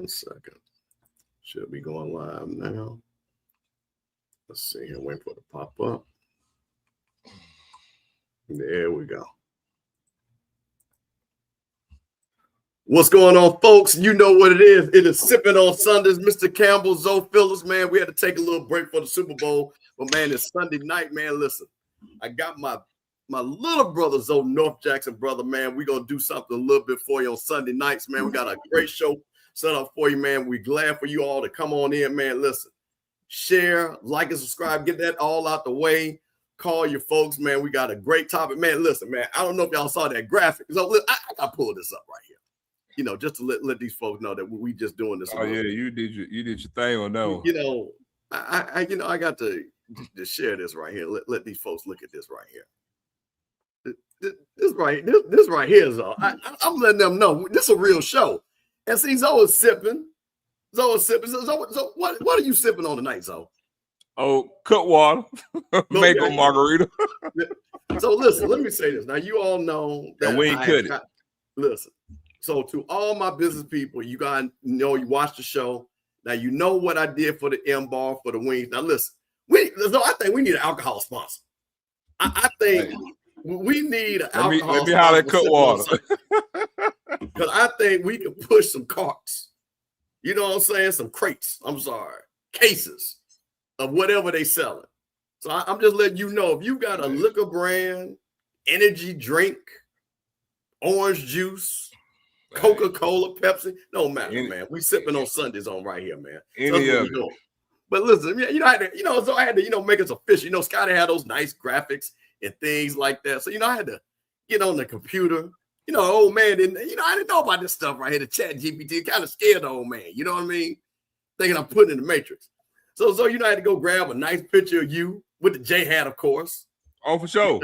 1 second. Should be going live now. Let's see here. Wait for it to pop up. There we go. What's going on, folks? You know what it is. It is Sippin On Sundays. Mr. Campbell Zo Phillips, man. We had to take a little break for the Super Bowl. But, man, it's Sunday night, man. Listen, I got my little brother, Zo North Jackson, brother, man. We're going to do something a little bit for you on Sunday nights, man. We got a great show set up for you, man. We're glad for you all to come on in, man. Listen, share, like, and subscribe. Get that all out the way. Call your folks, man. We got a great topic. Man, listen, man. I don't know if y'all saw that graphic. So, I got to pull this up right here. You know, just to let these folks know that we just doing this. Oh yeah, you did your thing on that one. You know, I got to share this right here. Let these folks look at this right here. This right here is all. I'm letting them know this is a real show. And see, Zo is sipping. So what are you sipping on tonight, Zo? Oh, cut water, mango margarita. So listen, let me say this. Now you all know that and we ain't cut it. Listen. So to all my business people, you gotta know you watch the show. Now you know what I did for the M bar for the wings. Now listen, I think we need an alcohol sponsor. I think we need an alcohol sponsor. Let me holler at cut water. Because I think we can push some carts. You know what I'm saying? Some crates. I'm sorry, cases of whatever they selling. So I'm just letting you know if you got a liquor brand, energy drink, orange juice, Coca-Cola, Pepsi, no matter, man. We sipping on Sundays on right here, man. But listen, I had to, so I had to, make us official. You know, Scotty had those nice graphics and things like that. So, I had to get on the computer. Old man I didn't know about this stuff right here. The chat GPT kind of scared the old man. You know what I mean? Thinking I'm putting in the matrix. So I had to go grab a nice picture of you with the J hat, of course. Oh, for sure.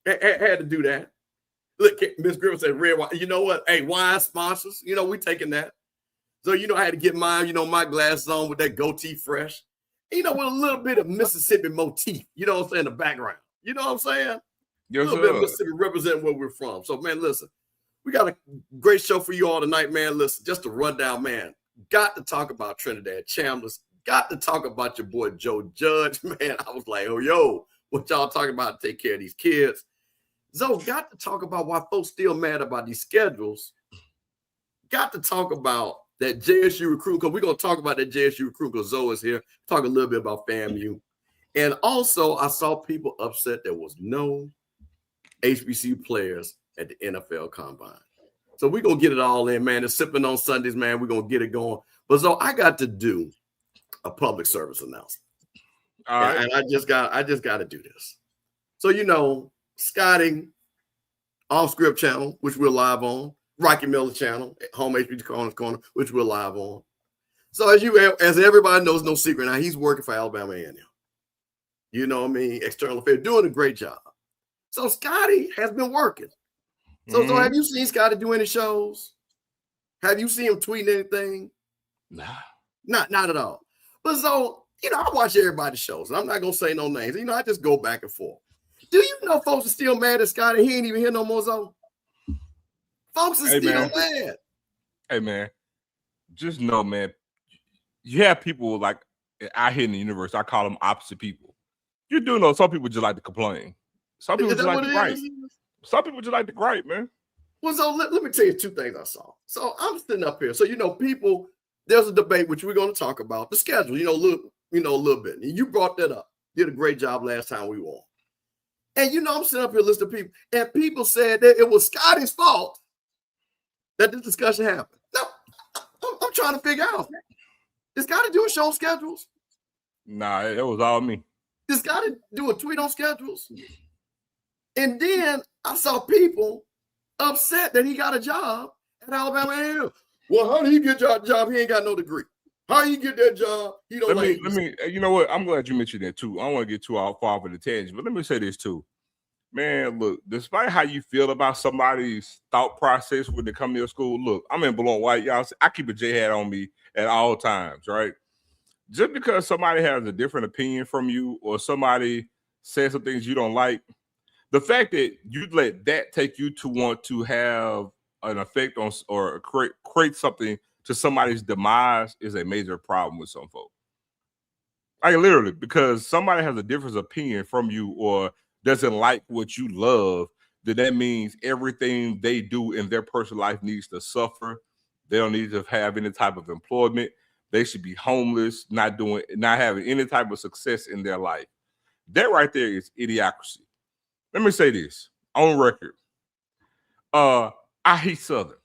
Had to do that. Look, Miss Griffin said red wine. You know what? Hey, wine sponsors, we taking that. So, I had to get mine, my glasses on with that goatee fresh. With a little bit of Mississippi motif, what I'm saying, in the background. You know what I'm saying? Yes, a little bit of Mississippi representing where we're from. So, man, listen, we got a great show for you all tonight, man. Listen, just a rundown, man. Got to talk about Trinidad Chambliss. Got to talk about your boy Joe Judge, man. I was like, what y'all talking about to take care of these kids? Zo, got to talk about why folks still mad about these schedules. Got to talk about that JSU recruit, because we're going to talk about that JSU recruit because Zo is here. Talk a little bit about FAMU. And also, I saw people upset there was no HBCU players at the NFL Combine. So we're going to get it all in, man. It's Sipping On Sundays, man. We're going to get it going. But Zo, I got to do a public service announcement. All right. And I just got to do this. So, Scotty, Off Script channel, which we're live on, Rocky Miller channel, Home HBC Corner, which we're live on. So as everybody knows, no secret now, he's working for Alabama A&M. You know what I mean? External affairs, doing a great job. So Scotty has been working. So have you seen Scotty do any shows? Have you seen him tweeting anything? Nah. Not at all. But so, I watch everybody's shows, and I'm not gonna say no names. I just go back and forth. Do you know folks are still mad at Scotty? He ain't even here no more, Zo. Folks are still mad. Hey, man, just know, man, you have people like out here in the universe, I call them opposite people. You do know some people just like to complain. Some people just like to gripe. Some people just like to gripe, man. Well, so let me tell you two things I saw. So I'm sitting up here. So, people, there's a debate, which we're going to talk about, the schedule, a little bit. And you brought that up. Did a great job last time we won. And I'm sitting up here listening to people, and people said that it was Scotty's fault that this discussion happened. Now, I'm trying to figure out, is Scotty doing show schedules? Nah, it was all me. Did Scotty do a tweet on schedules? And then I saw people upset that he got a job at Alabama A&M. Well, how did he get a job? He ain't got no degree. How you get that job? He don't let me. You know what? I'm glad you mentioned that too. I don't want to get too far off of the tangent, but let me say this too, man. Look, despite how you feel about somebody's thought process when they come to your school, look, I'm in blue and white, y'all. I keep a J hat on me at all times, right? Just because somebody has a different opinion from you, or somebody says some things you don't like, the fact that you let that take you to want to have an effect on or create something to somebody's demise is a major problem with some folks. Like literally, because somebody has a different opinion from you or doesn't like what you love, then that means everything they do in their personal life needs to suffer. They don't need to have any type of employment. They should be homeless, not having any type of success in their life. That right there is idiocracy. Let me say this on record. I hate Southern.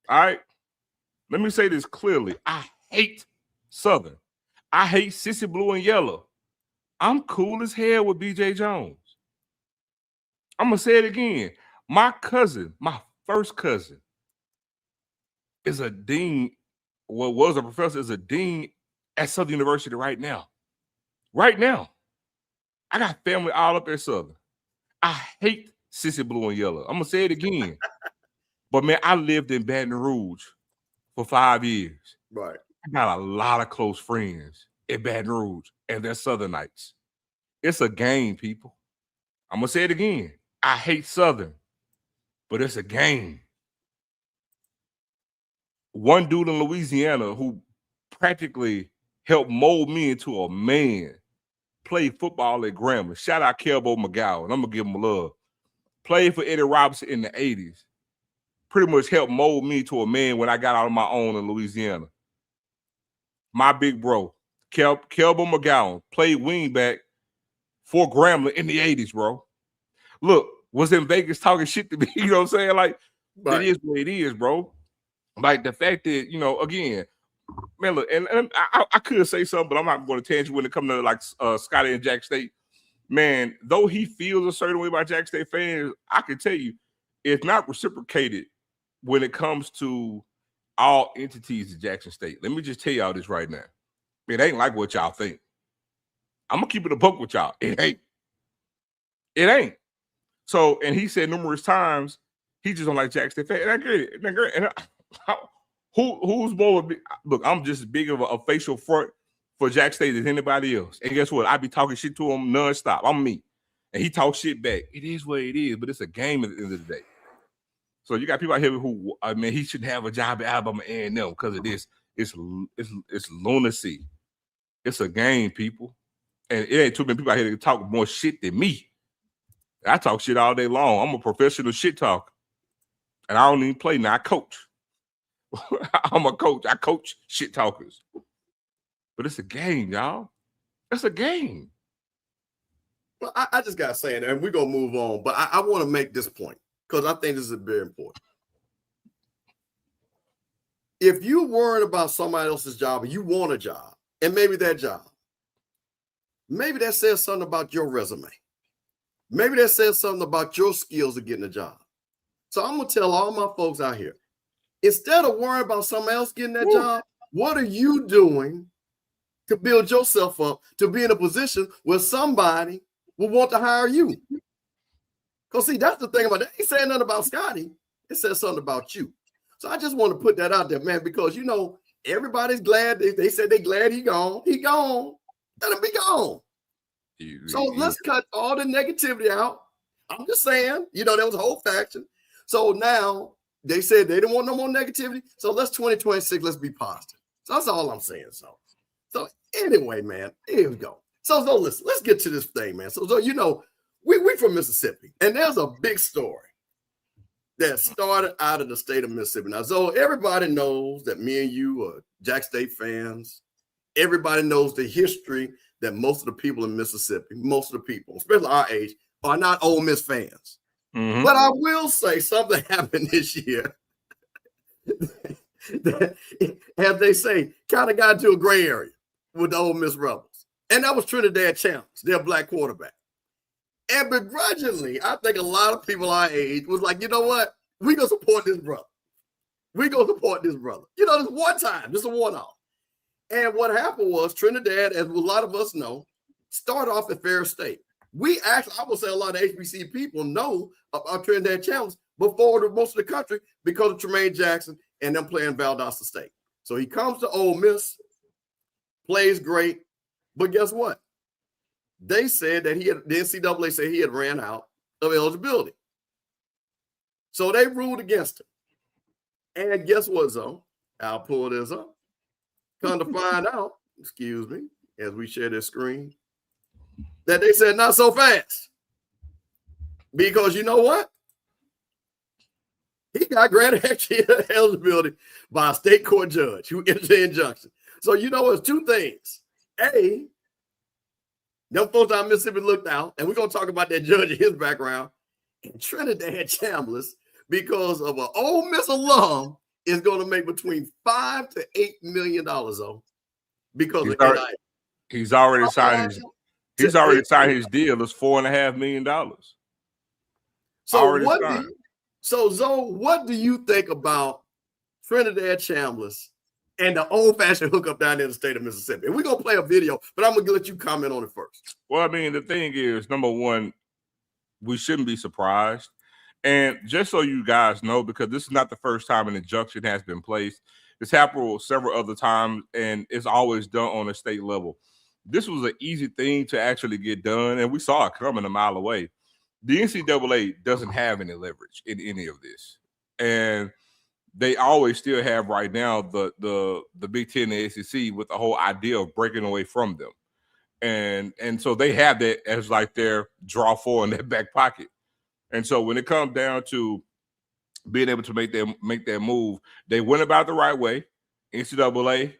All right. Let me say this clearly. I hate Southern. I hate Sissy Blue and Yellow. I'm cool as hell with BJ Jones. I'm going to say it again. My cousin, my first cousin, is a dean, well, was a professor, is a dean at Southern University right now. Right now. I got family all up at Southern. I hate Sissy Blue and Yellow. I'm going to say it again. But, man, I lived in Baton Rouge for 5 years. Right. I got a lot of close friends in Baton Rouge, and they're Southernites. It's a game, people. I'm going to say it again. I hate Southern, but it's a game. One dude in Louisiana who practically helped mold me into a man played football at Grambling. Shout out Campbell McGowan. I'm going to give him love. Played for Eddie Robinson in the 80s. Pretty much helped mold me to a man when I got out on my own in Louisiana. My big bro, Campbell McGowan, played wingback for Grambling in the 80s, bro. Look, was in Vegas talking shit to me. You know what I'm saying? Like, right. It is what it is, bro. Like, the fact that, you know, again, man, look, and I could say something, but I'm not going to tangent when it comes to, like, Scotty and Jack State. Man, though he feels a certain way about Jack State fans, I can tell you, it's not reciprocated when it comes to all entities at Jackson State. Let me just tell y'all this right now. It ain't like what y'all think. I'm going to keep it a buck with y'all. It ain't. It ain't. So, and he said numerous times, he just don't like Jackson State fans. And I get it. And who's more? Look, I'm just as big of a facial front for Jack State as anybody else. And guess what? I be talking shit to him nonstop. I'm me. And he talks shit back. It is what it is, but it's a game at the end of the day. So you got people out here who, I mean, he shouldn't have a job at Alabama A&M because of this. It's lunacy. It's a game, people. And it ain't too many people out here that talk more shit than me. I talk shit all day long. I'm a professional shit talker. And I don't even play now. I coach. I'm a coach. I coach shit talkers. But it's a game, y'all. It's a game. Well, I just got to say it, and we're going to move on. But I want to make this point because I think this is very important. If you're worried about somebody else's job and you want a job, and maybe that job, maybe that says something about your resume. Maybe that says something about your skills of getting a job. So I'm going to tell all my folks out here, instead of worrying about someone else getting that job, what are you doing to build yourself up to be in a position where somebody will want to hire you? Because, see, that's the thing about it. It ain't saying nothing about Scotty. It says something about you. So I just want to put that out there, man, because, you know, everybody's glad. They said they glad he gone. He gone. Let him be gone. So let's cut all the negativity out. I'm just saying, you know, there was a whole faction. So now they said they didn't want no more negativity. So let's 2026, let's be positive. So that's all I'm saying. So anyway, man, here we go. So listen, let's get to this thing, man. So you know, we from Mississippi, and there's a big story that started out of the state of Mississippi. Now, so everybody knows that me and you are Jack State fans. Everybody knows the history that most of the people in Mississippi, most of the people, especially our age, are not Ole Miss fans. Mm-hmm. But I will say something happened this year that, as they say, kind of got into a gray area with the Ole Miss Rebels. And that was Trinidad Chambliss, their black quarterback. And begrudgingly, I think a lot of people our age was like, you know what? We're going to support this brother. We're going to support this brother. You know, this one time, this is a one-off. And what happened was Trinidad, as a lot of us know, started off at Ferris State. We actually, I would say a lot of HBC people know about Trinidad Chambliss before most of the country because of Tremaine Jackson and them playing Valdosta State. So he comes to Ole Miss, plays great, but guess what? They said that the NCAA said he had ran out of eligibility. So they ruled against him. And guess what, Zo? I'll pull this up. Come to find out, excuse me, as we share this screen, that they said not so fast. Because you know what? He got granted extra eligibility by a state court judge who entered the injunction. So you know it's two things. A, them folks out of Mississippi looked out, and we're going to talk about that judge and his background. And Trinidad Chambliss, because of an Ole Miss alum, is going to make between $5 to $8 million on because he's already signed his deal. It's $4.5 million. So Zo, what do you think about Trinidad Chambliss and the old-fashioned hookup down in the state of Mississippi? And we're gonna play a video, but I'm gonna let you comment on it first. Well, I mean, the thing is, number one, we shouldn't be surprised. And just so you guys know, because this is not the first time an injunction has been placed, it's happened several other times, and it's always done on a state level. This was an easy thing to actually get done, and we saw it coming a mile away. The NCAA doesn't have any leverage in any of this, and they always still have right now the Big Ten and the SEC with the whole idea of breaking away from them, and so they have that as like their draw for in their back pocket. And so when it comes down to being able to make that move, they went about the right way. NCAA,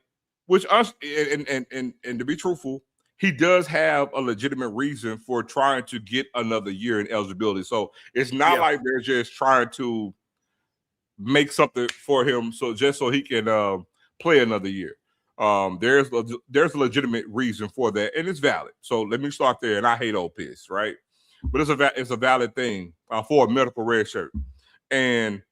which us and to be truthful, he does have a legitimate reason for trying to get another year in eligibility. So it's not like they're just trying to make something for him so he can play another year. There's a legitimate reason for that, and it's valid. So let me start there. And I hate Ole Miss, right? But it's a valid thing for a medical red shirt. And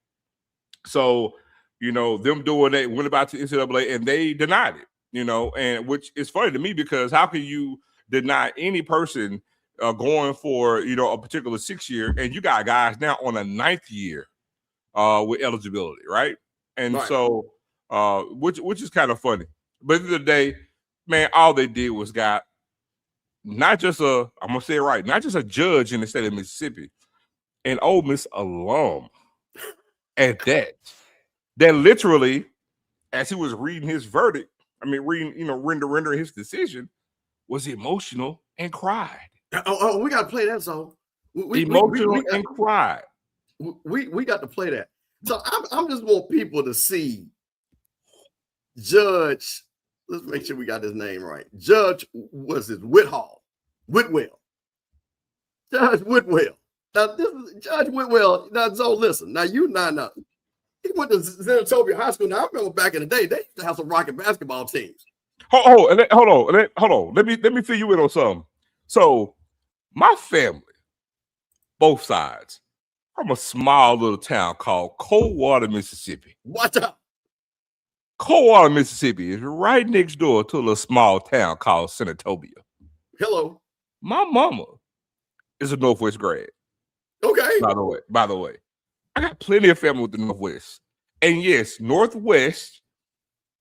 so, you know, them doing that, went about to NCAA, and they denied it, you know, and which is funny to me because how can you deny any person going for, you know, a particular 6-year, and you got guys now on a 9th year with eligibility, right? And so, which is kind of funny. But at the end of the day, man, all they did was got not just I'm going to say it right, not just a judge in the state of Mississippi, an Ole Miss alum at that literally, as he was reading his verdict, rendering his decision, was emotional and cried. Oh, we got to play that song. Emotional and cried. We got to play that. So I'm just want people to see Judge. Let's make sure we got his name right. Judge was it Whitwell. Judge Whitwell. Now this is Judge Whitwell. Now Zo, listen. Now you not. He went to Zenobia High School. Now I remember back in the day they used to have some rocket basketball teams. Hold on. Let me fill you in on something. So my family, both sides, from a small little town called Coldwater, Mississippi. Watch out. Coldwater, Mississippi is right next door to a little small town called Senatobia. Hello. My mama is a Northwest grad. Okay. By the way, I got plenty of family with the Northwest. And yes, Northwest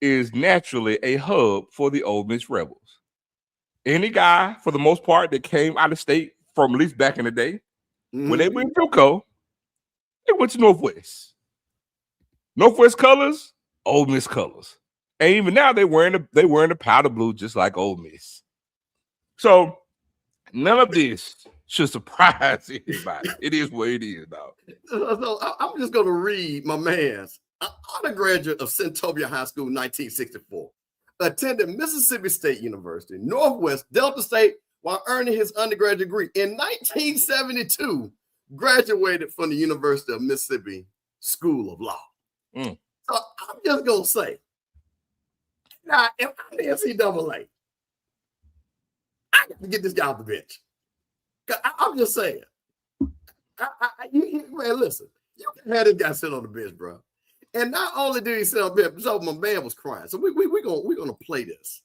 is naturally a hub for the Ole Miss Rebels. Any guy, for the most part, that came out of state from at least back in the day, when they went JUCO, they went to Northwest. Northwest colors, Ole Miss colors. And even now they wearing the powder blue just like Ole Miss. So none of this should surprise anybody. It is what it is, dog. So I'm just going to read my man's undergraduate of Senatobia High School, 1964. Attended Mississippi State University, Northwest, Delta State, while earning his undergraduate degree. In 1972, graduated from the University of Mississippi School of Law. So I'm just going to say, now, if I'm the NCAA, I got to get this guy off the bench. I'm just saying. Man, listen, you can have this guy sit on the bench, bro. And not only did he sit on the bench, so my man was crying. So we're gonna play this.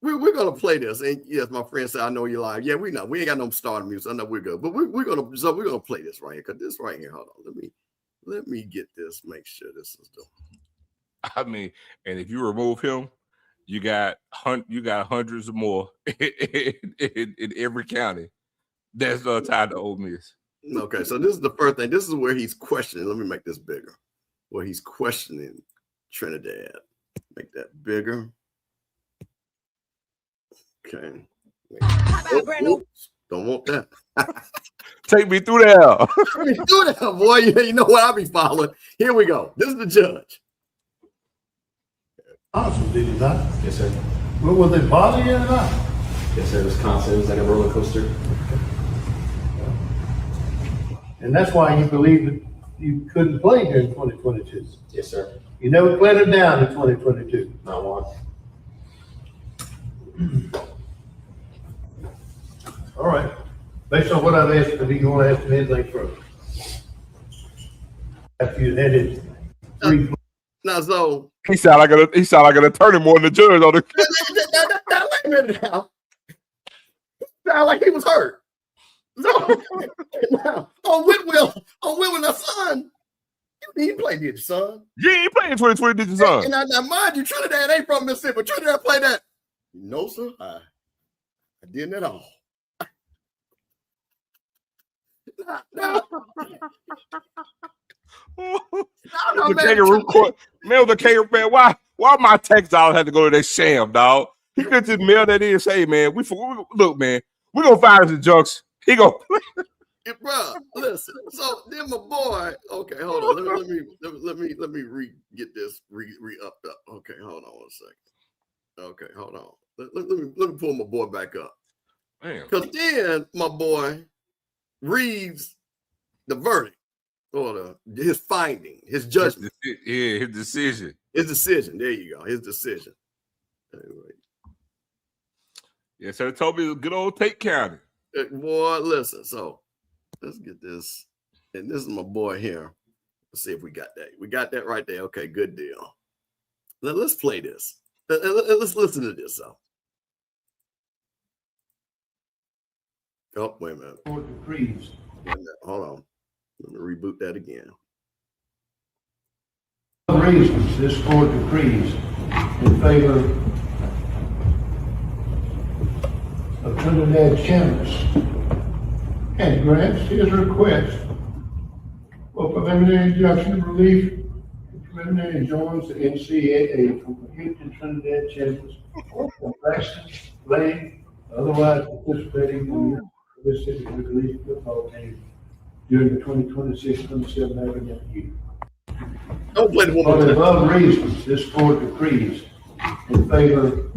We're gonna play this. And yes, my friend said, I know you're live. Yeah, we know. We ain't got no starting music. I know we're good. But we're gonna play this right here. Because this right here, hold on. Let me get this, make sure this is doing. I mean, and if you remove him, You got hundreds or more in every county that's tied to Ole Miss. Okay, so this is the first thing. This is where he's questioning. Let me make this bigger. Where he's questioning Trinidad. Make that bigger. Okay. Oops, don't want that. Take me through there. Take me through that, boy. You know what I'll be following. Here we go. This is the judge. Awesome, did you not? Yes, sir. Well, will they bother you or not? Yes, sir. It was constant. It was like a roller coaster. And that's why you believe that you couldn't play here in 2022. Yes, sir. You never played it down in 2022. Not one. All right. Based on what I've asked, are you going to ask me anything further? After you had it three. Now, so He sound like an attorney more than the judge on the. wait a minute now. Sound like he was hurt. So now, on Whitwell, our son, you didn't play, did you, son? You ain't playing 2020, did you, son? And now, mind you, Trinidad ain't from Mississippi, but Trinidad played that. No, sir, I didn't at all. No. The kangaroo court. Man, the kangaroo, man, why my tax dollars had to go to that sham, dog? He could just mail that in and say, man, look, man, we're gonna file this injunction. He go, Bro, listen. So then my boy, okay, hold on. Let me get this re-upped up. Okay, hold on 1 second. Okay, hold on. Let me pull my boy back up. Because then my boy reads the verdict or his finding, his judgment. his decision. His decision. There you go. His decision. Anyway. Yeah, so they told me good old Tate County. Boy, listen. So let's get this. And this is my boy here. Let's see if we got that. We got that right there. Okay, good deal. Let's play this. Let's listen to this, though. Oh, wait a minute. Court decrees. Wait a minute. Hold on. Let me reboot that again. Reasons this court decrees in favor of Trinidad Chambliss and grants his request for preliminary injunction of relief and preliminary enjoins the NCAA from prohibiting Trinidad Chambliss from practicing, playing, otherwise participating in the Mississippi League football team during the 2026-27 academic year. Don't play the For woman. the above reasons, this court decrees in favor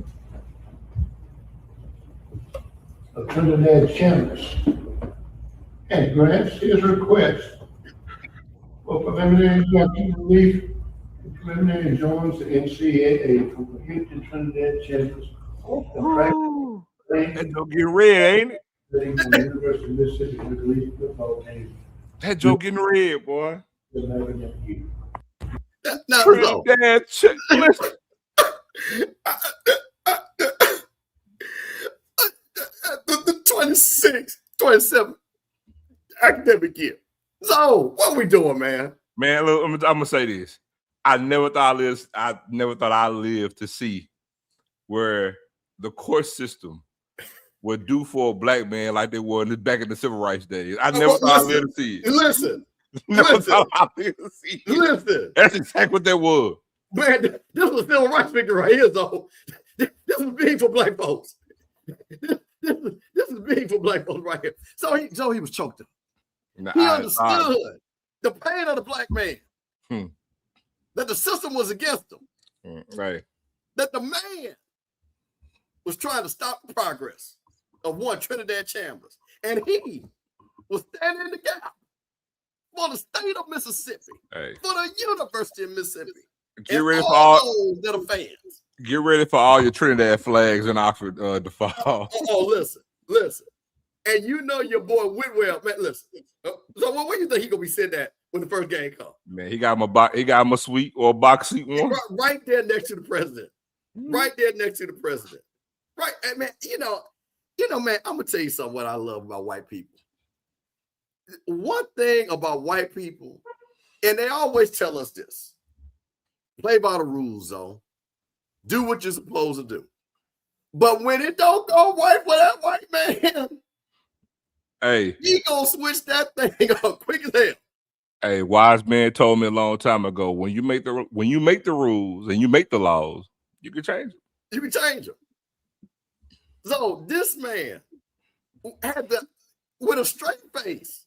of Trinidad Chambliss and grants his request for preliminary injunction relief and preliminary enjoins the NCAA from prohibiting Trinidad Chambliss from practicing, That joke getting red, ain't it? playing on the University of Mississippi League football team That joke getting red, boy. during the academic year. Now, Trinidad Chambliss. the 26, 27 academic year. So, what we doing, man? Man, look, I'm gonna say this. I never thought I'd live to see where the court system would do for a black man like they were back in the civil rights days. I never thought I'd live to see it. Listen. Never thought I'd live to see it. Listen. That's exactly what that was. Man, this was civil rights victory right here, though. This is big for black folks. This is big for black folks right here. So he was choked up. He understood the pain of the black man. That the system was against him. Right. That the man was trying to stop the progress of one Trinidad Chambliss. And he was standing in the gap for the state of Mississippi, for the University of Mississippi. Get ready for all those that are fans. Get ready for all your Trinidad flags in Oxford to fall. Listen. And you know your boy Whitwell, man. Listen. So what do you think he gonna be sitting at when the first game comes? Man, he got him a suite or a box seat one. Right there next to the president. Right there next to the president. Right, and man. You know, man. I'm gonna tell you something. What I love about white people. One thing about white people, and they always tell us this: play by the rules, though. Do what you're supposed to do. But when it don't go right for that white man, Hey, he gonna switch that thing up quick as hell. hey, wise man told me a long time ago, when you make the rules and you make the laws, you can change it. You can change them. So this man had with a straight face,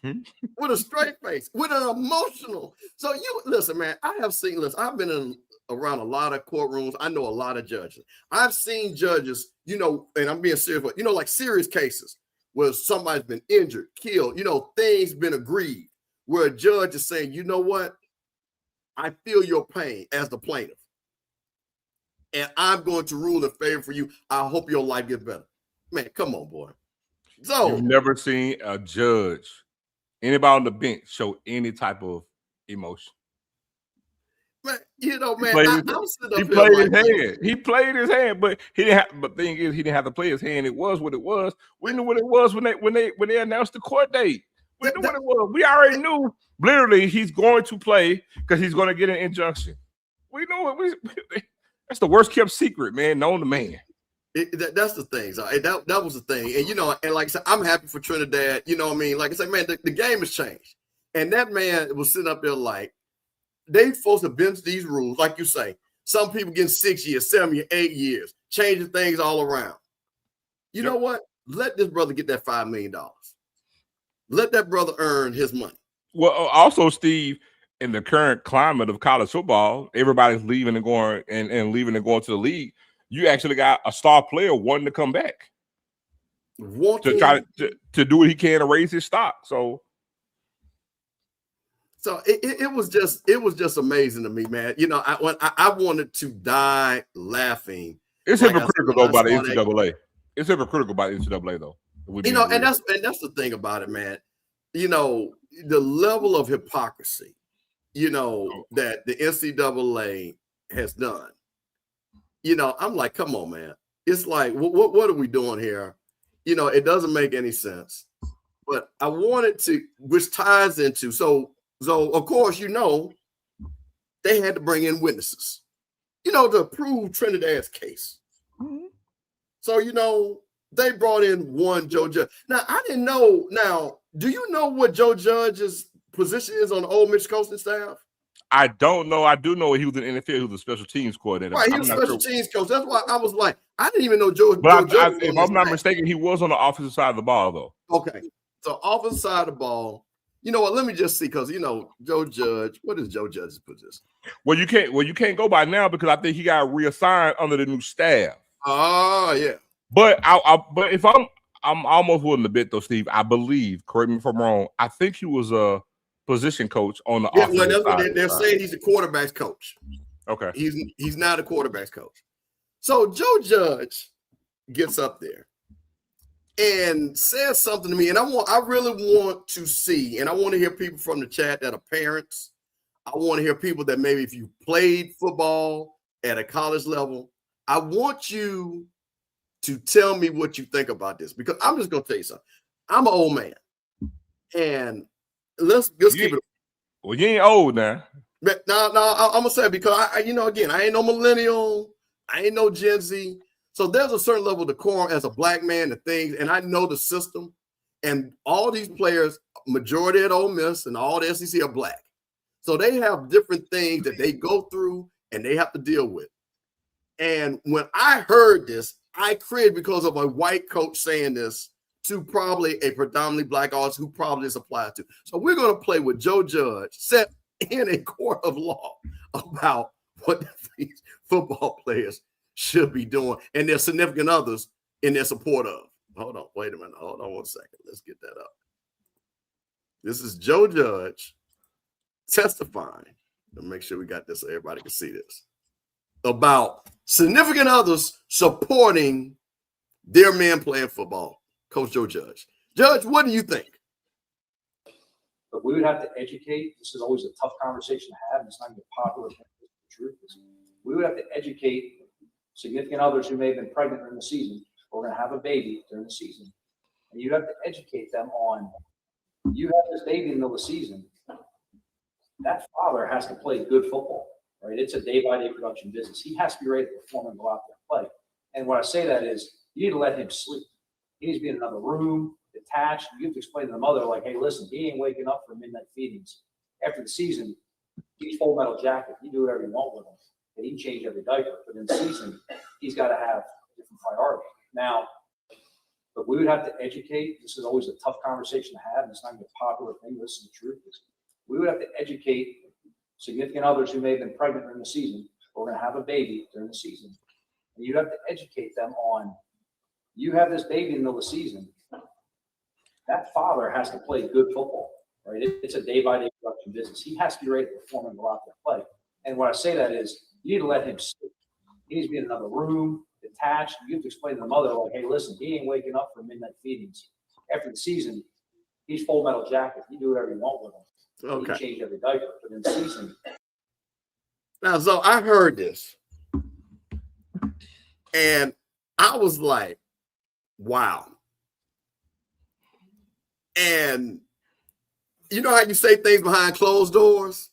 with an emotional. So you listen, man. I've been around a lot of courtrooms. I know a lot of judges. I've seen judges, and I'm being serious, but like serious cases where somebody's been injured, killed, things been agreed, where a judge is saying, you know what? I feel your pain as the plaintiff, and I'm going to rule in favor for you. I hope your life gets better. Man, come on, boy. So you've never seen a judge, anybody on the bench, show any type of emotion. Man, He played his hand. He played his hand, but he didn't have. But the thing is, he didn't have to play his hand. It was what it was. We knew what it was when they announced the court date. We knew what it was. We already knew. Literally, he's going to play because he's going to get an injunction. We knew it. That's the worst kept secret, man. Known to man. That's the thing. So that was the thing. And and like I said, I'm happy for Trinidad. You know what I mean? Like I said, man, the game has changed. And that man was sitting up there like, they supposed to bench these rules, like you say. Some people getting 6 years, 7 years, 8 years, changing things all around. You know what? Let this brother get that $5 million. Let that brother earn his money. Well, also, Steve, in the current climate of college football, everybody's leaving and going and leaving and going to the league. You actually got a star player wanting to come back, to try to do what he can to raise his stock. So it was just amazing to me, man. I wanted to die laughing. It's hypocritical though by the NCAA. It's hypocritical by the NCAA though. And that's the thing about it, man. The level of hypocrisy, that the NCAA has done. I'm like, come on, man. It's like, what are we doing here? It doesn't make any sense. But I wanted to, which ties into so of course, they had to bring in witnesses, to prove Trinidad's case. Mm-hmm. So, they brought in one Joe Judge. Now, I didn't know. Now, do you know what Joe Judge's position is on the Ole Miss coaching staff? I don't know. I do know he was in the NFL. He was a special teams coordinator. Right, he was a special teams coach. That's why I was like, I didn't even know Joe. But if I'm not mistaken, he was on the offensive side of the ball, though. Okay, so offensive side of the ball. You know what? Let me just see, because Joe Judge. What is Joe Judge's position? Well, you can't go by now because I think he got reassigned under the new staff. Oh yeah. But if I'm almost willing to bet though, Steve. I believe. Correct me if I'm wrong. I think he was a position coach on the offensive side. That's what they're saying. He's a quarterback's coach. Okay. He's not a quarterback's coach. So Joe Judge gets up there and says something to me, and I really want to see, and I want to hear people from the chat that are parents. I want to hear people that maybe if you played football at a college level, I want you to tell me what you think about this, because I'm just going to tell you something. I'm an old man, and let's keep it. Well, you ain't old now. No, I'm going to say it because, again, I ain't no millennial. I ain't no Gen Z. So there's a certain level of decorum as a black man and things, and I know the system. And all these players, majority at Ole Miss and all the SEC are black. So they have different things that they go through and they have to deal with. And when I heard this, I cringed because of a white coach saying this to probably a predominantly black audience who probably this applies to. So we're going to play with Joe Judge set in a court of law about what these football players should be doing and their significant others in their support of. Hold on, wait a minute. Hold on 1 second. Let's get that up. This is Joe Judge testifying. To make sure we got this so everybody can see this. About significant others supporting their men playing football. Coach Joe Judge. Judge, what do you think? But we would have to educate. This is always a tough conversation to have. It's not even popular. The truth is, we would have to educate significant others who may have been pregnant during the season or going to have a baby during the season. And you have to educate them on, you have this baby in the middle of the season. That father has to play good football. right? It's a day-by-day production business. He has to be ready to perform and go out there and play. And when I say that is, you need to let him sleep. He needs to be in another room, detached. You have to explain to the mother, like, hey, listen, he ain't waking up for midnight feedings. After the season, he's full metal jacket. You do whatever you want with him. And he can change every diaper. But in the season, he's got to have a different priority. Now, but we would have to educate. This is always a tough conversation to have. And it's not going to be a popular thing. This is the truth. We would have to educate significant others who may have been pregnant during the season, or going to have a baby during the season. And you'd have to educate them on, you have this baby in the middle of the season. That father has to play good football, right? It's a day-by-day production business. He has to be ready to perform and go out there and play. And when I say that is, you need to let him sleep. He needs to be in another room, detached. You have to explain to the mother, like, hey, listen, he ain't waking up for midnight feedings. After the season, he's full metal jacket. You do whatever you want with him. Okay. You can change every diaper. But in the season. Now, so I heard this, and I was like, wow. And you know how you say things behind closed doors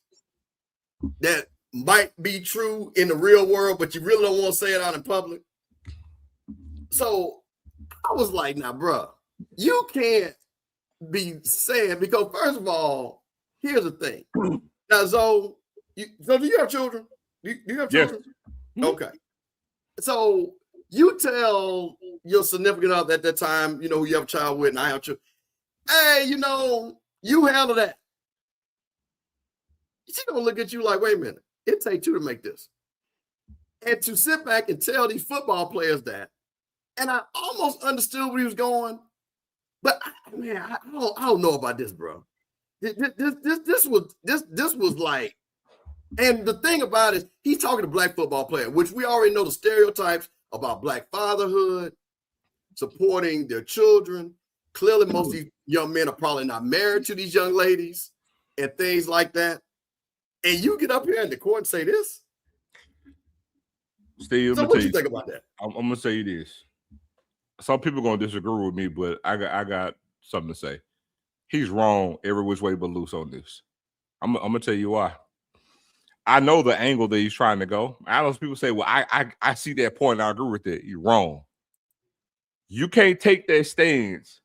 that might be true in the real world, but you really don't want to say it out in public? So I was like, now, bro, you can't be saying, because first of all, here's the thing. Now, so do you have children? Do you have children? Yes. Okay. So you tell your significant other at that time, you know, who you have a child with, and I have children, hey, you know, you handle that. She's gonna look at you like, wait a minute, it takes two to make this. And to sit back and tell these football players that, and I almost understood where he was going, but man, I don't know about this, bro. This was like, and the thing about it, he's talking to black football players, which we already know the stereotypes about black fatherhood, supporting their children. Clearly, most of these young men are probably not married to these young ladies and things like that. And you get up here in the court and say this? Steve, so what you think about that? I'm going to say this. Some people are going to disagree with me, but I got something to say. He's wrong every which way but loose on this. I'm going to tell you why. I know the angle that he's trying to go. I know people say, well, I see that point. I agree with it. You're wrong. You can't take that stance,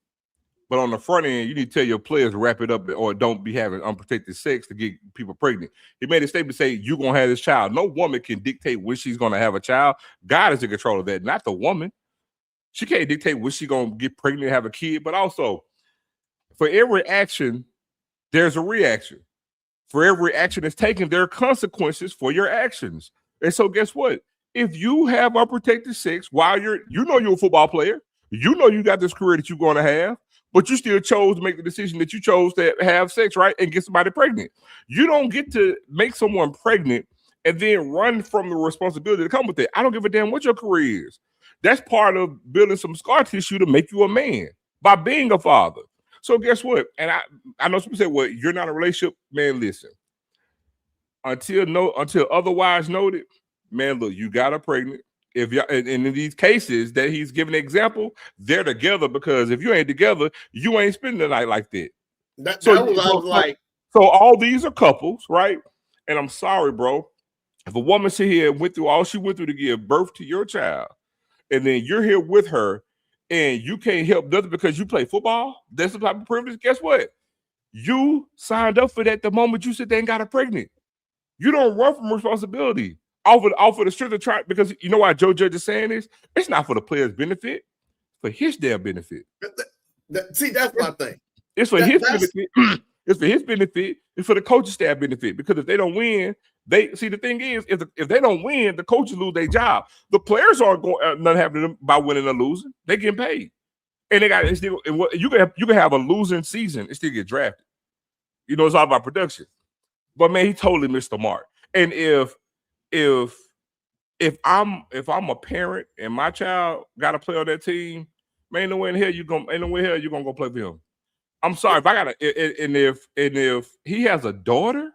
but on the front end, you need to tell your players to wrap it up or don't be having unprotected sex to get people pregnant. He made a statement say, you're going to have this child. No woman can dictate when she's going to have a child. God is in control of that, not the woman. She can't dictate when she's going to get pregnant and have a kid, but also for every action, there's a reaction. For every action that's taken, there are consequences for your actions. And so guess what? If you have unprotected sex while you're a football player, you know you got this career that you're going to have, but you still chose to make the decision that you chose to have sex, right, and get somebody pregnant. You don't get to make someone pregnant and then run from the responsibility to come with it. I don't give a damn what your career is. That's part of building some scar tissue to make you a man by being a father. So guess what? And I know people say, well, you're not in a relationship. Man, listen. Until otherwise noted, man, look, you got her pregnant. If you and in these cases that he's giving an example, they're together, because if you ain't together, you ain't spending the night like that. So all these are couples, right? And I'm sorry, bro. If a woman sit here and went through all she went through to give birth to your child, and then you're here with her, and you can't help nothing because you play football, that's the type of privilege. Guess what? You signed up for that the moment you sit there and got her pregnant. You don't run from responsibility off of the strength of trying, because you know why Joe Judge is saying this? It's not for the player's benefit, for his damn benefit. See, that's my thing. It's for his benefit. It's for his benefit. It's for the coaching staff benefit, because if they don't win, the thing is, if they don't win, the coaches lose their job. The players aren't going nothing happening to them by winning or losing. They getting paid, and they got you can have a losing season and still get drafted. You know, it's all about production. But man, he totally missed the mark. And if I'm a parent and my child got to play on that team, man, ain't no way in hell you're gonna go play for him. I'm sorry if I gotta, and if he has a daughter,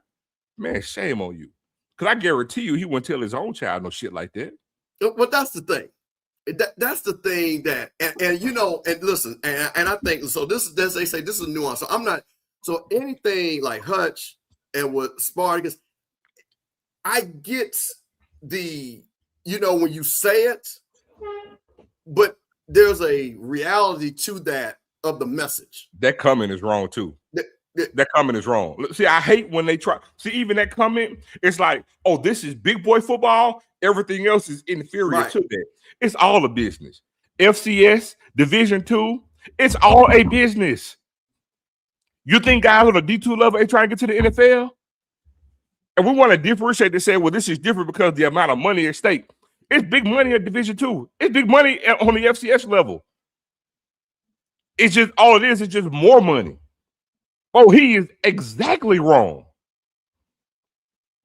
man, shame on you. Because I guarantee you he wouldn't tell his own child no shit like that. But that's the thing. That's the thing that, and you know, and listen, and I think so. This is, they say this is a nuance. So I'm not, so anything like Hutch and with Spartacus, I get the, when you say it, but there's a reality to that of the message. That comment is wrong too. That comment is wrong. See, I hate when they try. See, even that comment, it's like, oh, this is big boy football. Everything else is inferior to that. It's all a business. FCS, Division II, it's all a business. You think guys on the D2 level ain't trying to get to the NFL? And we want to differentiate and say, well, this is different because of the amount of money at stake. It's big money at Division II. It's big money on the FCS level. It's just, all it is just more money. Oh, he is exactly wrong.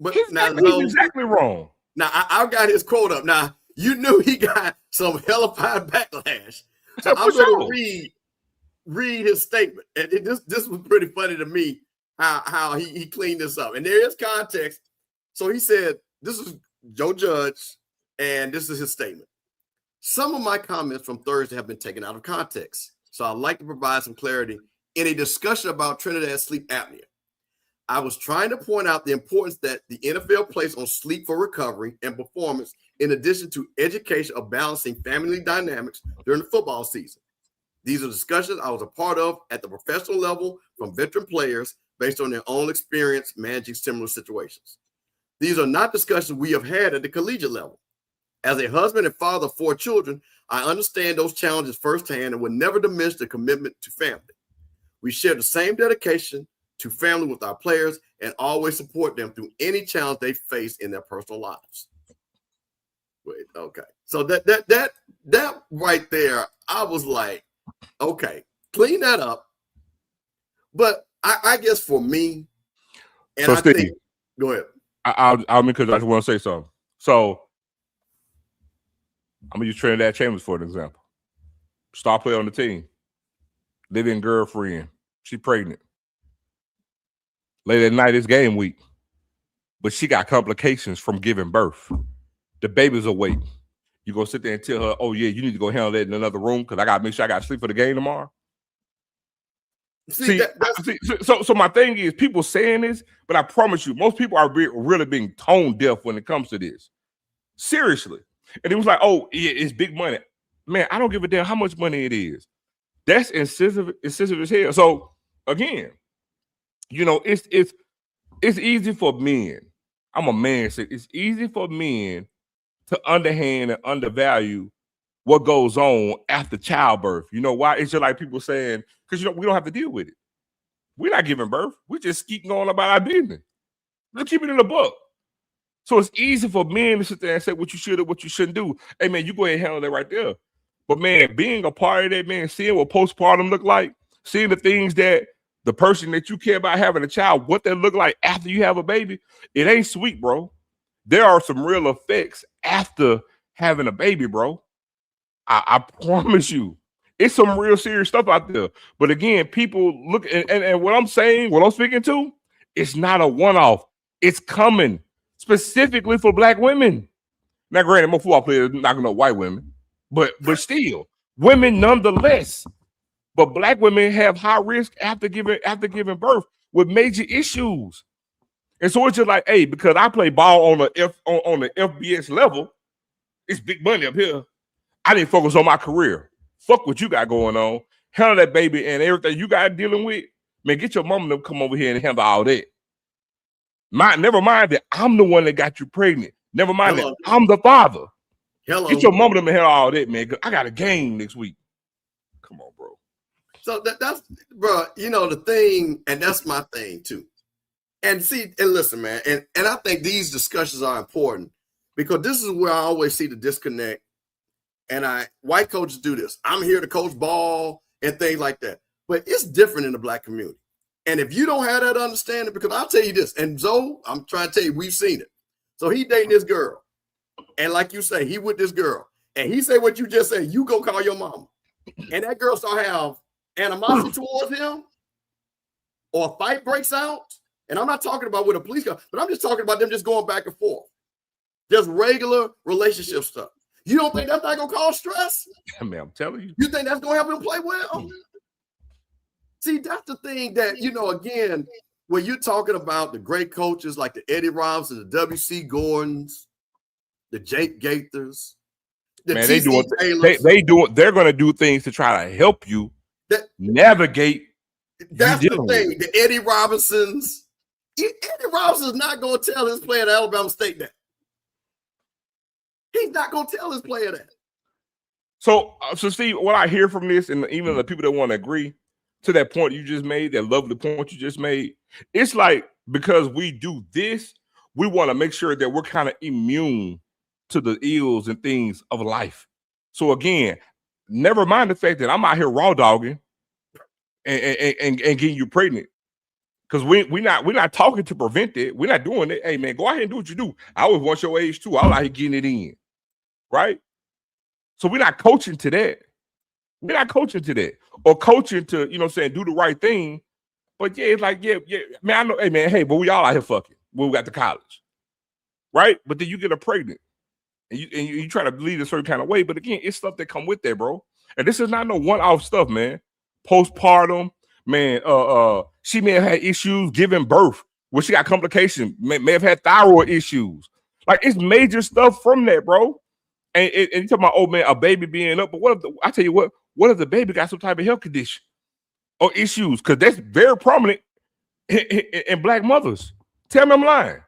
But He's now, exactly wrong. Now, I got his quote up. Now, you knew he got some hellified backlash. So I'm going to read his statement. And this was pretty funny to me, how he cleaned this up. And there is context. So he said, this is Joe Judge, and this is his statement. Some of my comments from Thursday have been taken out of context. So I'd like to provide some clarity in a discussion about Trinidad's sleep apnea. I was trying to point out the importance that the NFL places on sleep for recovery and performance, in addition to education of balancing family dynamics during the football season. These are discussions I was a part of at the professional level from veteran players based on their own experience managing similar situations. These are not discussions we have had at the collegiate level. As a husband and father of 4 children, I understand those challenges firsthand and will never diminish the commitment to family. We share the same dedication to family with our players and always support them through any challenge they face in their personal lives. Wait, okay. So that right there, I was like, okay, clean that up. But I guess for me, and so I Steve, think, go ahead. I'll because I just want to say something. So I'm gonna use Trinidad Chambliss for an example. Star player on the team, living girlfriend, she pregnant. Late at night, it's game week, but she got complications from giving birth. The baby's awake. You gonna sit there and tell her, "Oh yeah, you need to go handle that in another room because I gotta make sure I got sleep for the game tomorrow." So my thing is, people saying this, but I promise you, most people are really being tone deaf when it comes to this. Seriously. And it was like, oh, yeah, it's big money. Man, I don't give a damn how much money it is. That's insensitive as hell. So again, it's easy for men. I'm a man, so it's easy for men to underhand and undervalue what goes on after childbirth. You know why? It's just like people saying, because we don't have to deal with it. We're not giving birth. We're just keeping going about our business. Let's keep it in the book. So it's easy for men to sit there and say what you should or what you shouldn't do. Hey, man, you go ahead and handle that right there. But, man, being a part of that, man, seeing what postpartum look like, seeing the things that the person that you care about having a child, what they look like after you have a baby, it ain't sweet, bro. There are some real effects after having a baby, bro. I promise you. It's some real serious stuff out there. But, again, people look – and what I'm saying, what I'm speaking to, it's not a one-off. It's coming. Specifically for black women. Now, granted, most football players knocking up white women, but still, women nonetheless. But black women have high risk after giving birth with major issues. And so it's just like, hey, because I play ball on the FBS level, it's big money up here. I didn't focus on my career. Fuck what you got going on. Handle that baby and everything you got dealing with. Man, get your mama to come over here and handle all that. Never mind that I'm the one that got you pregnant. Never mind that I'm the father. Get your mama to handle all that, man. Cause I got a game next week. Come on, bro. So that's, bro, the thing, and that's my thing too. And see, and listen, man, and I think these discussions are important because this is where I always see the disconnect. And white coaches do this. I'm here to coach ball and things like that. But it's different in the black community. And if you don't have that understanding, because I'll tell you this, and Zoe, I'm trying to tell you, we've seen it. So he dating this girl. And like you say, he with this girl. And he say what you just said, you go call your mama. And that girl start have animosity towards him, or a fight breaks out. And I'm not talking about with a police car, but I'm just talking about them just going back and forth. Just regular relationship stuff. You don't think that's not going to cause stress? I mean, I'm telling you. You think that's going to help him play well? See, that's the thing that, again, when you're talking about the great coaches like the Eddie Robinson, the W.C. Gordons, the Jake Gaithers, the Man, T.C. Taylors, they're going to do things to try to help you navigate. That's the thing. The Eddie Robinsons. Eddie Robinson's not going to tell his player at Alabama State that. He's not going to tell his player that. So Steve, what I hear from this, and even the people that want to agree to that point you just made, that lovely point you just made, it's like because we do this, we want to make sure that we're kind of immune to the ills and things of life. So again, never mind the fact that I'm out here raw dogging and getting you pregnant. Because we're not talking to prevent it. We're not doing it. Hey man, go ahead and do what you do. I was once your age too. I was out here getting it in. Right? So we're not coaching to that. We're not coaching to that. Or coaching to, you know what I'm saying, do the right thing. But yeah, it's like, yeah, man, I know, hey man, hey, but we all out here fucking when we got to college. Right? But then you get her pregnant. And you try to lead a certain kind of way. But again, it's stuff that come with that, bro. And this is not no one-off stuff, man. Postpartum, man, she may have had issues giving birth where she got complications, may have had thyroid issues. Like, it's major stuff from that, bro. And you talking about, oh man, a baby being up, but I tell you what if the baby got some type of health condition or issues? Because that's very prominent in Black mothers. Tell me I'm lying.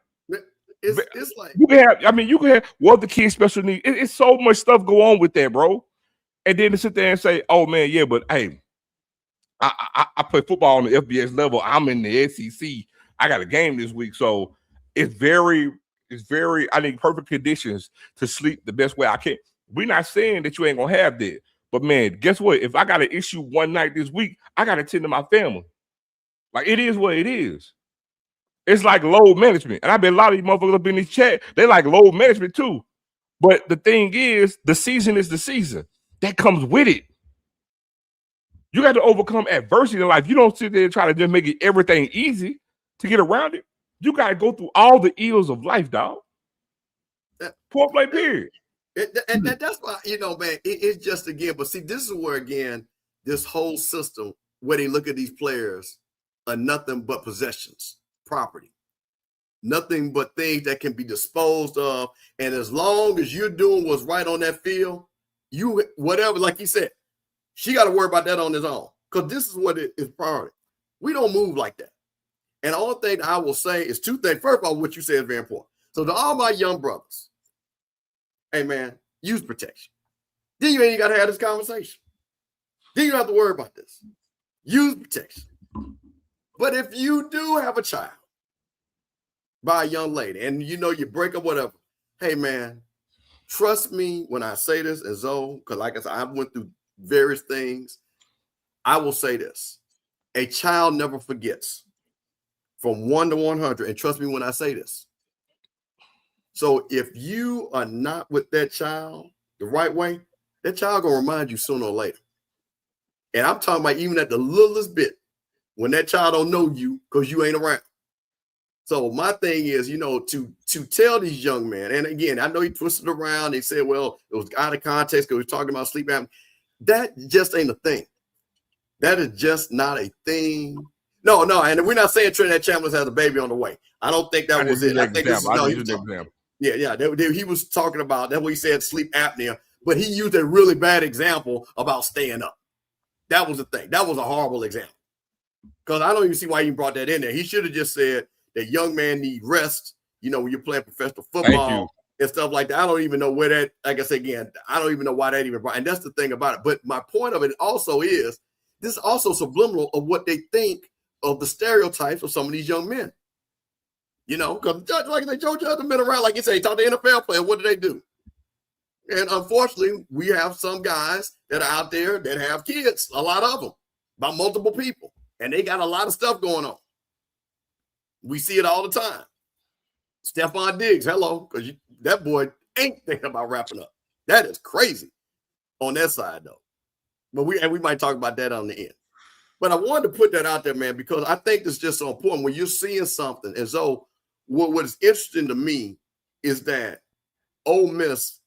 It's like you can have what the kid's special needs. It's so much stuff go on with that, bro. And then to sit there and say, oh man, yeah, but hey, I play football on the FBS level. I'm in the SEC. I got a game this week. So it's very, I need perfect conditions to sleep the best way I can. We're not saying that you ain't gonna have that. But man, guess what? If I got an issue one night this week, I gotta tend to my family. Like, it is what it is. It's like load management. And I bet a lot of you motherfuckers up in this chat, they like load management too. But the thing is, the season is the season. That comes with it. You got to overcome adversity in life. You don't sit there and try to just make it everything easy to get around it. You got to go through all the ills of life, dog. Point blank, period. And that's why, you know, man, it's just, again, but see, this is where, again, this whole system, where they look at these players are nothing but possessions, property, nothing but things that can be disposed of. And as long as you're doing what's right on that field, whatever, like you said, she got to worry about that on his own, because this is what is priority. We don't move like that. And the only thing I will say is two things. First of all, what you said is very important. So to all my young brothers, hey man, use protection. Then you ain't got to have this conversation. Then you don't have to worry about this. Use protection. But if you do have a child by a young lady and you know you break up, whatever, hey man, trust me when I say this, and Zoe, because like I said, I went through various things. I will say this: a child never forgets. From 1 to 100, and trust me when I say this. So if you are not with that child the right way, that child gonna remind you sooner or later. And I'm talking about even at the littlest bit, when that child don't know you because you ain't around. So my thing is, you know, to tell these young men, and again, I know he twisted around. They said, well, it was out of context because he was talking about sleep apnea. That just ain't a thing. That is just not a thing. No, and we're not saying Trinidad Chambliss has a baby on the way. I don't think that was it. I think this is, no, he was talking about, that's what he said, sleep apnea, but he used a really bad example about staying up. That was the thing. That was a horrible example. Because I don't even see why he brought that in there. He should have just said that young man need rest, you know, when you're playing professional football and stuff like that. I don't even know where that, like I said again, I don't even know why that even brought. And that's the thing about it. But my point of it also is, this is also subliminal of what they think of the stereotypes of some of these young men. You know, because like they Joe Judge have been around, like you say, talk to NFL players, what do they do? And unfortunately, we have some guys that are out there that have kids, a lot of them, by multiple people, and they got a lot of stuff going on. We see it all the time. Stephon Diggs, hello, because that boy ain't thinking about wrapping up. That is crazy on that side, though. But we might talk about that on the end. But I wanted to put that out there, man, because I think this is just so important. When you're seeing something, and so what is interesting to me is that Ole Miss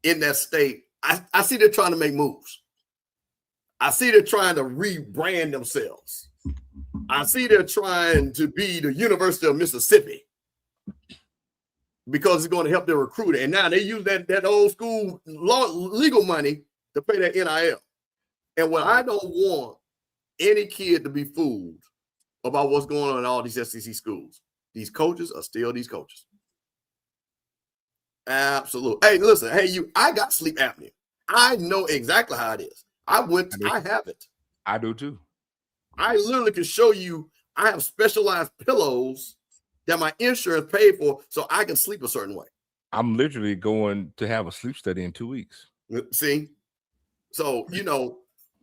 in that state, I see they're trying to make moves. I see they're trying to rebrand themselves. I see they're trying to be the University of Mississippi because it's going to help their recruiting. And now they use that old school legal money to pay their NIL. And what I don't want any kid to be fooled about what's going on in all these SEC schools. These coaches are still these coaches. Absolutely. Hey, listen, I got sleep apnea. I know exactly how it is. I have it. I do too. I literally can show you, I have specialized pillows that my insurance paid for so I can sleep a certain way. I'm literally going to have a sleep study in 2 weeks. See? So,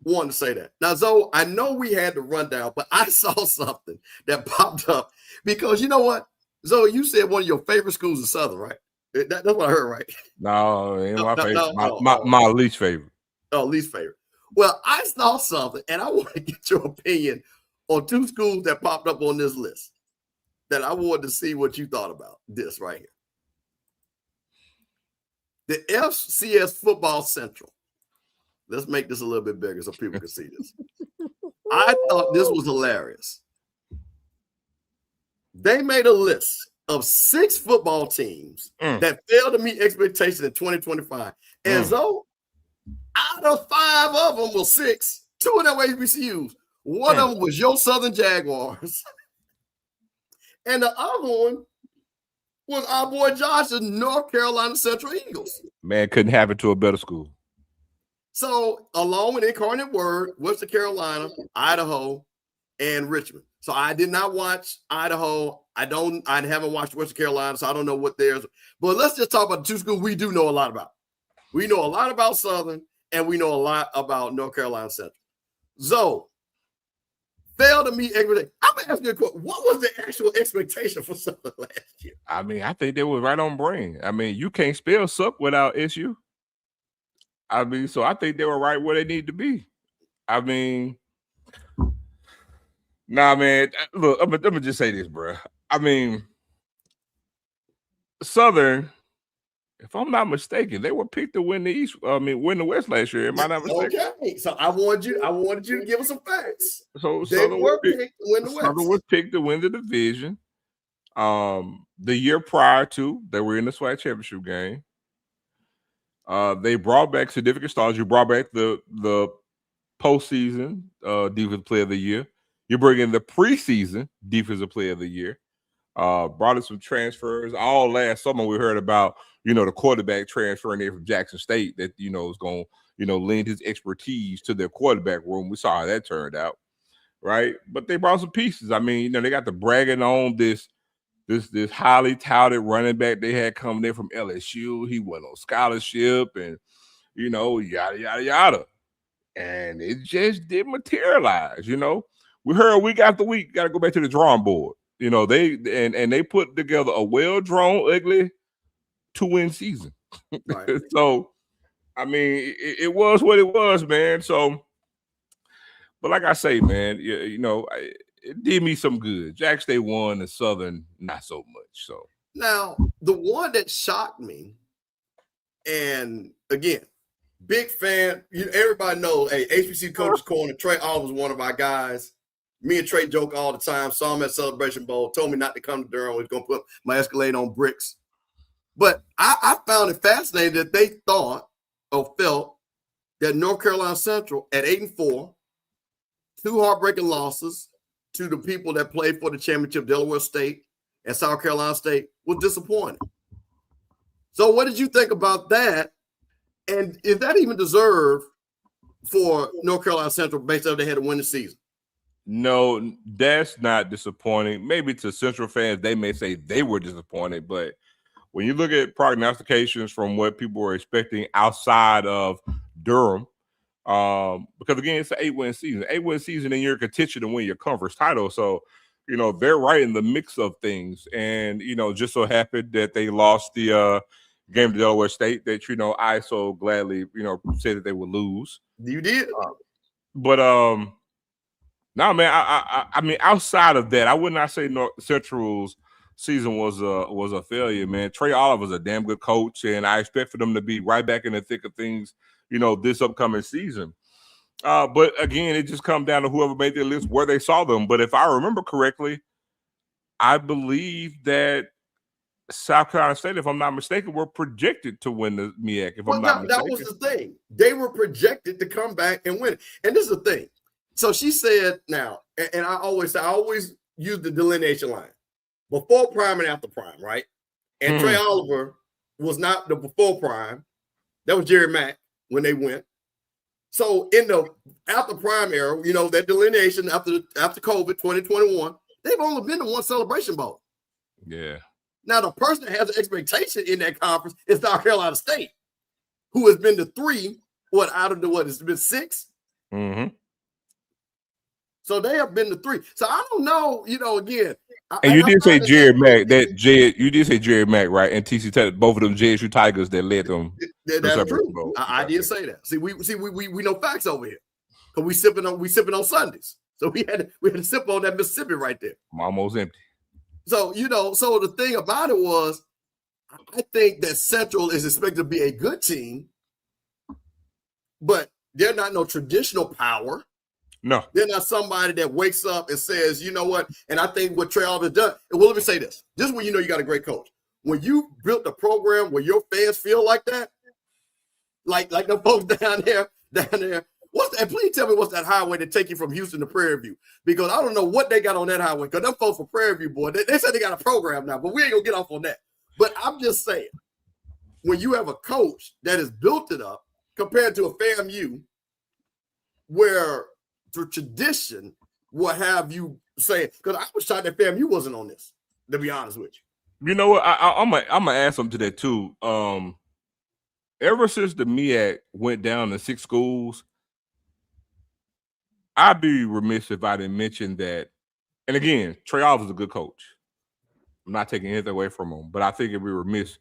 wanted to say that. Now, Zoe, I know we had the rundown, but I saw something that popped up because you know what? Zoe, you said one of your favorite schools is Southern, right? That's what I heard, right? No, it ain't my favorite. No. My least favorite. Oh, least favorite. Well, I saw something, and I want to get your opinion on two schools that popped up on this list that I wanted to see what you thought about this right here. The FCS Football Central. Let's make this a little bit bigger so people can see this. I thought this was hilarious. They made a list of 6 football teams that failed to meet expectations in 2025. And so, out of 5 of them were 6. 2 of them were HBCUs. One of them was your Southern Jaguars. And the other one was our boy Josh's North Carolina Central Eagles. Man, couldn't have it to a better school. So, along with Incarnate Word, Western Carolina, Idaho, and Richmond. So, I did not watch Idaho. I haven't watched Western Carolina, so I don't know what theirs. But let's just talk about the 2 schools we do know a lot about. We know a lot about Southern, and we know a lot about North Carolina Central. Zoe, failed to meet expectations. I'm going to ask you a question. What was the actual expectation for Southern last year? I mean, I think they were right on brain. I mean, you can't spell suck without SU. I mean, so I think they were right where they need to be. I mean, nah, man. Look, I'm gonna just say this, bro. I mean, Southern, if I'm not mistaken, they were picked to win the East. Win the West last year. Am I not mistaken? Okay, so I wanted you to give us some facts. So they Southern were picked to win the West. Southern was picked to win the division. The year prior to, they were in the SWAC championship game. They brought back significant stars. You brought back the postseason defensive player of the year. You bring in the preseason defensive player of the year. Brought in some transfers. All last summer we heard about, the quarterback transferring in from Jackson State that, is going to, lend his expertise to their quarterback room. We saw how that turned out, right? But they brought some pieces. I mean, they got the bragging on this highly touted running back they had coming in from LSU. He went on scholarship and, yada, yada, yada. And it just didn't materialize, We heard week after week, got to go back to the drawing board. They put together a well-drawn, ugly 2-win season. Right. So, I mean, it was what it was, man. So, but like I say, man, it did me some good. Jack State won and Southern not so much. So now the one that shocked me, and again, big fan. Everybody knows, HBC Coach's Corner. Trey Oliver was one of our guys. Me and Trey joke all the time. Saw him at Celebration Bowl. Told me not to come to Durham. He's going to put my Escalade on bricks. But I found it fascinating that they thought or felt that North Carolina Central at 8-4, 2 heartbreaking losses to the people that played for the championship, Delaware State and South Carolina State, was disappointing. So what did you think about that? And is that even deserved for North Carolina Central based on they had to win the season? No, that's not disappointing. Maybe to Central fans, they may say they were disappointed, but when you look at prognostications from what people were expecting outside of Durham, because again, it's an 8-win season. 8-win season, and you're in contention to win your conference title. So, they're right in the mix of things. And, just so happened that they lost the game to Delaware State that, I so gladly, said that they would lose. You did. But no, man, I mean, outside of that, I would not say North Central's season was a failure, man. Trey Oliver's a damn good coach, and I expect for them to be right back in the thick of things, this upcoming season. But again, it just comes down to whoever made their list where they saw them. But if I remember correctly, I believe that South Carolina State, if I'm not mistaken, were projected to win the MEAC. If I'm not mistaken, that was the thing. They were projected to come back and win. And this is the thing. So she said, now, and I always use the delineation line before prime and after prime, right? And Trey Oliver was not the before prime. That was Jerry Mack when they went. So in the after prime era, you know, that delineation after COVID 2021, they've only been to one Celebration Bowl. Yeah. Now the person that has an expectation in that conference is South Carolina State, who has been to 3. Out of the it's been 6. Mm-hmm. So they have been to 3. So I don't know, you know, again. And you did say Jerry Mack, you did say Jerry Mack, right? And TC Taylor, both of them JSU Tigers that led them. That's true. I did say that. See, we know facts over here. Because we sipping on Sundays. So we had to sip on that Mississippi right there. I'm almost empty. So, you know, so the thing about it was, I think that Central is expected to be a good team, but they're not no traditional power. No. They're not somebody that wakes up and says, you know what? And I think what Trey Oliver done, well, let me say this. This is when you know you got a great coach. When you built a program where your fans feel like that, like the folks down there, what's that? Please tell me what's that highway that take you from Houston to Prairie View? Because I don't know what they got on that highway. Because them folks from Prairie View, boy, they said they got a program now, but we ain't gonna get off on that. But I'm just saying, when you have a coach that has built it up compared to a FAMU, where the tradition will have you saying, because I was shocked that FAMU wasn't on this, to be honest with you. You know what? I'm gonna add something to that too. Ever since the MEAC went down to 6 schools, I'd be remiss if I didn't mention that. And again, Trey Oliver's a good coach. I'm not taking anything away from him, but I think it'd be remiss.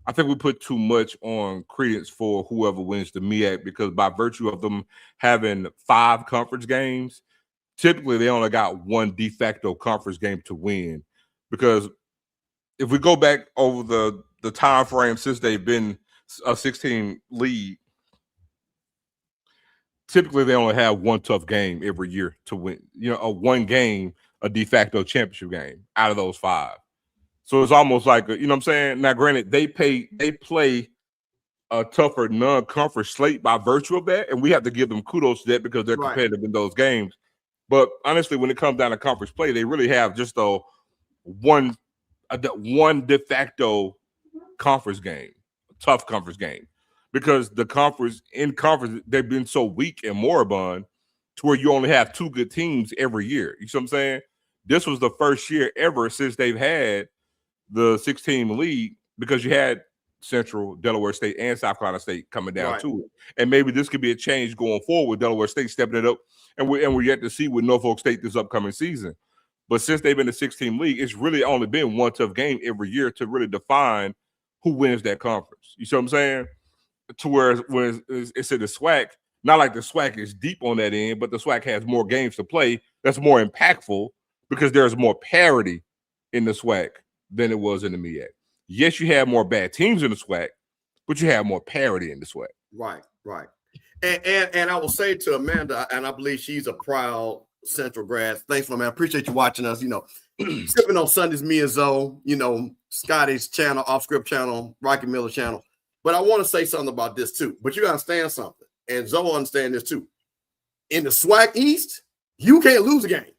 I think we put too much on credence for whoever wins the MEAC because by virtue of them having 5 conference games, typically they only got 1 de facto conference game to win. Because if we go back over the time frame since they've been a 16 league, typically they only have 1 tough game every year to win. You know, one game, a de facto championship game out of those 5. So it's almost like, you know what I'm saying? Now, granted, they play a tougher non-conference slate by virtue of that, and we have to give them kudos to that because they're competitive in those games. But honestly, when it comes down to conference play, they really have just one de facto conference game, a tough conference game, because the conference they've been so weak and moribund to where you only have 2 good teams every year. You see what I'm saying? This was the first year ever since they've had the 16 league because you had Central, Delaware State, and South Carolina State coming down to it. And maybe this could be a change going forward with Delaware State stepping it up. And we're yet to see with Norfolk State this upcoming season. But since they've been the 16 league, it's really only been 1 tough game every year to really define who wins that conference. You see what I'm saying? To where it's in the SWAC, not like the SWAC is deep on that end, but the SWAC has more games to play that's more impactful because there's more parity in the SWAC than it was in the MEAC. Yes, you have more bad teams in the SWAC, but you have more parity in the SWAC. Right. And I will say to Amanda, and I believe she's a proud Central grad. Thanks, man. I appreciate you watching us. You know, Sippin On Sundays, me and Zoe, you know, Scotty's channel, Off Script channel, Rocky Miller channel. But I want to say something about this too. But you got to understand something. And Zoe understand this too. In the SWAC East, you can't lose a game.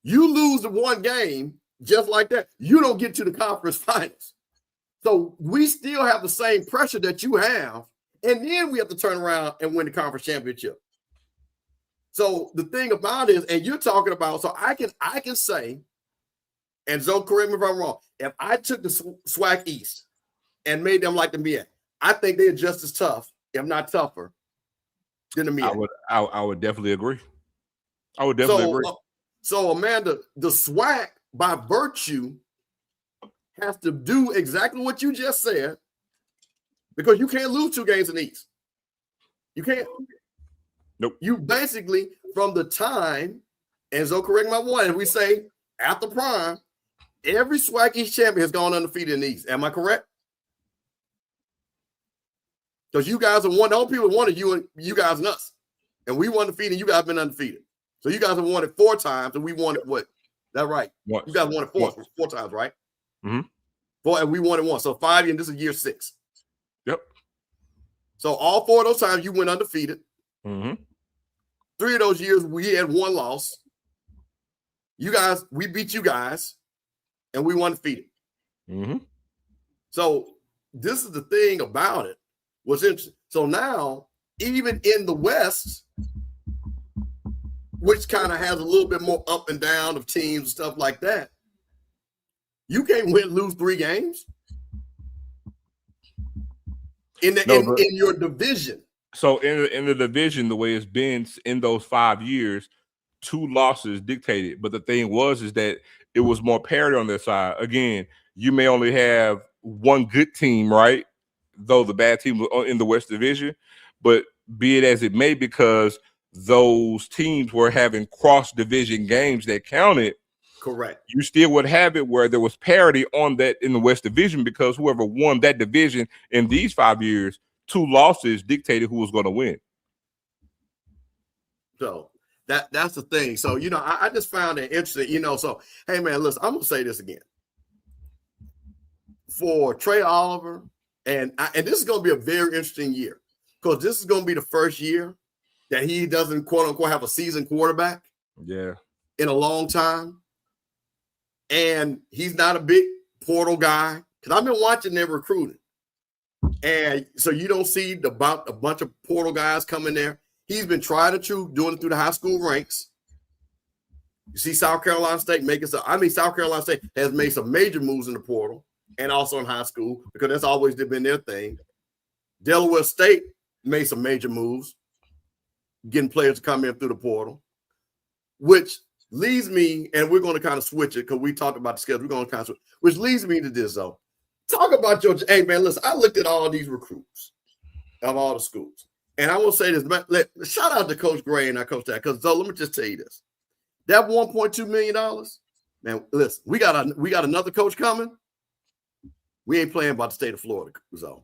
You lose the 1 game just like that, you don't get to the conference finals. So we still have the same pressure that you have. And then we have to turn around and win the conference championship. So the thing about it is, and you're talking about, so I can say, and Zoe, correct me if I'm wrong, if I took the SWAC East and made them like the MEAC, I think they're just as tough, if not tougher, than the MEAC. I would definitely agree. I would definitely agree. So Amanda, the SWAC, by virtue, has to do exactly what you just said, because you can't lose 2 games in the East. You can't. Nope. You basically, from the time, and so correct my one, and we say after prime, every SWAC East champion has gone undefeated in the East. Am I correct? Because you guys have won. The only people who wanted you guys and us. And we won undefeated, you guys have been undefeated. So you guys have won it 4 times, and we won it what? That right? Once. You guys won it four times, right? Mm-hmm. 4, and we won it 1. So 5 years, and this is year 6. Yep. So all 4 of those times you went undefeated. Mm-hmm. 3 of those years we had 1 loss. You guys, we beat you guys, and we won undefeated. Mm-hmm. So this is the thing about it. What's interesting. So now, even in the West, which kind of has a little bit more up and down of teams and stuff like that, you can't lose 3 games in your division. So in the division, the way it's been in those 5 years, 2 losses dictated. But the thing is that it was more parity on their side. Again, you may only have 1 good team, right? Though the bad team was in the West Division, but be it as it may, because those teams were having cross-division games that counted. Correct. You still would have it where there was parity on that in the West Division, because whoever won that division in these 5 years, 2 losses dictated who was going to win. So that's the thing. So, I just found it interesting, so, hey, man, listen, I'm going to say this again. For Trey Oliver, and this is going to be a very interesting year, because this is going to be the first year that he doesn't, quote unquote, have a seasoned quarterback. Yeah. In a long time. And he's not a big portal guy, because I've been watching their recruiting. And so you don't see about a bunch of portal guys coming there. He's been tried and true, doing it through the high school ranks. You see South Carolina State South Carolina State has made some major moves in the portal and also in high school, because that's always been their thing. Delaware State made some major moves, getting players to come in through the portal, which leads me, and we're going to kind of switch it because we talked about the schedule. We're going to kind of switch, which leads me to this, though. Talk about hey, man, listen, I looked at all these recruits of all the schools, and I will say this, man, shout out to Coach Gray and our coach that, because let me just tell you this. That $1.2 million, man, listen, we got another coach coming. We ain't playing about the state of Florida, Zo.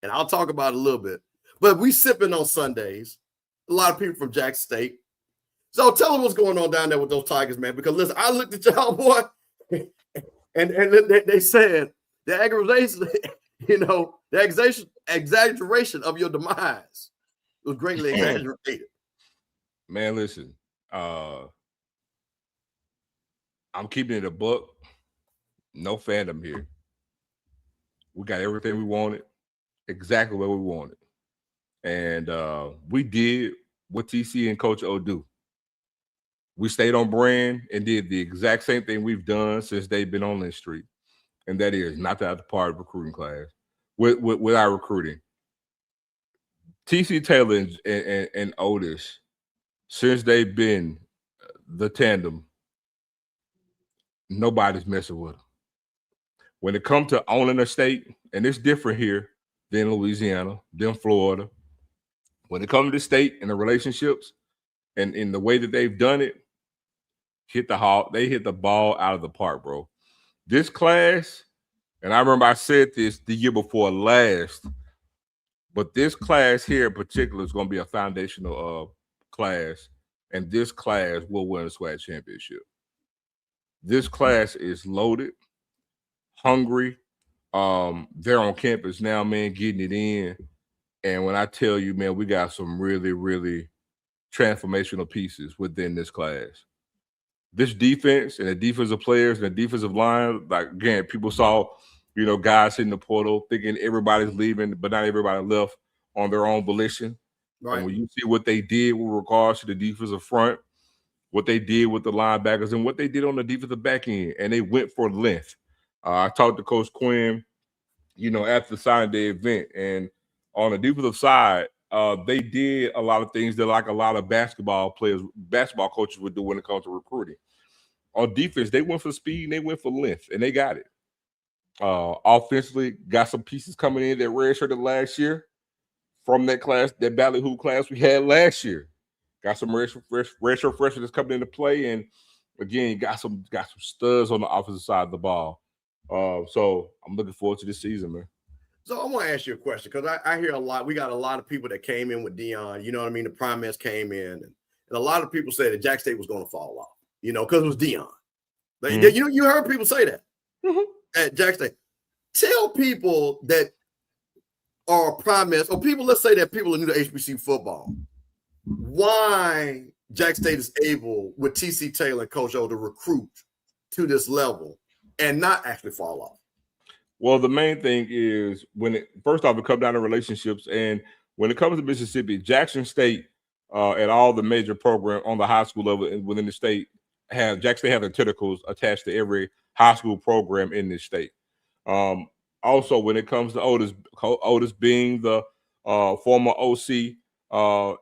And I'll talk about it a little bit. But we sipping on Sundays. A lot of people from Jackson State. So tell them what's going on down there with those Tigers, man. Because listen, I looked at y'all, boy, and they said the aggravation, the exaggeration of your demise was greatly exaggerated. Man, listen, I'm keeping it a buck. No fandom here. We got everything we wanted, exactly what we wanted. And we did what TC and Coach O do. We stayed on brand and did the exact same thing we've done since they've been on this street. And that is not to have the part of recruiting class with our recruiting. TC Taylor and Otis, since they've been the tandem, nobody's messing with them. When it comes to owning a state, and it's different here than Louisiana, than Florida. When it comes to the state and the relationships and in the way that they've done it, they hit the ball out of the park, bro. This class, and I remember I said this the year before last, but this class here in particular is going to be a foundational class, and this class will win a SWAC championship. This class is loaded, hungry. They're on campus now, man, getting it in. And when I tell you, man, we got some really, really transformational pieces within this class. This defense and the defensive players and the defensive line, like, again, people saw, guys hitting the portal thinking everybody's leaving, but not everybody left on their own volition. Right. And when you see what they did with regards to the defensive front, what they did with the linebackers, and what they did on the defensive back end, and they went for length. I talked to Coach Quinn, after the signing day event, and on the defensive side, they did a lot of things that like a lot of basketball coaches would do when it comes to recruiting. On defense, they went for speed and they went for length, and they got it. Offensively, got some pieces coming in that redshirted last year from that class, that ballyhoo class we had last year. Got some redshirt freshmen that's coming into play, and again, got some studs on the offensive side of the ball. So I'm looking forward to this season, man. So I want to ask you a question because I hear a lot. We got a lot of people that came in with Dion. You know what I mean? The Primates came in, and a lot of people said that Jack State was going to fall off. You know, because it was Dion. Like, you heard people say that at Jack State. Tell people that are Primates, or people, let's say that people are new to HBCU football, why Jack State is able, with TC Taylor and Coach O, to recruit to this level and not actually fall off. Well, the main thing is first off, it comes down to relationships. And when it comes to Mississippi, Jackson State and all the major programs on the high school level and within the state Jackson State have their tentacles attached to every high school program in this state. Also, when it comes to Otis being the former OC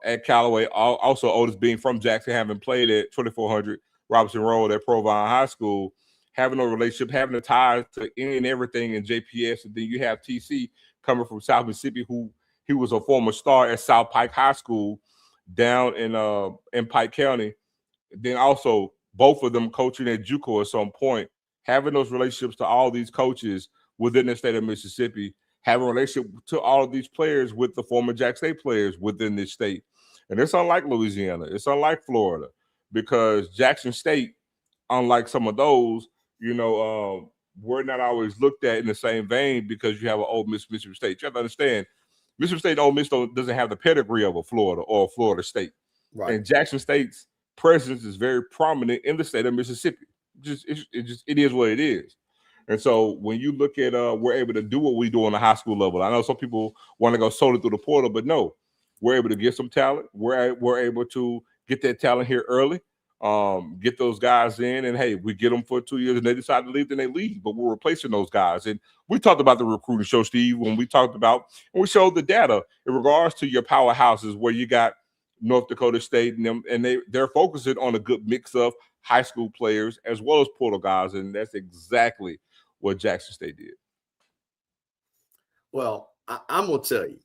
at Callaway, also Otis being from Jackson, having played at 2400 Robinson Road at Provine High School, having a relationship, having a tie to any and everything in JPS. And then you have TC coming from South Mississippi, he was a former star at South Pike High School down in Pike County. Then also both of them coaching at JUCO at some point, having those relationships to all these coaches within the state of Mississippi, having a relationship to all of these players with the former Jack State players within this state. And it's unlike Louisiana. It's unlike Florida, because Jackson State, unlike some of those, we're not always looked at in the same vein because you have an Ole Miss, Mississippi State. You have to understand, Mississippi State, Ole Miss doesn't have the pedigree of a Florida or a Florida State. Right. And Jackson State's presence is very prominent in the state of Mississippi. It is what it is. And so when you look at we're able to do what we do on the high school level. I know some people want to go solely through the portal, but no, we're able to get some talent. We're able to get that talent here early, get those guys in, and hey, we get them for 2 years and they decide to leave, then they leave. But we're replacing those guys. And we talked about the recruiting show, Steve, when we talked about, and we showed the data in regards to your powerhouses where you got North Dakota State and them, and they're focusing on a good mix of high school players as well as portal guys, and that's exactly what Jackson State did. Well, I'm gonna tell you,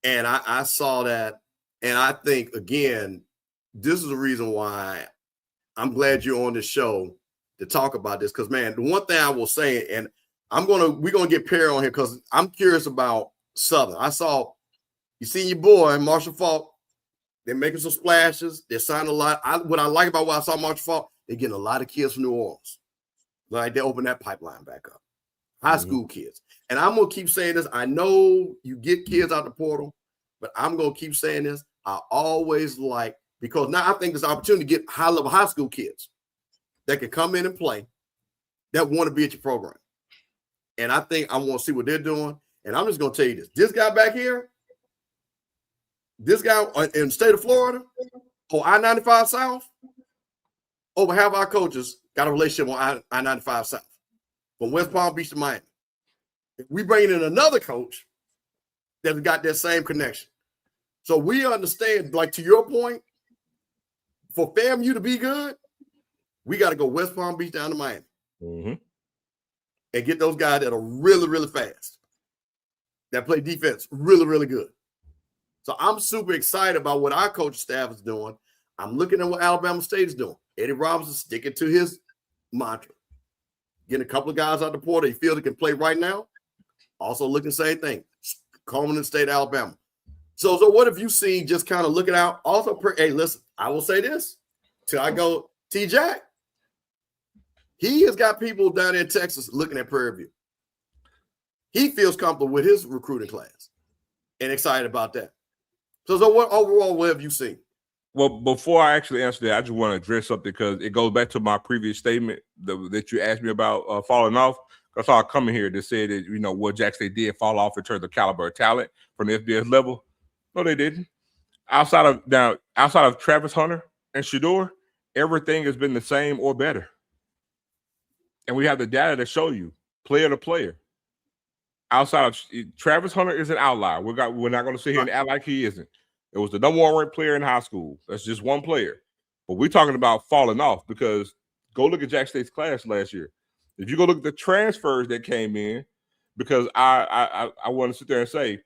and I saw that, and I think again, this is the reason why I'm glad you're on this show to talk about this. Because man, the one thing I will say, and we're gonna get Perry on here because I'm curious about Southern. I saw you see your boy Marshall Faulk. They're making some splashes. They're signing a lot. What I like about what I saw Marshall Faulk, they're getting a lot of kids from New Orleans. Like they open that pipeline back up. High school kids. And I'm going to keep saying this. I know you get kids out the portal, but I'm going to keep saying this. I always because now I think there's an opportunity to get high-level high school kids that can come in and play that want to be at your program. And I think I want to see what they're doing. And I'm just going to tell you this. This guy back here, this guy in the state of Florida, on I-95 South, over half our coaches got a relationship on I-95 South, from West Palm Beach to Miami. If we bring in another coach that's got that same connection. So we understand, like to your point, for FAMU to be good, we got to go West Palm Beach down to Miami and get those guys that are really, really fast, that play defense really, really good. So I'm super excited about what our coaching staff is doing. I'm looking at what Alabama State is doing. Eddie Robinson sticking to his mantra. Getting a couple of guys out the portal. He feels he can play right now. Also looking the same thing. Coleman State, Alabama. So what have you seen just kind of looking out? Also, hey, listen, I will say this. Till I go, T-Jack, he has got people down in Texas looking at Prairie View. He feels comfortable with his recruiting class and excited about that. So what overall, what have you seen? Well, before I actually answer that, I just want to address something because it goes back to my previous statement that you asked me about falling off. I saw it coming here that said that, what Jack State did fall off in terms of caliber of talent from the FBS level. No, they didn't. Outside of Travis Hunter and Shador, everything has been the same or better. And we have the data to show you, player to player. Outside of Travis Hunter is an outlier. We're not going to sit here and act like he isn't. It was the number one ranked player in high school. That's just one player. But we're talking about falling off because go look at Jack State's class last year. If you go look at the transfers that came in, because I want to sit there and say,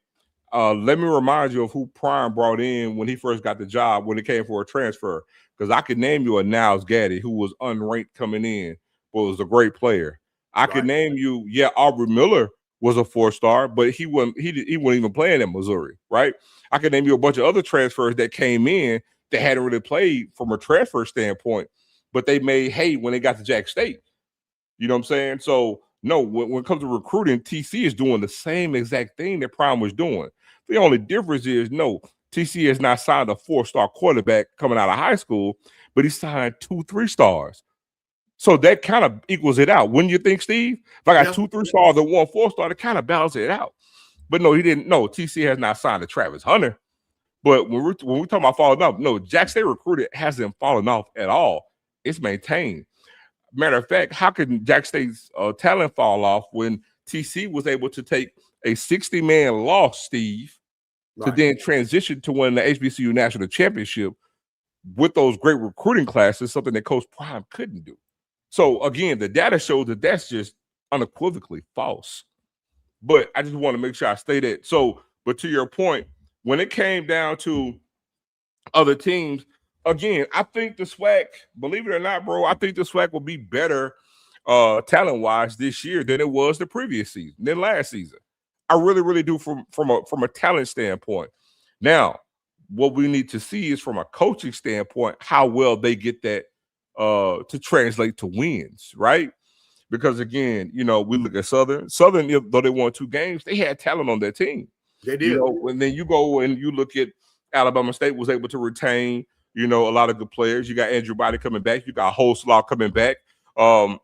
let me remind you of who Prime brought in when he first got the job when it came for a transfer. Because I could name you a Niles Gaddy who was unranked coming in, but was a great player. I could name you, Aubrey Miller was a 4-star, but he wasn't even playing in Missouri, right? I can name you a bunch of other transfers that came in that hadn't really played from a transfer standpoint, but they made hay when they got to Jack State. You know what I'm saying? So no, when it comes to recruiting, TC is doing the same exact thing that Prime was doing. The only difference is no, TC has not signed a 4-star quarterback coming out of high school, but he signed 2 3-stars. So that kind of equals it out. Wouldn't you think, Steve? If I got 2 3-stars and 1 4-star, to kind of balance it out. But no, he didn't. No, TC has not signed a Travis Hunter. But when we're talking about falling off, no, Jack State recruited hasn't fallen off at all. It's maintained. Matter of fact, how can Jack State's talent fall off when TC was able to take a 60-man loss, Steve, to then transition to win the HBCU National Championship with those great recruiting classes, something that Coach Prime couldn't do. So, again, the data shows that that's just unequivocally false. But I just want to make sure I state it. So, but to your point, when it came down to other teams, again, I think the SWAC, believe it or not, bro, I think the SWAC will be better talent-wise this year than it was the previous season, than last season. I really, really do from a talent standpoint. Now, what we need to see is from a coaching standpoint, how well they get that to translate to wins, right? Because, again, you know, we look at Southern, though they won 2 games, they had talent on their team. They did. You know, and then you go and you look at Alabama State was able to retain, you know, a lot of good players. You got Andrew Body coming back. You got Holslaw coming back. And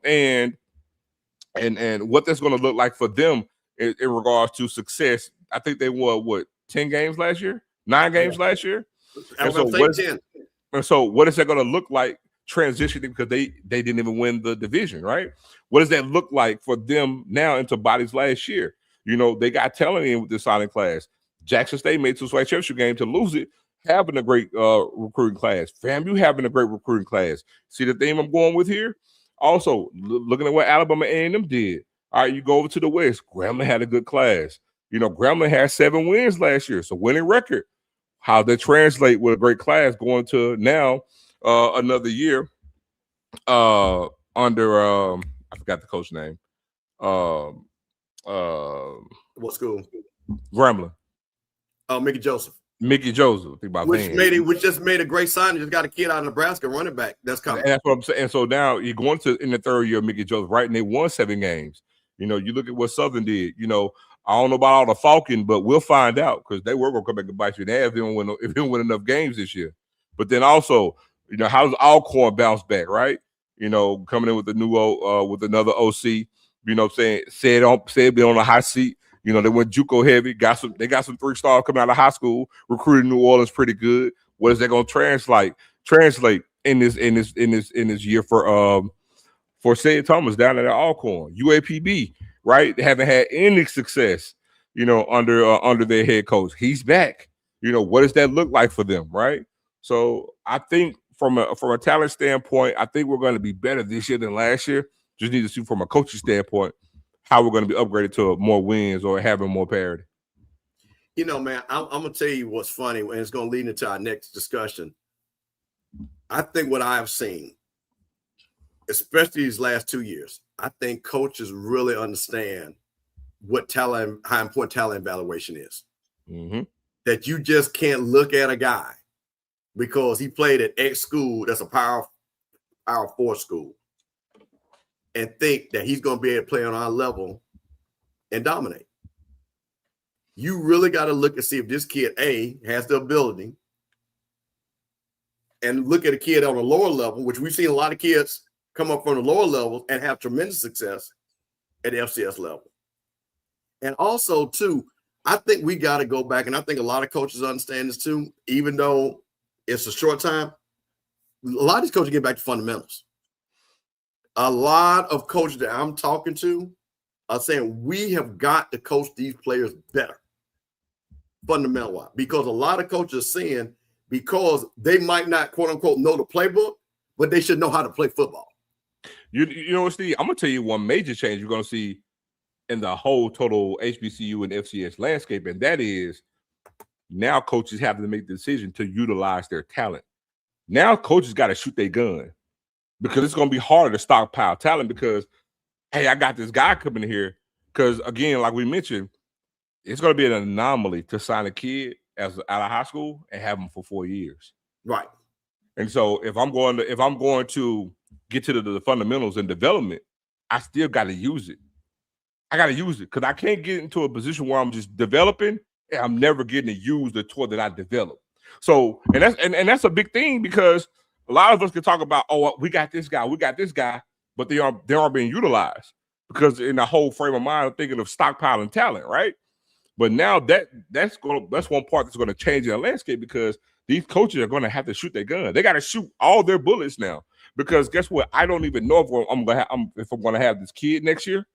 what that's going to look like for them in regards to success. I think they won, 10 games last year? 9 games last year? And so, what is that going to look like transitioning, because they didn't even win the division, right? What does that look like for them now into Body's last year? You know, they got talent in with the signing class. Jackson State made to SWAC championship game to lose it, having a great recruiting class. FAMU having a great recruiting class. See the theme I'm going with here? Also, looking at what Alabama A&M did. All right, you go over to the West. Grambling had a good class. You know, Grambling had 7 wins last year, so winning record. How they translate with a great class going to now another year under I forgot the coach name. What school? Grambling. Mickey Joseph. Mickey Joseph. Think about which just made a great signing. Just got a kid out of Nebraska, running back. That's coming. And that's what I'm saying. And so now you're going to in the 3rd year of Mickey Joseph, right? And they won 7 games. You know, you look at what Southern did. You know, I don't know about all the Falcon, but we'll find out, because they were going to come back and bite you in the ass if they don't win enough games this year. But then also, you know, how does Alcorn bounce back, right? You know, coming in with the new with another OC. You know what I'm saying? Said be on a hot seat. You know, they went JUCO heavy. They got some 3-stars coming out of high school. Recruited New Orleans pretty good. What is that going to translate in this year for St. Thomas down at Alcorn? UAPB, right? They haven't had any success, you know, under their head coach. He's back. You know, what does that look like for them, right? So I think from a talent standpoint, I think we're going to be better this year than last year. Just need to see from a coaching standpoint how we're going to be upgraded to more wins or having more parity. You know, man, I'm going to tell you what's funny, and it's going to lead into our next discussion. I think what I've seen, especially these last 2 years, I think coaches really understand what talent, how important talent evaluation is. Mm-hmm. That you just can't look at a guy because he played at X school, that's a power 4 school, and think that he's going to be able to play on our level and dominate. You really got to look and see if this kid, A, has the ability, and look at a kid on a lower level, which we've seen a lot of kids come up from the lower levels and have tremendous success at the FCS level. And also, too, I think we got to go back, and I think a lot of coaches understand this, too, even though it's a short time. A lot of these coaches get back to fundamentals. A lot of coaches that I'm talking to are saying we have got to coach these players better, fundamental-wise, because a lot of coaches are saying because they might not, quote-unquote, know the playbook, but they should know how to play football. You know what, Steve? I'm going to tell you one major change you're going to see in the whole total HBCU and FCS landscape, and that is now coaches have to make the decision to utilize their talent. Now coaches got to shoot their gun, because it's going to be harder to stockpile talent because, hey, I got this guy coming here. Because again, like we mentioned, it's going to be an anomaly to sign a kid out of high school and have them for 4 years. Right. And so if I'm going to get to the fundamentals and development, I still got to use it. I got to use it because I can't get into a position where I'm just developing and I'm never getting to use the tool that I developed. So, and that's a big thing because a lot of us can talk about, oh, we got this guy, but they aren't being utilized because in the whole frame of mind, I'm thinking of stockpiling talent, right? But now that's one part that's going to change in the landscape because these coaches are going to have to shoot their gun. They got to shoot all their bullets now because guess what? I don't even know if I'm going to have this kid next year,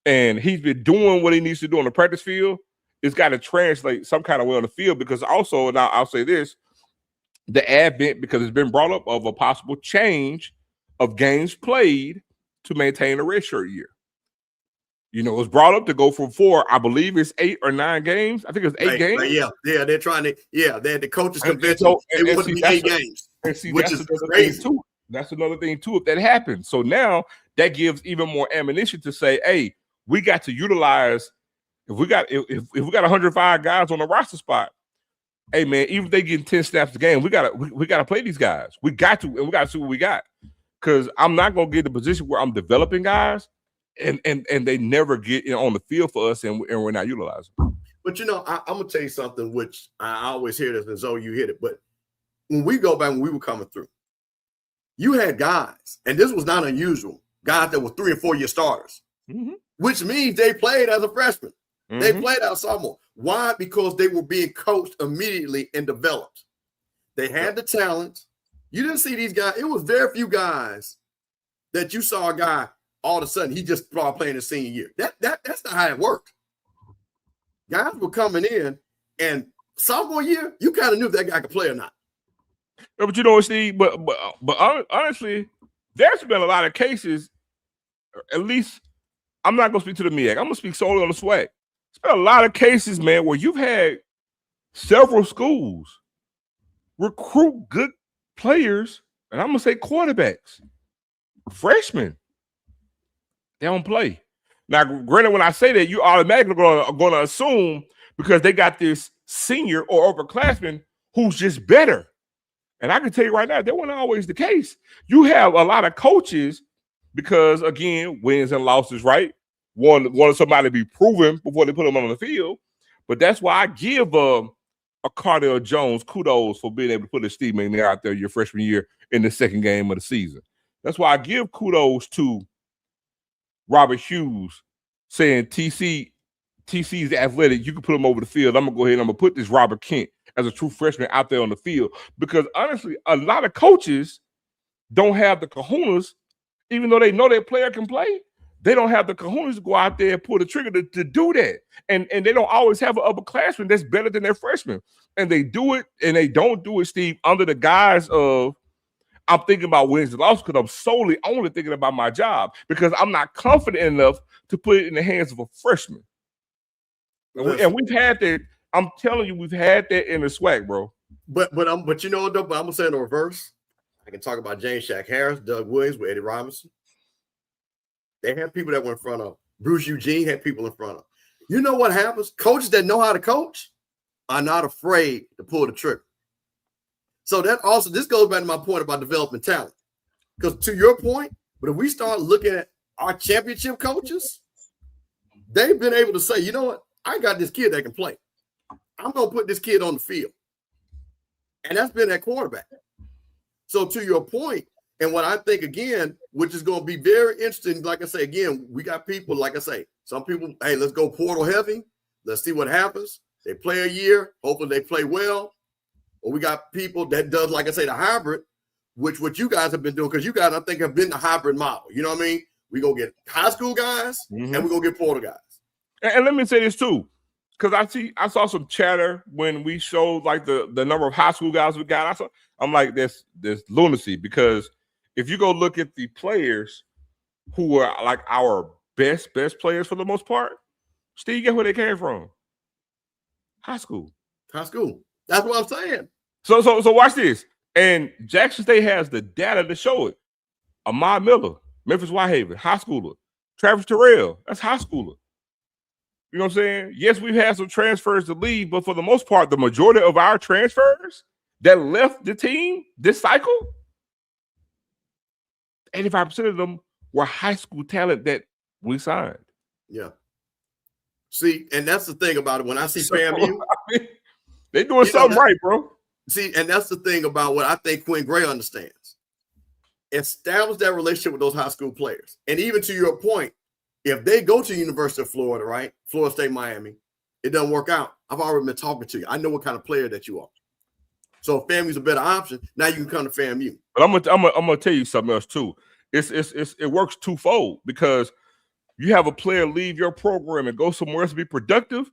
and he's been doing what he needs to do on the practice field. It's got to translate some kind of way on the field because also, now I'll say this, the advent, because it's been brought up, of a possible change of games played to maintain a redshirt year. You know, it was brought up to go from 4, I believe it's 8 or 9 games. I think it's 8 games. Yeah, they're trying to, they had the coaches convention. It would be 8 games, which is crazy. That's another thing too, if that happens. So now that gives even more ammunition to say, hey, we got to utilize, if we got 105 guys on the roster spot, hey man, even if they get 10 snaps a game, we gotta play these guys. We got to, and we gotta see what we got. Because I'm not gonna get in a position where I'm developing guys and they never get on the field for us and we're not utilizing. But I'm gonna tell you something, which I always hear this, and Zoe, you hit it. But when we go back, when we were coming through, you had guys, and this was not unusual, guys that were 3 and 4 year starters, which means they played as a freshman. They played as sophomore. Why? Because they were being coached immediately and developed. They had the talent. You didn't see these guys. It was very few guys that you saw a guy all of a sudden he just started playing his senior year. That's not how it worked. Guys were coming in, and sophomore year, you kind of knew if that guy could play or not. Yeah, but you know what, Steve? But honestly, there's been a lot of cases. At least I'm not going to speak to the MEAC. I'm going to speak solely on the SWAC. There's been a lot of cases, man, where you've had several schools recruit good players, and I'm going to say quarterbacks, freshmen. They don't play. Now, granted, when I say that, you automatically going to assume because they got this senior or upperclassman who's just better. And I can tell you right now, that wasn't always the case. You have a lot of coaches because, again, wins and losses, right? Wanted somebody to be proven before they put them on the field. But that's why I give a Cardell Jones kudos for being able to put a Steve McNair out there your freshman year in the second game of the season. That's why I give kudos to Robert Hughes saying TC's athletic. You can put him over the field. I'm going to go ahead and I'm going to put this Robert Kent as a true freshman out there on the field. Because honestly, a lot of coaches don't have the kahunas, even though they know their player can play. They don't have the kahunas to go out there and pull the trigger to do that. And they don't always have an upperclassman that's better than their freshman. And they do it, and they don't do it, Steve, under the guise of, I'm thinking about wins and losses because I'm solely only thinking about my job because I'm not confident enough to put it in the hands of a freshman. And we've had that. I'm telling you, we've had that in the SWAC, bro. But you know what, though? But I'm going to say in the reverse. I can talk about James Shaq Harris, Doug Williams with Eddie Robinson. They had people that were in front of. Bruce Eugene had people in front of. You know what happens? Coaches that know how to coach are not afraid to pull the trigger. So that also, this goes back to my point about developing talent. Because to your point, but if we start looking at our championship coaches, they've been able to say, you know what? I got this kid that can play. I'm going to put this kid on the field. And that's been that quarterback. So to your point, and what I think, again, which is going to be very interesting, like I say, again, we got people, like I say, some people, hey, let's go portal heavy. Let's see what happens. They play a year. Hopefully they play well. Or we got people that does, like I say, the hybrid, which what you guys have been doing, because you guys, I think, have been the hybrid model. You know what I mean? We're going to get high school guys, and we're going to get portal guys. And let me say this, too, because I saw some chatter when we showed, like, the number of high school guys we got. I'm like, there's lunacy, because if you go look at the players who are, like, our best players for the most part, Steve, guess where they came from? High school. High school. That's what I'm saying. So watch this. And Jackson State has the data to show it. Ahmad Miller, Memphis Whitehaven, high schooler. Travis Terrell, that's high schooler. You know what I'm saying? Yes, we've had some transfers to leave, but for the most part, the majority of our transfers that left the team this cycle, 85% of them were high school talent that we signed. Yeah. See, and that's the thing about it. When I see FAMU, they're doing something right, bro. See, and that's the thing about what I think Quinn Gray understands. Establish that relationship with those high school players. And even to your point, if they go to the University of Florida, right? Florida State, Miami, it doesn't work out. I've already been talking to you. I know what kind of player that you are. So if FAMU's a better option, now you can come to FAMU. But I'm gonna tell you something else too. It works twofold, because you have a player leave your program and go somewhere else to be productive.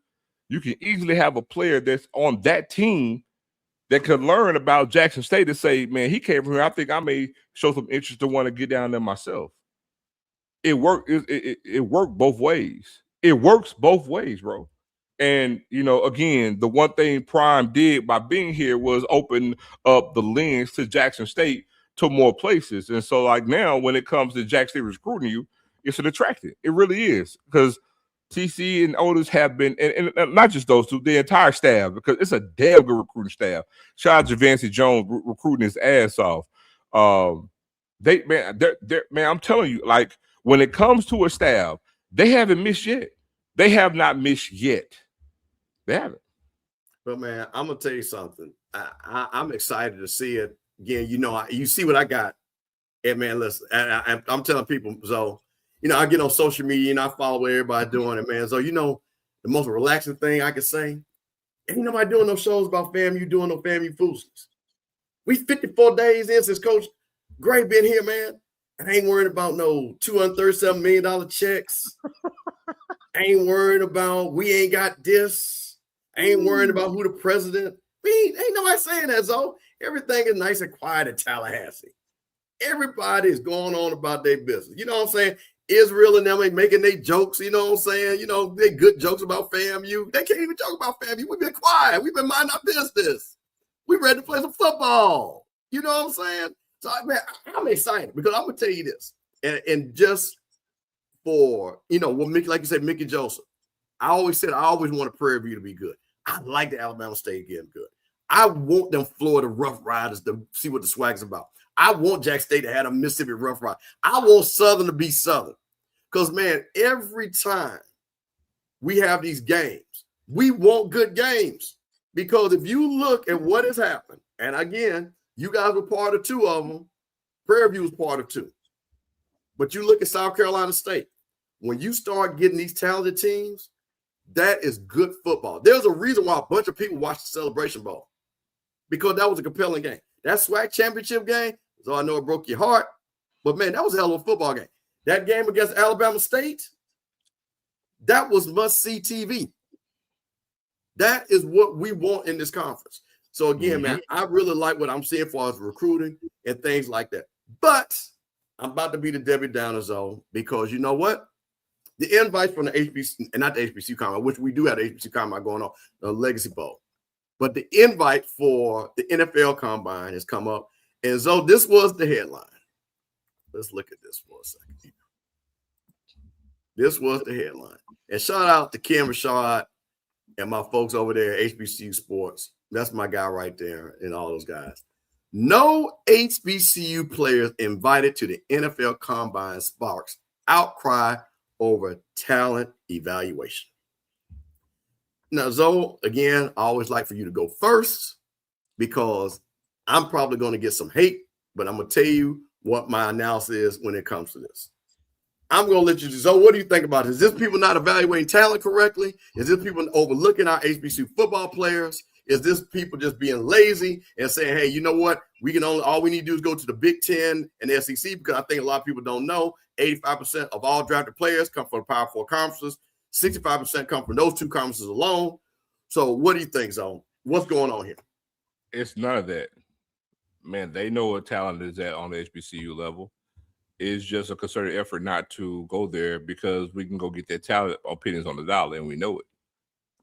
You can easily have a player that's on that team that could learn about Jackson State and say, man, he came from here. I think I may show some interest to want to get down there myself. It worked. It worked both ways. It works both ways, bro. And, you know, again, the one thing Prime did by being here was open up the lens to Jackson State to more places. And so, like, now when it comes to Jackson State recruiting you, it's an attractant. It really is, because TC and Otis have been, and not just those two, the entire staff, because it's a damn good recruiting staff. Shout out to Javancy Jones recruiting his ass off. Man, I'm telling you, like, when it comes to a staff, they haven't missed yet. They have not missed yet. They haven't. But man, I'm gonna tell you something. I'm excited to see it again. You know, you see what I got. And man, listen, I'm telling people, so you know, I get on social media and I follow what everybody doing it, man. So you know, the most relaxing thing I can say, ain't nobody doing no shows about FAMU doing no FAMU foolishness. We 54 days in since Coach Gray been here, man. I ain't worried about no $237 million checks. I ain't worried about we ain't got this. I ain't worried about who the president. Ain't nobody saying that, so everything is nice and quiet in Tallahassee. Everybody is going on about their business. You know what I'm saying? Israel and them ain't making their jokes. You know what I'm saying? You know, they good jokes about FAMU. They can't even joke about FAMU. We've been quiet. We've been minding our business. We ready to play some football. You know what I'm saying? So, man, I'm excited because I'm going to tell you this. And just for, you know, what Mickey, like you said, Mickey Joseph, I always said I always want a Prairie View to be good. I like the Alabama State getting good. I want them Florida Rough Riders to see what the swag's about. I want Jack State to have a Mississippi Rough Rider. I want Southern to be Southern. Because, man, every time we have these games, we want good games. Because if you look at what has happened, and again, you guys were part of two of them. Prairie View was part of two. But you look at South Carolina State. When you start getting these talented teams, that is good football. There's a reason why a bunch of people watch the Celebration Bowl, because that was a compelling game. That SWAC championship game, so I know it broke your heart, but man, that was a hell of a football game. That game against Alabama State, that was must-see TV. That is what we want in this conference. So again, man, I really like what I'm seeing for us recruiting and things like that. But I'm about to be the Debbie Downer zone, because you know what? The invite from the HBCU, and not the HBCU Combine, which we do have the HBCU Combine going on, the Legacy Bowl. But the invite for the NFL Combine has come up. And so this was the headline. Let's look at this for a second. This was the headline. And shout out to Kim Rashad and my folks over there at HBCU Sports. That's my guy right there and all those guys. No HBCU players invited to the NFL Combine sparks outcry over talent evaluation. Now, Zoe, again, I always like for you to go first, because I'm probably going to get some hate, but I'm going to tell you what my analysis is when it comes to this. I'm going to let you, Zoe, what do you think about it? Is this people not evaluating talent correctly? Is this people overlooking our HBCU football players? Is this people just being lazy and saying, hey, you know what? All we need to do is go to the Big Ten and the SEC, because I think a lot of people don't know 85% of all drafted players come from the Power Four conferences. 65% come from those two conferences alone. So what do you think, Zone? What's going on here? It's none of that. Man, they know what talent is at on the HBCU level. It's just a concerted effort not to go there, because we can go get that talent opinions on the dollar, and we know it.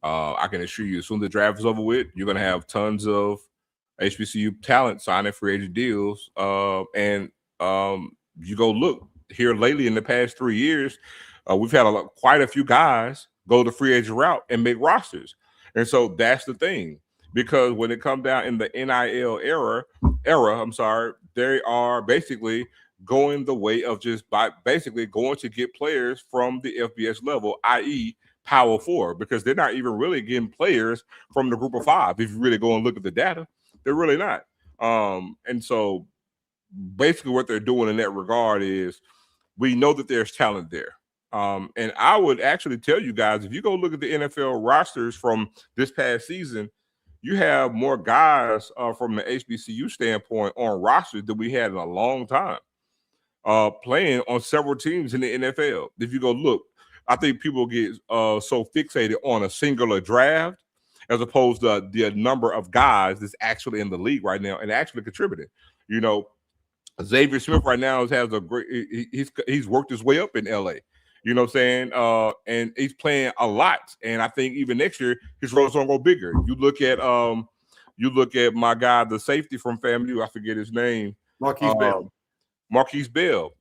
I can assure you, as soon as the draft is over with, you're going to have tons of HBCU talent signing free agent deals. And you go look here lately in the past 3 years, we've had quite a few guys go the free agent route and make rosters. And so that's the thing, because when it comes down in the NIL era, they are basically going the way of just by basically going to get players from the FBS level, i.e. Power 4, because they're not even really getting players from the group of 5. If you really go and look at the data, they're really not. And so basically what they're doing in that regard is we know that there's talent there. And I would actually tell you guys, if you go look at the NFL rosters from this past season, you have more guys from the HBCU standpoint on rosters than we had in a long time, playing on several teams in the NFL. If you go look, I think people get so fixated on a singular draft as opposed to the number of guys that's actually in the league right now and actually contributing. You know, Xavier Smith right now has a great. He's worked his way up in LA. You know what I'm saying? And he's playing a lot. And I think even next year his role's gonna go bigger. You look at my guy, the safety from FAMU. I forget his name. Marquise Bell. Marquise Bell.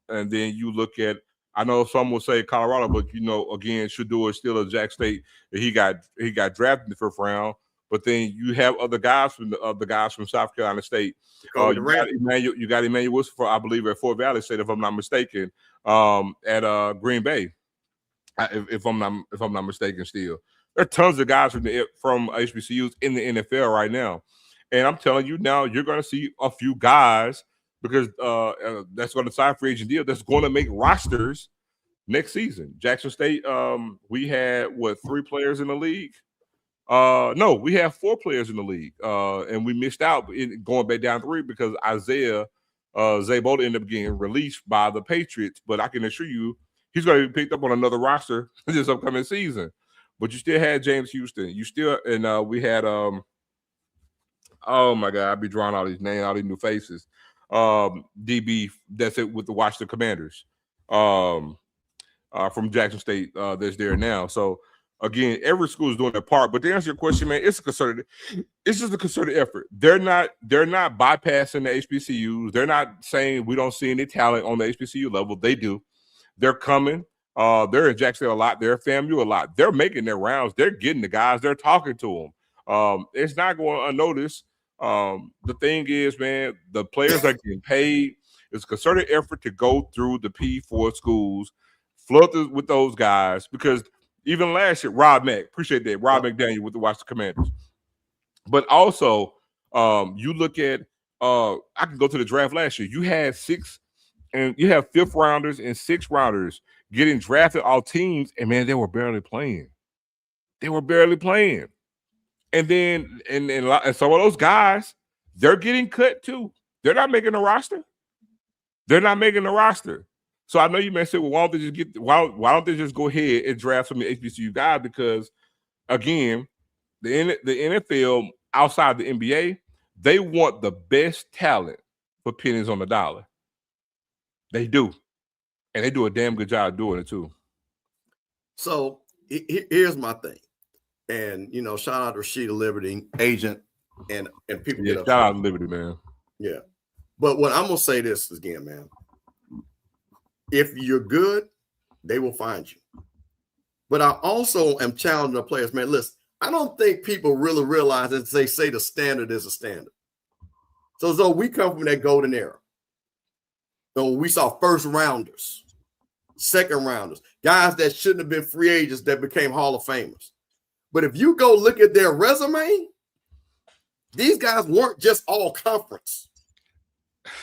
And then you look at. I know some will say Colorado, but you know, again, Shador is still a Jack State. He got drafted in the 5th round. But then you have other guys from the guys from South Carolina State. You got Emmanuel Wilson, I believe, at Fort Valley State, if I'm not mistaken, at Green Bay, if I'm not mistaken. Still, there are tons of guys from HBCUs in the NFL right now, and I'm telling you now, you're going to see a few guys because that's going to sign a free agent deal that's going to make rosters next season. Jackson State, we had 3 players in the league. No, we have 4 players in the league, and we missed out in going back down 3 because Isaiah Zabola ended up getting released by the Patriots. But I can assure you, he's going to be picked up on another roster this upcoming season. But you still had James Houston. We had oh my God, I'd be drawing all these names, all these new faces. DB, that's it with the Washington Commanders, from Jackson State, that's there now. So. Again, every school is doing their part, but to answer your question, man, it's just a concerted effort. They're not bypassing the HBCUs. They're not saying we don't see any talent on the HBCU level. They do. They're coming. They're in Jackson a lot. They're at FAMU a lot. They're making their rounds. They're getting the guys. They're talking to them. It's not going unnoticed. The thing is, man, the players are getting paid. It's a concerted effort to go through the P4 schools, flood with those guys, because even last year, Rob Mack, appreciate that. Rob McDaniel with the Washington Commanders. But also, you look at, I can go to the draft last year. You had 6, and you have 5th rounders and 6th rounders getting drafted off teams, and man, they were barely playing. And then, and some of those guys, they're getting cut too. They're not making the roster. So I know you may say, well, why don't they just go ahead and draft some of the HBCU guys? Because again, the NFL outside the NBA, they want the best talent for pennies on the dollar. They do, and they do a damn good job doing it too. So here's my thing, and you know, shout out to Rashida Liberty, agent, and people. Yeah, shout out to Liberty, man. Yeah, but what I'm gonna say this again, man. If you're good, they will find you. But I also am challenging the players, man. Listen, I don't think people really realize that they say the standard is a standard. So we come from that golden era. So we saw 1st rounders, 2nd rounders, guys that shouldn't have been free agents that became Hall of Famers. But if you go look at their resume, these guys weren't just all conference.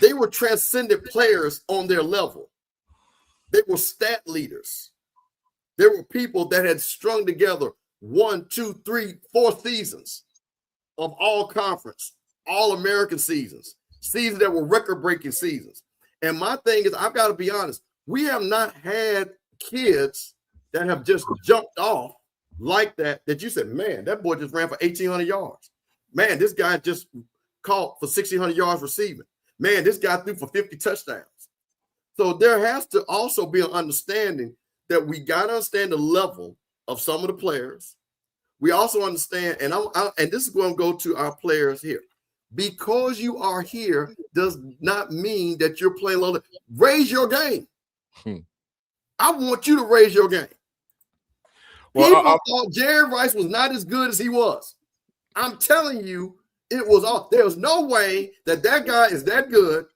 They were transcendent players on their level. They were stat leaders. There were people that had strung together 1, 2, 3, 4 seasons of all conference, all American seasons that were record-breaking seasons. And my thing is, I've got to be honest, we have not had kids that have just jumped off like that you said, man, that boy just ran for 1,800 yards. Man, this guy just caught for 1,600 yards receiving. Man, this guy threw for 50 touchdowns. So there has to also be an understanding that we got to understand the level of some of the players. We also understand, and this is going to go to our players here. Because you are here does not mean that you're playing low. Raise your game. I want you to raise your game. People thought Jerry Rice was not as good as he was. I'm telling you, it was off. There's no way that guy is that good.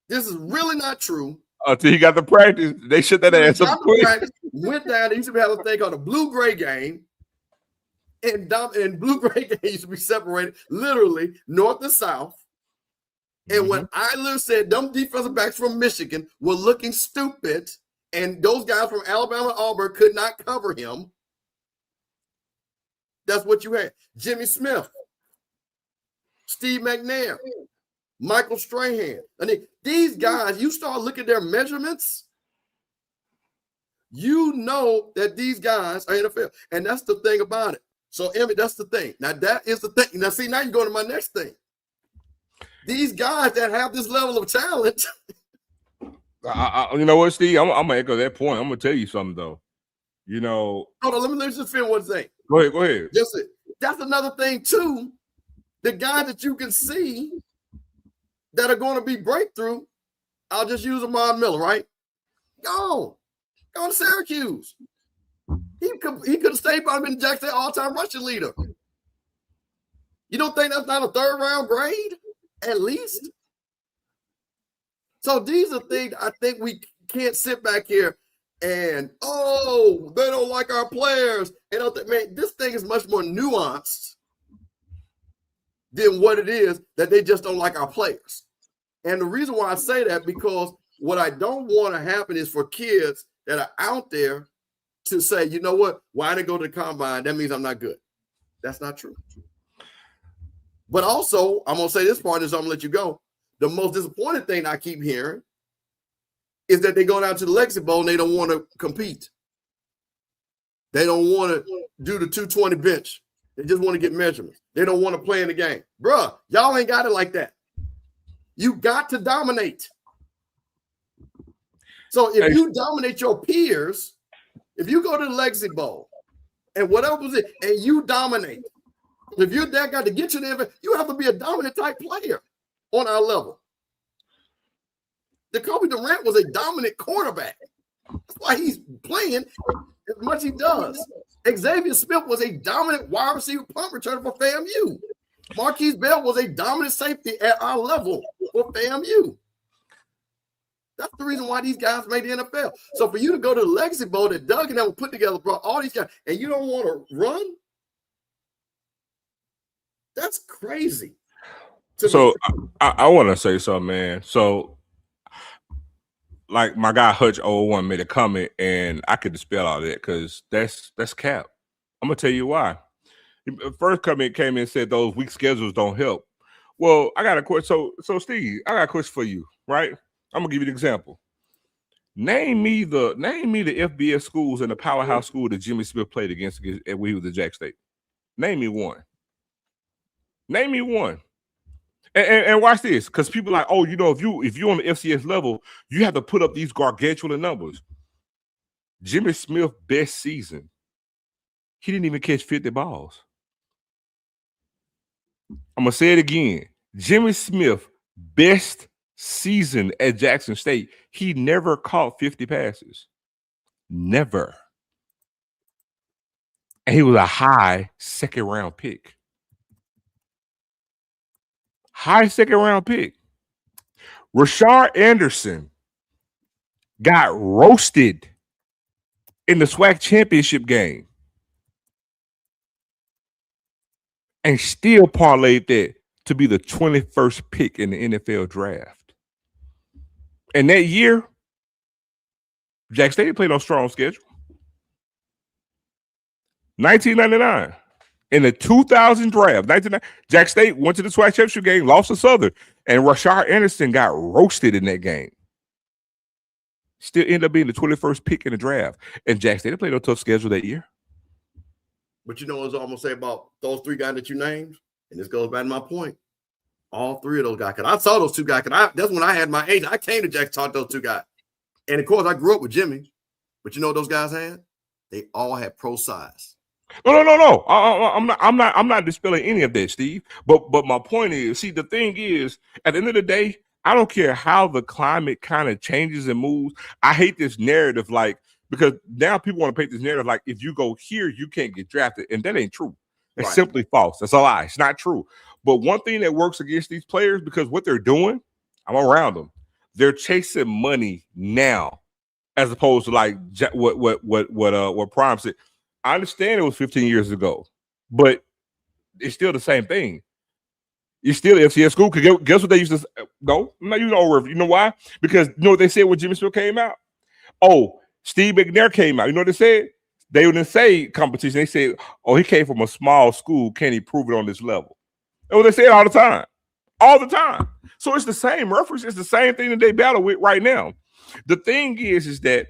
This is really not true. Until he got the practice, they shut that ass up quick. Went down. They used to have a thing called a blue-gray game. And blue-gray game used to be separated literally north and south. And when I literally said them defensive backs from Michigan were looking stupid, and those guys from Alabama and Auburn could not cover him, that's what you had. Jimmy Smith, Steve McNair, Michael Strahan. I mean, these guys, you start looking at their measurements, you know that these guys are NFL. And that's the thing about it. So, Emmy, that's the thing. Now, that is the thing. Now, see, now you're going to my next thing. These guys that have this level of talent. You know what, Steve? I'm going to echo that point. I'm going to tell you something, though. You know. Hold on, let me just finish one thing. Go ahead. That's another thing, too. The guys that you can see that are going to be breakthrough, I'll just use Amon Miller, right? Go to Syracuse. He could have stayed by him in Jackson all-time rushing leader. You don't think that's not a third-round grade, at least? So these are things I think we can't sit back here and, they don't like our players. Man, this thing is much more nuanced than what it is that they just don't like our players. And the reason why I say that, because what I don't want to happen is for kids that are out there to say, you know what, why didn't I go to the combine? That means I'm not good. That's not true. But also, I'm going to say this part is I'm going to let you go. The most disappointing thing I keep hearing is that they go down to the Legacy Bowl and they don't want to compete. They don't want to do the 220 bench. They just want to get measurements. They don't want to play in the game. Bruh, y'all ain't got it like that. You got to dominate. So if you dominate your peers, if you go to the Legacy Bowl and whatever was it, and you dominate, if you're that guy to get you there, you have to be a dominant type player on our level. Jacoby Durant was a dominant quarterback. That's why he's playing as much as he does. Xavier Smith was a dominant wide receiver punt returner for FAMU. Marquise Bell was a dominant safety at our level for FAMU. That's the reason why these guys made the NFL. So for you to go to the Legacy Bowl that Doug and them put together, bro, all these guys, and you don't want to run? That's crazy. So I want to say something, man. So, like my guy Hutch 01 made a comment, and I could dispel all that because that's cap. I'm gonna tell you why. First comment came in and said those weak schedules don't help. Well, I got a question. So Steve, I got a question for you, right? I'm gonna give you an example. Name me the FBS schools and the powerhouse school that Jimmy Smith played against when he was at Jack State. Name me one. Name me one. And watch this, because people are like, oh, you know, if you're on the FCS level, you have to put up these gargantuan numbers. Jimmy Smith's best season, he didn't even catch 50 balls. I'm gonna say it again. Jimmy Smith, best season at Jackson State, he never caught 50 passes. Never. And he was a high second-round pick. High second-round pick. Rashard Anderson got roasted in the SWAC championship game and still parlayed that to be the 21st pick in the NFL draft. And that year, Jack State played on strong schedule. 1999. In the 2000 draft, Jack State went to the SWAC championship game, lost to Southern, and Rashard Anderson got roasted in that game. Still ended up being the 21st pick in the draft. And Jack State played a tough schedule that year. But you know what I'm going to say about those three guys that you named? And this goes back to my point. All three of those guys. Because I saw those two guys. That's when I had my age. I came to Jack to talk to those two guys. And, of course, I grew up with Jimmy. But you know what those guys had? They all had pro size. No. I'm not dispelling any of that, Steve. But my point is, see, the thing is, at the end of the day, I don't care how the climate kind of changes and moves. I hate this narrative like because now people want to paint this narrative like if you go here, you can't get drafted, and that ain't true. It's Right. simply false. That's a lie. It's not true. But one thing that works against these players, because what they're doing, I'm around them. They're chasing money now, as opposed to like what Prime said. I understand it was 15 years ago, but it's still the same thing. It's still FCS school. Guess what they used to say? No, I'm not using old reference. You know why? Because you know what they said when Jimmy Smith came out? Oh, Steve McNair came out. You know what they said? They didn't say competition. They said, oh, he came from a small school. Can he prove it on this level? That's what they say all the time. All the time. So it's the same reference. It's the same thing that they battle with right now. The thing is that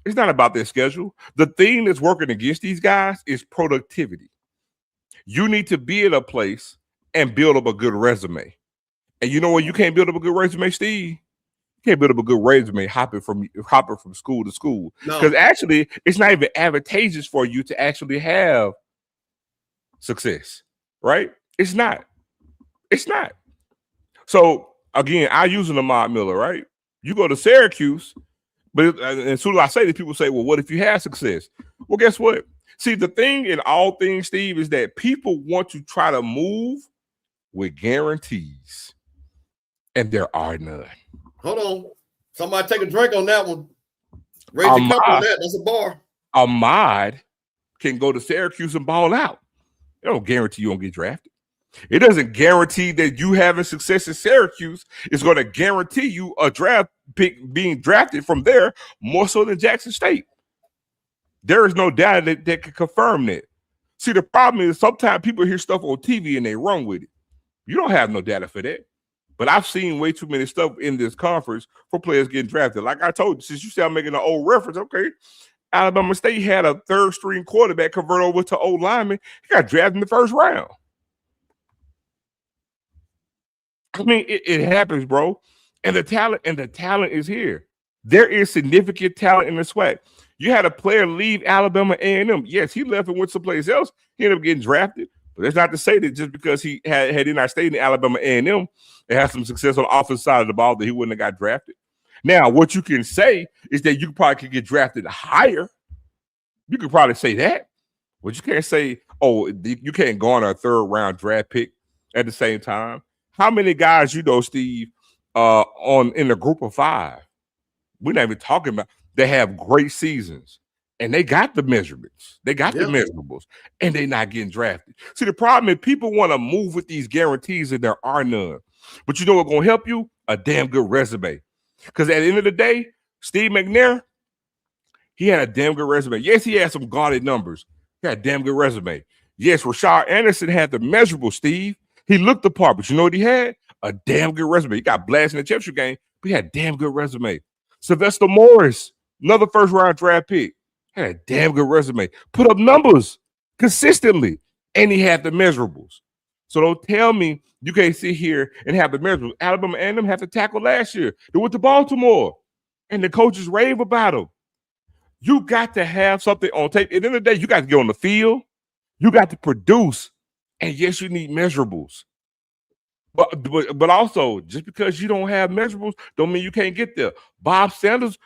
it's not about their schedule. The thing that's working against these guys is productivity. You need to be in a place and build up a good resume. And you know what? You can't build up a good resume, Steve. You can't build up a good resume hopping from school to school. Because actually, it's not even advantageous for you to actually have success, right? It's not. It's not. So again, I use Lamont Miller, right? You go to Syracuse, but as soon as I say this, people say, well, what if you have success? Well, guess what? See, the thing in all things, Steve, is that people want to try to move with guarantees, and there are none. Hold on. Somebody take a drink on that one. Raise your cup on that. That's a bar. Ahmad can go to Syracuse and ball out. It don't guarantee you won't get drafted. It doesn't guarantee that you having success in Syracuse is going to guarantee you a draft pick being drafted from there more so than Jackson State. There is no data that can confirm that. See, the problem is sometimes people hear stuff on TV and they run with it. You don't have no data for that. But I've seen way too many stuff in this conference for players getting drafted. Like I told you, since you said I'm making an old reference, okay, Alabama State had a third-string quarterback convert over to old lineman. He got drafted in the first round. I mean, it happens, bro. And the talent is here. There is significant talent in the SWAC. You had a player leave Alabama A&M. Yes, he left and went someplace else. He ended up getting drafted. But that's not to say that just because he had not stayed in Alabama A&M and had some success on the offensive side of the ball that he wouldn't have got drafted. Now, what you can say is that you probably could get drafted higher. You could probably say that. But you can't say, oh, you can't go on a third-round draft pick at the same time. How many guys you know, Steve, in the group of five? We're not even talking about. They have great seasons, and they got the measurements. They got the measurables, and they're not getting drafted. See, the problem is people want to move with these guarantees, and there are none. But you know what's going to help you? A damn good resume. Because at the end of the day, Steve McNair, he had a damn good resume. Yes, he had some guarded numbers. He had a damn good resume. Yes, Rashard Anderson had the measurable, Steve. He looked the part, but you know what he had? A damn good resume. He got blasted in the championship game, but he had a damn good resume. Sylvester Morris, another first-round draft pick, had a damn good resume. Put up numbers consistently, and he had the measurables. So don't tell me you can't sit here and have the measurables. Alabama and them have to tackle last year. They went to Baltimore, and the coaches rave about them. You got to have something on tape. At the end of the day, you got to get on the field. You got to produce. And yes, you need measurables. But also, just because you don't have measurables don't mean you can't get there. Bob Sanders,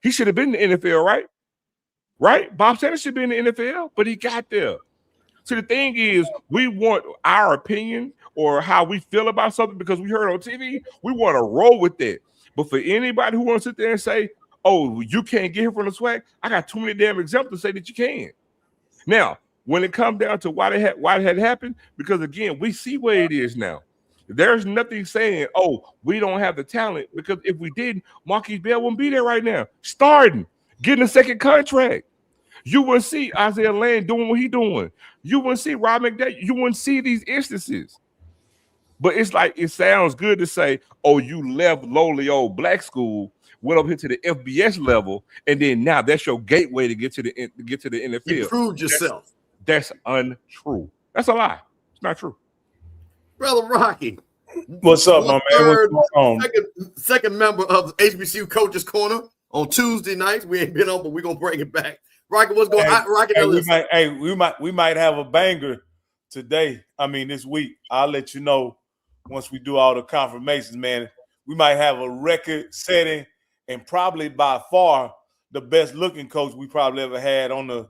he should have been in the NFL, right? Right? Bob Sanders should be in the NFL, but he got there. So the thing is, we want our opinion or how we feel about something because we heard on TV. We want to roll with that. But for anybody who wants to sit there and say, oh, you can't get here from the SWAC, I got too many damn examples to say that you can. Now, when it comes down to why it had happened, because again, we see where it is now. There's nothing saying, oh, we don't have the talent, because if we didn't, Marquise Bell wouldn't be there right now, starting, getting a second contract. You wouldn't see Isaiah Land doing what he's doing. You wouldn't see Rob McDaniel. You wouldn't see these instances. But it's like, it sounds good to say, oh, you left lowly old black school, went up here to the FBS level, and then now that's your gateway to get to the NFL. You proved yourself. That's untrue. That's a lie. It's not true. Brother Rocky. What's up, my man? What's going on? Second member of the HBCU Coaches Corner on Tuesday nights. We ain't been on, but we're gonna bring it back. Rocky, what's going on? Rocky, we might have a banger today. I mean, this week. I'll let you know once we do all the confirmations, man. We might have a record setting and probably by far the best looking coach we probably ever had on the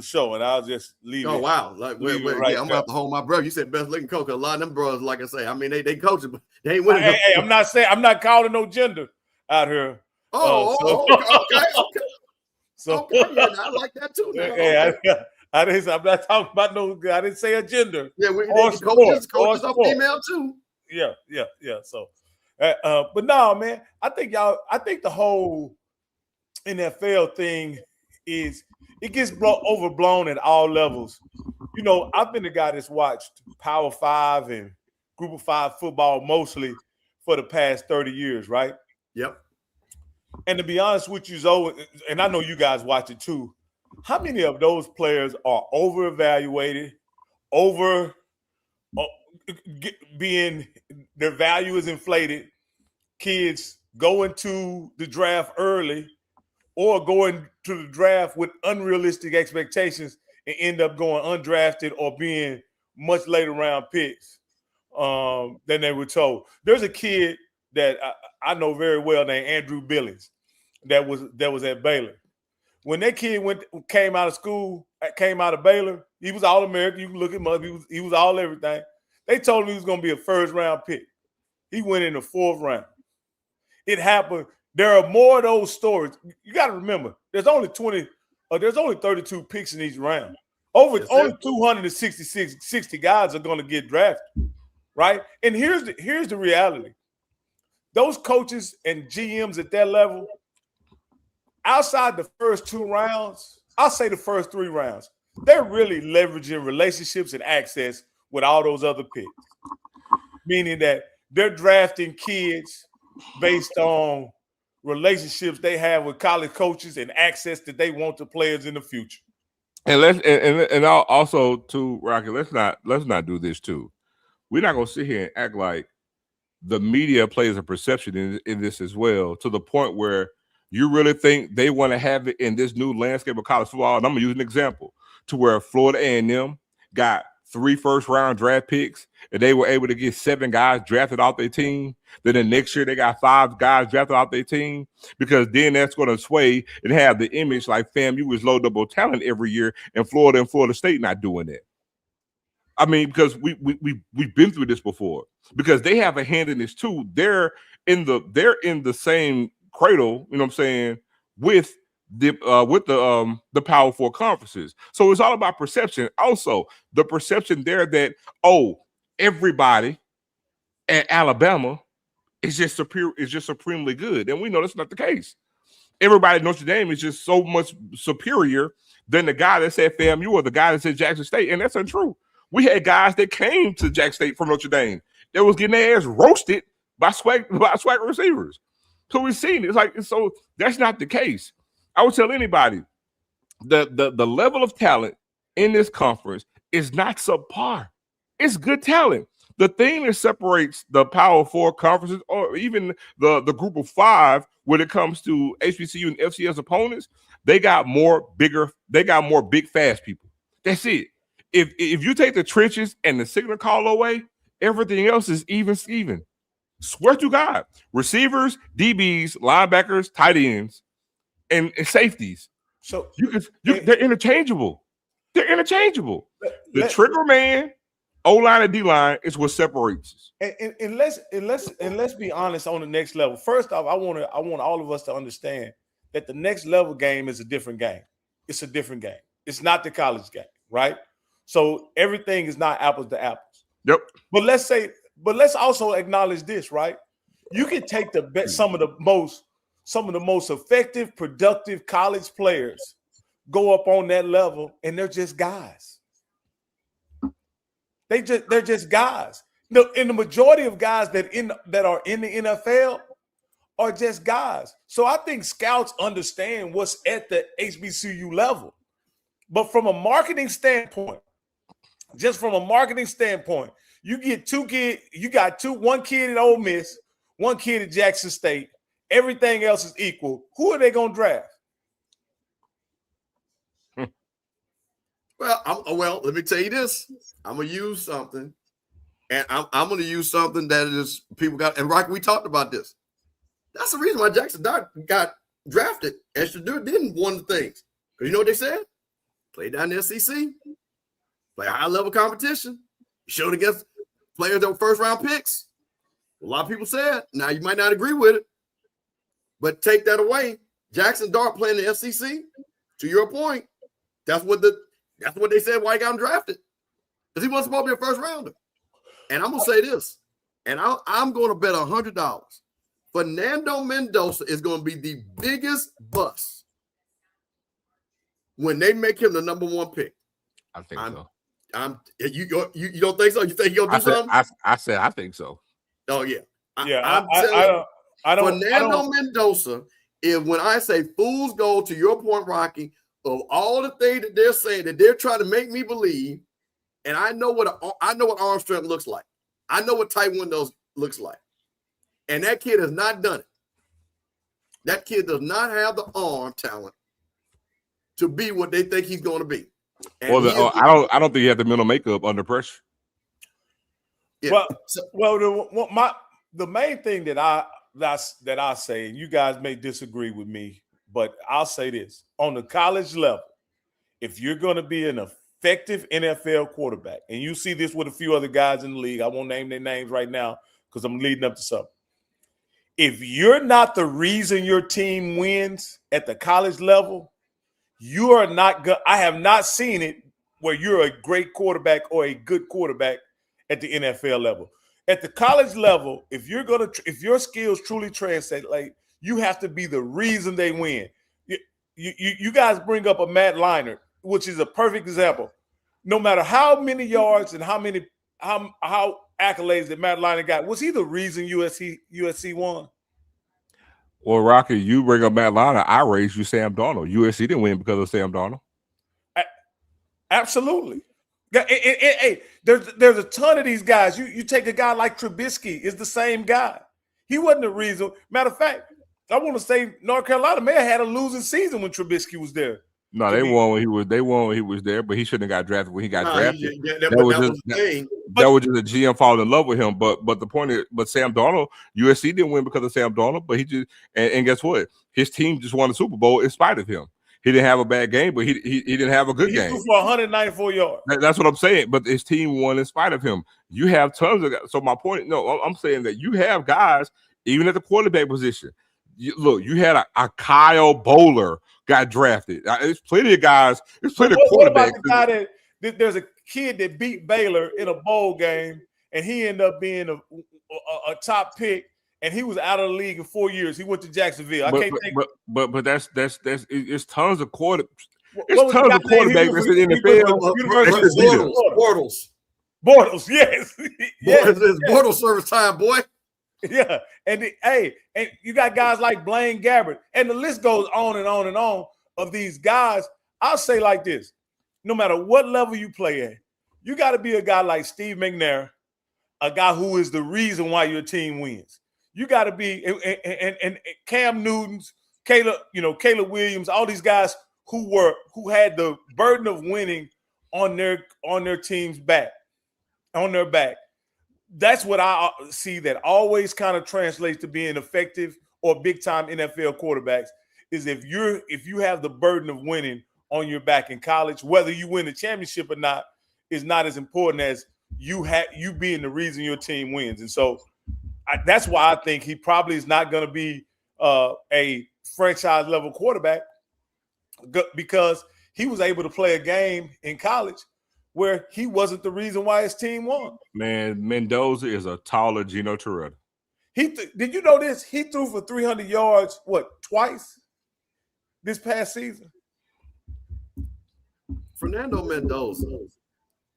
show, and I'll just leave Oh it. wow! Like, leave wait, it right yeah, I'm gonna have to hold my breath. You said best looking coach. A lot of them brothers, like I say, I mean, they coaching, but they ain't winning. Hey, I'm not calling no gender out here. Okay. So Yeah, I like that too. Now. Okay. I'm not talking about no. I didn't say a gender. Yeah, coaches are female too. Yeah. So, but no, man, I think the whole NFL thing it gets overblown at all levels. You know, I've been the guy that's watched Power 5 and Group of 5 football mostly for the past 30 years, right? Yep. And to be honest with you, Zoe, and I know you guys watch it too, how many of those players are over-evaluated, being their value is inflated, kids go into the draft early or going to the draft with unrealistic expectations and end up going undrafted or being much later round picks than they were told. There's a kid that I know very well named Andrew Billings that was at Baylor. When that kid came out of Baylor, he was All-American. You can look him up. He was all everything. They told him he was going to be a first-round pick. He went in the 4th round. It happened. There are more of those stories. You got to remember, there's only 32 picks in each round. Only 260 guys are going to get drafted, right? And here's the reality. Those coaches and GMs at that level, outside the first 2 rounds, I'll say the first 3 rounds, they're really leveraging relationships and access with all those other picks, meaning that they're drafting kids based on relationships they have with college coaches and access that they want to players in the future. And also too, Rocky, let's not do this too. We're not gonna sit here and act like the media plays a perception in this as well, to the point where you really think they want to have it in this new landscape of college football. And I'm gonna use an example to where Florida A&M got 3 first-round draft picks, and they were able to get 7 guys drafted off their team. Then the next year they got 5 guys drafted off their team, because then that's going to sway and have the image like, fam, you was low double talent every year, and Florida State not doing that. I mean, because we've been through this before, because they have a hand in this too. They're in the same cradle, you know what I'm saying, with the Power 4 conferences. So it's all about perception. Also, the perception there that, everybody at Alabama is just supremely good. And we know that's not the case. Everybody at Notre Dame is just so much superior than the guy that said FAMU or the guy that said Jackson State. And that's untrue. We had guys that came to Jackson State from Notre Dame that was getting their ass roasted by swag receivers. So we've seen it. So that's not the case. I would tell anybody the level of talent in this conference is not subpar. It's good talent. The thing that separates the Power 4 conferences, or even the Group of 5, when it comes to HBCU and FCS opponents, they got more big, fast people. That's it. If you take the trenches and the signal call away, everything else is even Steven. Swear to God. Receivers, DBs, linebackers, tight ends, and safeties. So they're interchangeable. They're interchangeable. The trigger man, O-line and D-line is what separates us. And let's be honest on the next level. First off, I want all of us to understand that the next level game is a different game. It's a different game. It's not the college game, right? So everything is not apples to apples. Yep. But let's also acknowledge this, right? You can take some of the most effective, productive college players, go up on that level, and they're just guys. They're just guys. And the majority of guys that are in the NFL are just guys. So I think scouts understand what's at the HBCU level. But from a marketing standpoint, you get 2 kids, one kid at Ole Miss, 1 kid at Jackson State. Everything else is equal. Who are they going to draft? Well, let me tell you this. I'm going to use something, and I'm going to use something that is people got. And Rocky, we talked about this. That's the reason why Jackson Dart got drafted and should do it, didn't one of the things. Because you know what they said? Play down the SEC, play high level competition, showed against players that were first round picks. A lot of people said, now you might not agree with it, but take that away. Jackson Dart playing the SEC, to your point, that's what they said why he got him drafted. Because he wasn't supposed to be a first rounder. And I'm gonna say this, and I'm gonna bet $100. Fernando Mendoza is gonna be the biggest bust when they make him the number 1 pick. I think so. You don't think so? You think he'll do something? I said I think so. Oh yeah. I don't. Fernando Mendoza is when I say fool's gold, to your point, Rocky, of all the things that they're saying that they're trying to make me believe, and I know what arm strength looks like. I know what tight windows looks like. And that kid has not done it. That kid does not have the arm talent to be what they think he's going to be. And I don't think he had the mental makeup under pressure. Yeah. The main thing that I say, and you guys may disagree with me, but I'll say this: on the college level, if you're going to be an effective NFL quarterback, and you see this with a few other guys in the league, I won't name their names right now because I'm leading up to something. If you're not the reason your team wins at the college level, you are not good. I have not seen it where you're a great quarterback or a good quarterback at the NFL level. At the college level, if your skills truly translate, you have to be the reason they win. You guys bring up a Matt Leinart, which is a perfect example. No matter how many yards and how accolades that Matt Leinart got, was he the reason USC won? Well, Rocky, you bring up Matt Leinart, I raised you Sam Darnold. USC didn't win because of Sam Darnold. Absolutely. Hey, there's a ton of these guys. You take a guy like Trubisky, is the same guy. He wasn't the reason. Matter of fact, I want to say North Carolina may have had a losing season when Trubisky was there. No, they won when he was there, but he shouldn't have got drafted when he got drafted. That was just a GM falling in love with him. But the point is, Sam Darnold, USC didn't win because of Sam Darnold, but he just and guess what? His team just won the Super Bowl in spite of him. He didn't have a bad game, but he didn't have a good game. He threw for 194 yards. That's what I'm saying. But his team won in spite of him. You have tons of guys. So my point, I'm saying that you have guys even at the quarterback position. You had a Kyle Bowler got drafted. There's plenty of guys. There's plenty of quarterbacks. What about the guy there's a kid that beat Baylor in a bowl game, and he ended up being a top pick, and he was out of the league in 4 years. He went to Jacksonville. But that's it's tons of quarterbacks. It's tons of quarterbacks that's in the NFL. Bortles, yes. It's Bortles service time, boy. Yeah, and you got guys like Blaine Gabbert, and the list goes on and on and on of these guys. I'll say like this: no matter what level you play at, you got to be a guy like Steve McNair, a guy who is the reason why your team wins. You got to be and Cam Newton's, Caleb Williams, all these guys who had the burden of winning on their team's back, on their back. That's what I see that always kind of translates to being effective or big time NFL quarterbacks is if you have the burden of winning on your back in college, whether you win the championship or not is not as important as you being the reason your team wins. And so that's why I think he probably is not going to be a franchise level quarterback because he was able to play a game in college where he wasn't the reason why his team won. Man, Mendoza is a taller Gino Toretta. Did you know this? He threw for 300 yards, twice this past season? Fernando Mendoza,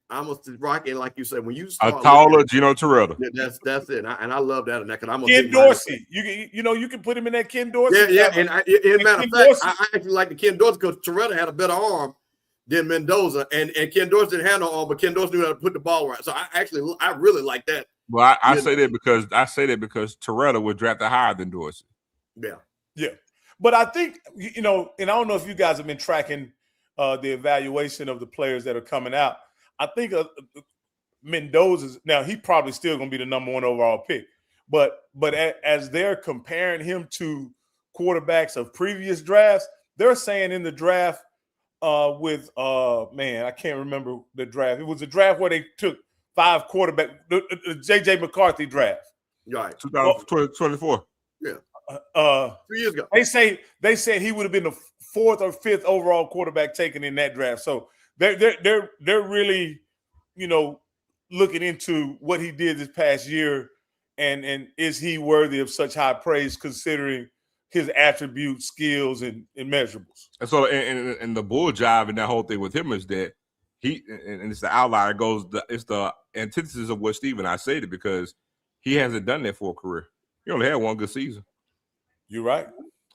I'm rocking like you said when you start a taller Gino Toretta. That's it, and I love that. And I'm Ken Dorsey. You can put him in that Ken Dorsey. Yeah. And matter of fact, I actually like the Ken Dorsey because Toretta had a better arm than Mendoza, and Ken Dorsey didn't have no arm, but Ken Dorsey knew how to put the ball right. So I really like that. Well, I say that because Toretta was drafted higher than Dorsey. Yeah. But I think and I don't know if you guys have been tracking the evaluation of the players that are coming out. I think Mendoza's now he probably still going to be the number 1 overall pick, but as they're comparing him to quarterbacks of previous drafts. They're saying in the draft with I can't remember the draft. It was a draft where they took 5 quarterbacks, the JJ McCarthy draft. Right. 2024. Yeah. 3 years ago. They said he would have been the 4th or 5th overall quarterback taken in that draft. So they're really, looking into what he did this past year, and is he worthy of such high praise considering his attributes, skills, and measurables. And so, and the bull jive in that whole thing with him is that and it's the outlier it's the antithesis of what Steve and I said it, because he hasn't done that for a career. He only had one good season. You're right.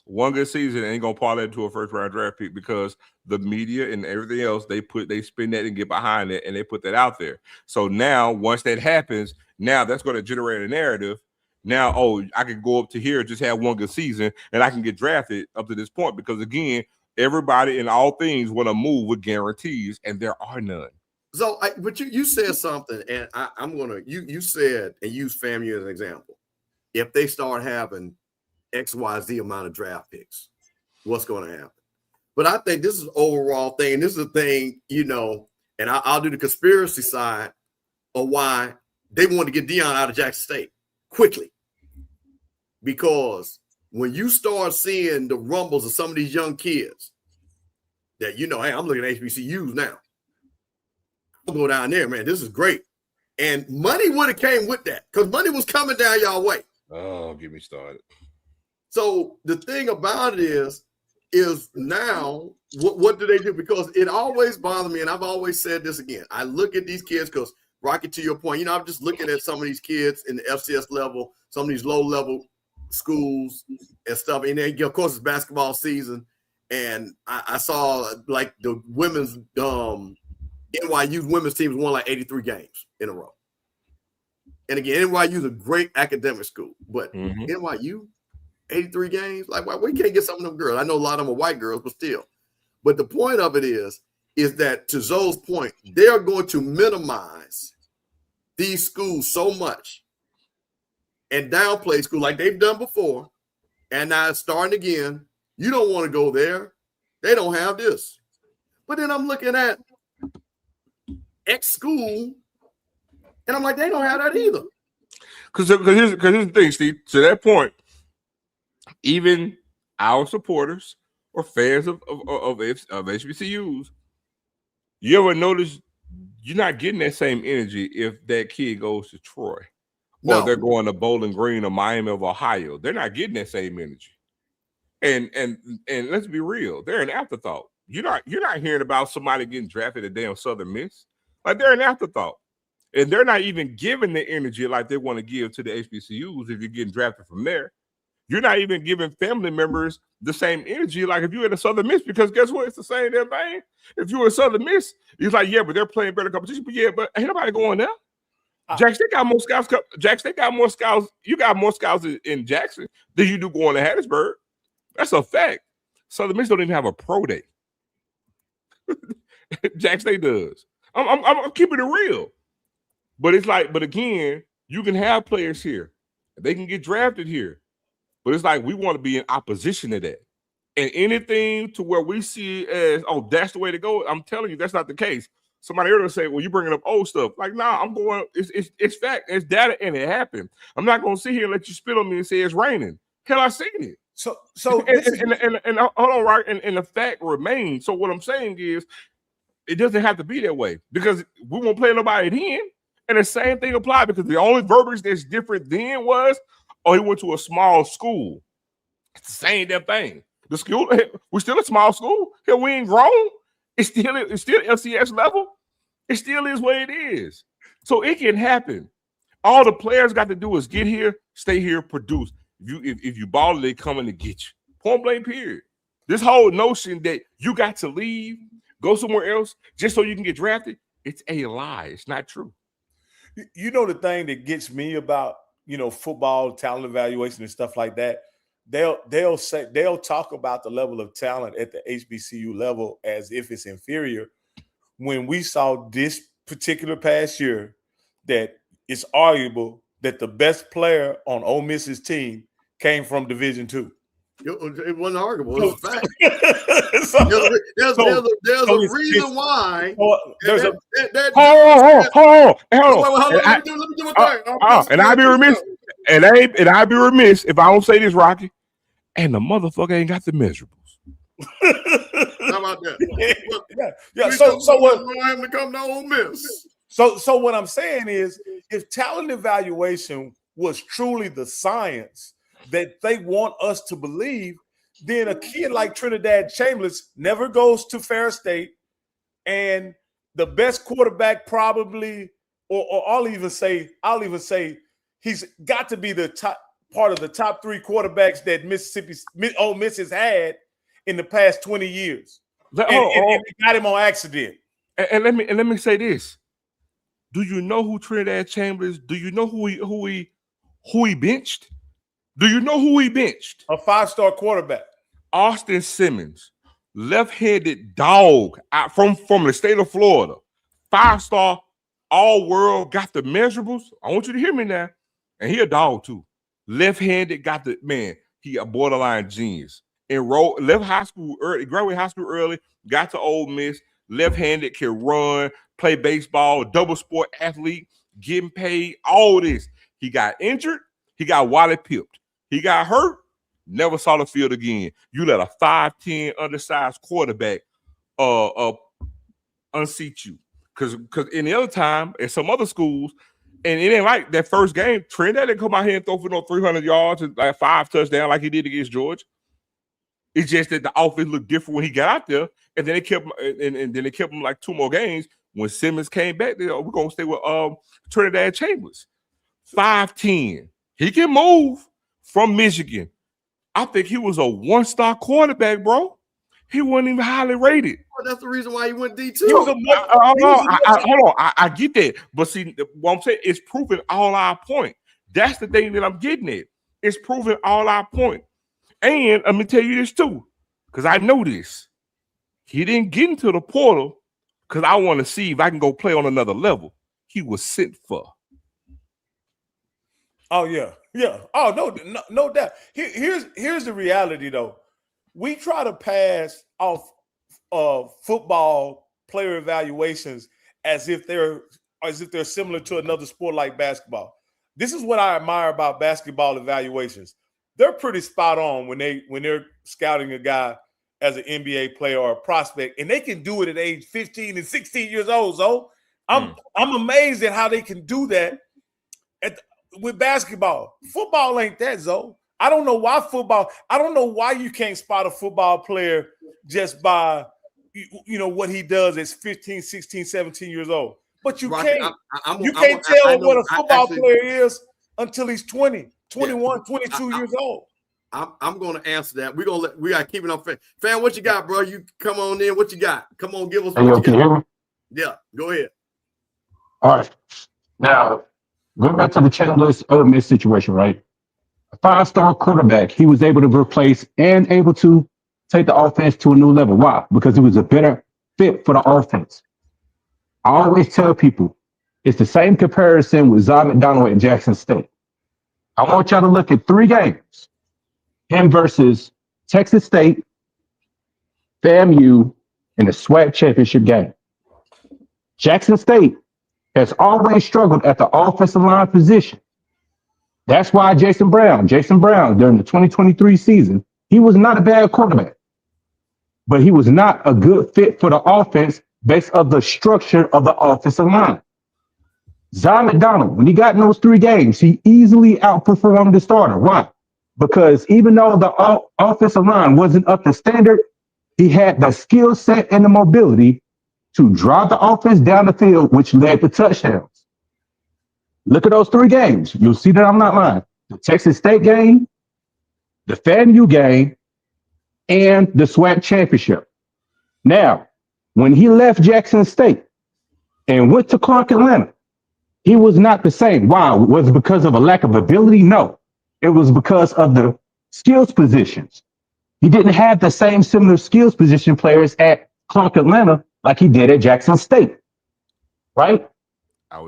One good season ain't gonna parlay into a first-round draft pick, because the media and everything else, they spin that and get behind it, and they put that out there. So now, once that happens, now that's going to generate a narrative. Now, I can go up to here, just have one good season, and I can get drafted up to this point, because again, everybody in all things want to move with guarantees, and there are none. So, but you said something, and I'm gonna you said, and use FAMU as an example. If they start having XYZ amount of draft picks, what's going to happen? But I think this is an overall thing, and this is a thing, and I'll do the conspiracy side of why they wanted to get Deion out of Jackson State quickly. Because when you start seeing the rumbles of some of these young kids that, hey, I'm looking at HBCUs now. I'll go down there, man. This is great. And money would have came with that, because money was coming down y'all way. Oh, get me started. So the thing about it is now what do they do? Because it always bothers me, and I've always said this again. I look at these kids, because Rocky, to your point, I'm just looking at some of these kids in the FCS level, some of these low-level schools and stuff. And then, of course, it's basketball season, and I saw like the women's NYU women's teams won like 83 games in a row. And again, NYU is a great academic school, but NYU, 83 games, like why we can't get some of them girls? I know a lot of them are white girls, but still. But the point of it is that, to Zoe's point, they are going to minimize these schools so much and downplay school like they've done before, and now it's starting again. You don't want to go there. They don't have this. But then I'm looking at X school, and I'm like, they don't have that either. Because here's the thing, Steve. To that point, even our supporters or fans of HBCUs, you ever notice you're not getting that same energy if that kid goes to Troy or they're going to Bowling Green or Miami of Ohio. They're not getting that same energy. And let's be real, they're an afterthought. You're not hearing about somebody getting drafted at damn Southern Miss. Like, they're an afterthought. And they're not even giving the energy like they want to give to the HBCUs if you're getting drafted from there. You're not even giving family members the same energy like if you're in a Southern Miss, because guess what? It's the same damn thing. If you're a Southern Miss, it's like, yeah, but they're playing better competition. But yeah, but ain't nobody going there. Jackson, they got more scouts. Jackson, they got more scouts. You got more scouts in Jackson than you do going to Hattiesburg. That's a fact. Southern Miss don't even have a pro day. Jackson State does. I'm keeping it real. But it's like, but again, you can have players here. They can get drafted here. But it's like we want to be in opposition to that. And anything to where we see as, oh, that's the way to go, I'm telling you, that's not the case. Somebody earlier say, well, you're bringing up old stuff. Like, nah, I'm going, it's fact. It's data, and it happened. I'm not going to sit here and let you spit on me and say it's raining. Hell, I seen it. So and hold on, right? And the fact remains. So what I'm saying is, it doesn't have to be that way, because we won't play nobody then. And the same thing applied, because the only verbiage that's different then was, oh, he went to a small school. It's the same damn thing. The school, we're still a small school. Here we ain't grown. It's still LCS level. It still is what it is. So it can happen. All the players got to do is get here, stay here, produce. If you ball, they coming to get you. Point blank, period. This whole notion that you got to leave, go somewhere else just so you can get drafted, it's a lie. It's not true. You know, the thing that gets me about, football talent evaluation and stuff like that, they'll talk about the level of talent at the HBCU level as if it's inferior, when we saw this particular past year that it's arguable that the best player on Ole Miss's team came from Division II. It wasn't arguable. It's a fact. So- There's a reason why. There's a Hold on. Let me do my thing. And I'd be remiss if I don't say this, Rocky. And the motherfucker ain't got the measurables. How about that? yeah. So what? Him to come to Ole Miss. So what I'm saying is, if talent evaluation was truly the science that they want us to believe, then a kid like Trinidad Chambliss never goes to Ferris State, and the best quarterback probably, or I'll even say he's got to be the top part of the top 3 quarterbacks that Ole Miss has had in the past 20 years. And they got him on accident. And let me say this. Do you know who Trinidad Chambliss? Do you know who he benched? Do you know who he benched? A 5-star quarterback. Austin Simmons, left-handed dog from the state of Florida. 5-star, all-world, got the measurables. I want you to hear me now. And he a dog too. Left-handed, got the man. He a borderline genius. Left high school early, graduated high school early, got to Ole Miss. Left-handed, can run, play baseball, double sport athlete, getting paid, all this. He got injured. He got Wally pipped. He got hurt. Never saw the field again. You let a 5'10" undersized quarterback unseat you. Because in the other time, at some other schools, and it ain't like that first game, Trinidad didn't come out here and throw for no 300 yards and like 5 touchdowns like he did against Georgia. It's just that the offense looked different when he got out there, and then they kept him like 2 more games. When Simmons came back, we're gonna stay with Trinidad Chambliss. 5'10". He can move from Michigan. I think he was a 1-star quarterback, bro. He wasn't even highly rated. Well, that's the reason why he went D2. Hold on. I get that. But see, what I'm saying is proving all our point. That's the thing that I'm getting at. It's proving all our point. And let me tell you this too, because I know this. He didn't get into the portal because I want to see if I can go play on another level. He was sent for. Oh, yeah. Oh, no doubt. Here's the reality, though. We try to pass off football player evaluations as if they're similar to another sport like basketball. This is what I admire about basketball evaluations. They're pretty spot on when they're scouting a guy as an NBA player or a prospect, and they can do it at age 15 and 16 years old. So I'm amazed at how they can do that with basketball. Football ain't that, Zo. I don't know why you can't spot a football player just by what he does at 15, 16, 17 years old. But you can't. You can't tell what a football player is until he's 20, 21, 22 years old. I'm going to answer that. We got to keep it on. Fan, what you got, bro? You come on in. What you got? Come on, give us what you got. Can you hear me? Yeah, go ahead. All right. Now, going back to the Chambliss Ole Miss situation, right? A 5-star quarterback, he was able to replace and able to take the offense to a new level. Why? Because he was a better fit for the offense. I always tell people, it's the same comparison with Zod McDonald at Jackson State. I want y'all to look at 3 games. Him versus Texas State, FAMU, in the SWAC championship game. Jackson State has always struggled at the offensive line position. That's why Jason Brown, during the 2023 season, he was not a bad quarterback, but he was not a good fit for the offense based on the structure of the offensive line. Zod McDonald, when he got in those 3 games, he easily outperformed the starter. Why? Because even though the offensive line wasn't up to standard, he had the skill set and the mobility to drive the offense down the field, which led to touchdowns. Look at those 3 games. You'll see that I'm not lying. The Texas State game, the FAMU game, and the SWAC championship. Now, when he left Jackson State and went to Clark Atlanta, he was not the same. Why? Was it because of a lack of ability? No. It was because of the skills positions. He didn't have the same similar skills position players at Clark Atlanta like he did at Jackson State, right?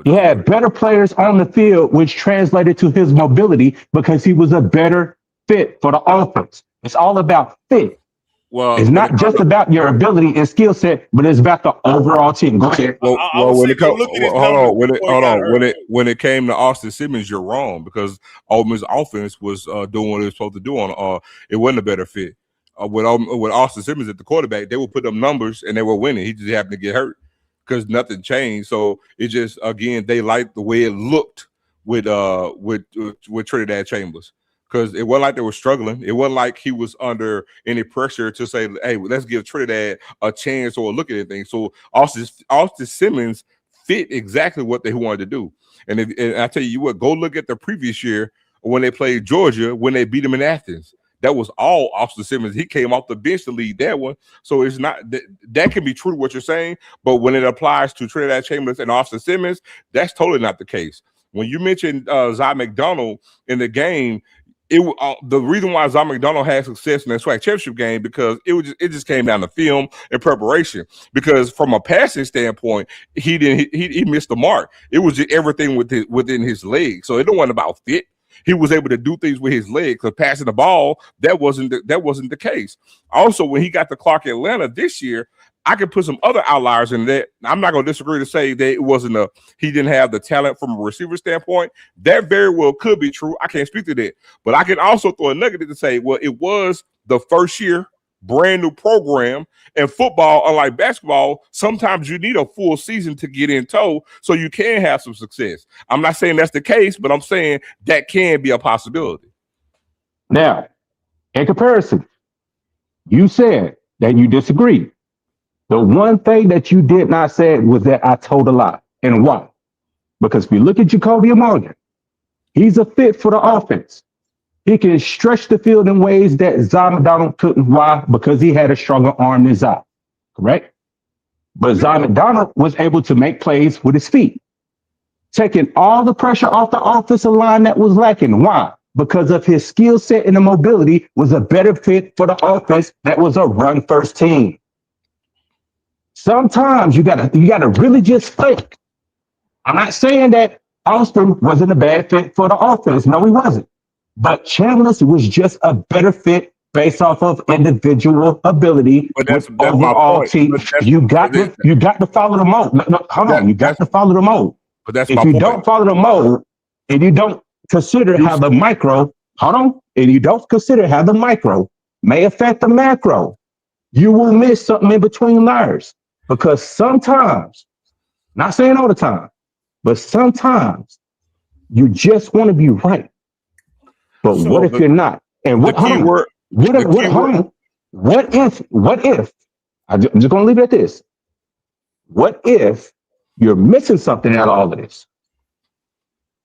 He had better players on the field, which translated to his mobility because he was a better fit for the offense. It's all about fit. Well, It's not just about your ability and skill set, but it's about the overall team. Go ahead. Well, when it comes, when it came to Austin Simmons, you're wrong because Ole Miss offense was doing what it was supposed to do on. It wasn't a better fit. With Austin Simmons at the quarterback, they would put up numbers and they were winning. He just happened to get hurt because nothing changed. So it just again they liked the way it looked with Trinidad Chambliss. Because it wasn't like they were struggling. It wasn't like he was under any pressure to say, hey, let's give Trinidad a chance or a look at anything. So Austin Simmons fit exactly what they wanted to do. And I tell you what, go look at the previous year when they played Georgia, when they beat them in Athens. That was all Austin Simmons. He came off the bench to lead that one. So it's not that can be true to what you're saying, but when it applies to Trinidad Chambliss and Austin Simmons, that's totally not the case. When you mentioned Zy McDonald in the game, the reason why Zy McDonald had success in that SWAC championship game because it just came down to film and preparation. Because from a passing standpoint, he missed the mark. It was just everything within his legs. So it wasn't about fit. He was able to do things with his legs. Because passing the ball, that wasn't the case. Also, when he got to Clark Atlanta this year, I could put some other outliers in that. I'm not going to disagree to say that it wasn't he didn't have the talent from a receiver standpoint. That very well could be true. I can't speak to that. But I can also throw a nugget to say, well, it was the first year, brand new program. And football, unlike basketball, sometimes you need a full season to get in tow so you can have some success. I'm not saying that's the case, but I'm saying that can be a possibility. Now, in comparison, you said that you disagree. The one thing that you did not say was that I told a lie. And why? Because if you look at Jacoby Morgan, he's a fit for the offense. He can stretch the field in ways that Zy McDonald couldn't. Why? Because he had a stronger arm than Zy. Correct? But Zy McDonald was able to make plays with his feet, taking all the pressure off the offensive line that was lacking. Why? Because of his skill set and the mobility was a better fit for the offense that was a run-first team. Sometimes you gotta really just think. I'm not saying that Austin wasn't a bad fit for the offense. No, he wasn't. But Chambliss was just a better fit based off of individual ability. But that's overall my point. team. You got to follow the mode. No, hold on. You got to follow the mode. But that's if my you point. don't follow the mode and you don't consider how the micro, and you don't consider how the micro may affect the macro, you will miss something in between layers. Because sometimes, not saying all the time, but sometimes you just want to be right. But what if you're not? And what if, I'm just going to leave it at this. What if you're missing something out of all of this?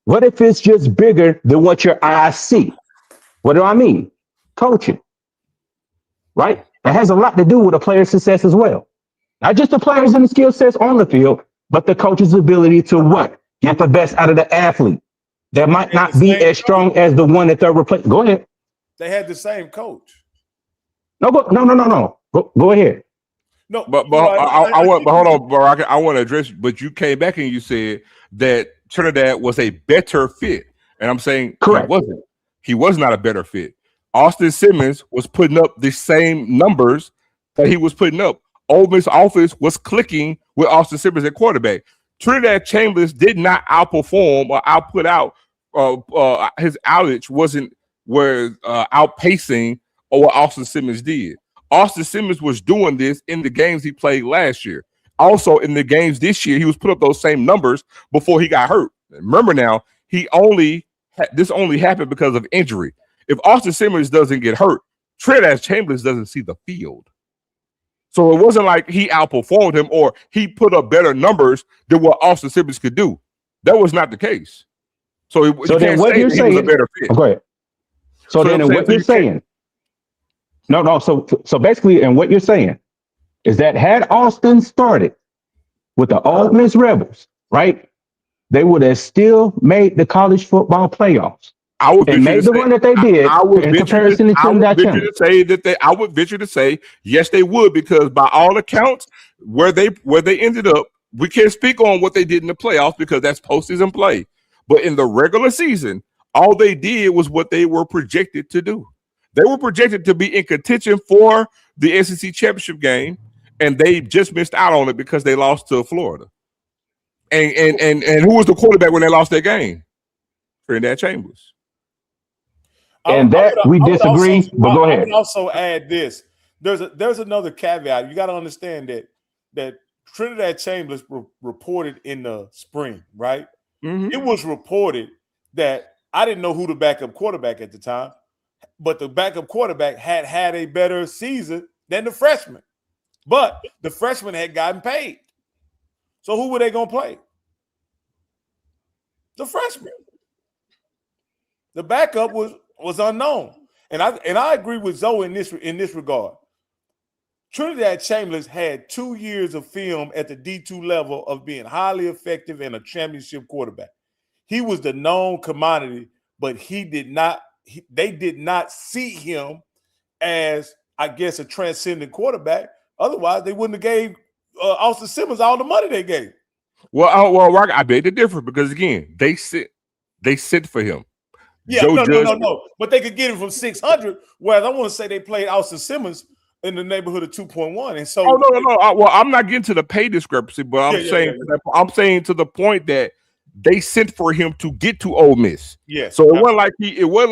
What if it's just bigger than what your eyes see? What do I mean? Coaching, right? That has a lot to do with a player's success as well. Not just the players and the skill sets on the field, but the coach's ability to what? Get the best out of the athlete. That might not be as strong as the one that they're replacing. Go ahead. They had the same coach. No. Go ahead. No, but hold on, Barack. I want to address. But you came back and you said that Trinidad was a better fit, and I'm saying correct. He wasn't. He was not a better fit. Austin Simmons was putting up the same numbers that he was putting up. Ole Miss offense was clicking with Austin Simmons at quarterback. Trinidad Chambliss did not outperform or output out. His outage wasn't outpacing what Austin Simmons did. Austin Simmons was doing this in the games he played last year. Also in the games this year, he was put up those same numbers before he got hurt. Remember now, this only happened because of injury. If Austin Simmons doesn't get hurt, Trinidad Chambliss doesn't see the field. So it wasn't like he outperformed him or he put up better numbers than what Austin Simmons could do. That was not the case. So then what you're saying, was a better fit. Go ahead. So then what you're saying, no. So basically, and what you're saying is that had Austin started with the Ole Miss Rebels, right, they would have still made the college football playoffs. I would made the run that they did in comparison to Trinidad Chambliss. I would venture to say yes, they would, because by all accounts, where they ended up, we can't speak on what they did in the playoffs because that's postseason play. But in the regular season, all they did was what they were projected to do. They were projected to be in contention for the SEC championship game, and they just missed out on it because they lost to Florida. And who was the quarterback when they lost that game? Trinidad Chambliss. And we disagree, but go ahead. I would also add this. There's another caveat. You got to understand that Trinidad Chambliss reported in the spring, right? Mm-hmm. It was reported that I didn't know who the backup quarterback at the time, but the backup quarterback had a better season than the freshman. But the freshman had gotten paid. So who were they going to play? The freshman. The backup was unknown. And I agree with Zoe in this regard. Trinidad Chambliss had 2 years of film at the D2 level of being highly effective and a championship quarterback. He was the known commodity, but they did not see him as, I guess, a transcendent quarterback. Otherwise, they wouldn't have gave Austin Simmons all the money they gave. Well, I beg to differ because again, they sent for him. Yeah, no. But they could get him from 600. Whereas I want to say they played Austin Simmons in the neighborhood of 2.1. And so, well, I'm not getting to the pay discrepancy, but I'm saying to the point that they sent for him to get to Ole Miss. Yes. So it wasn't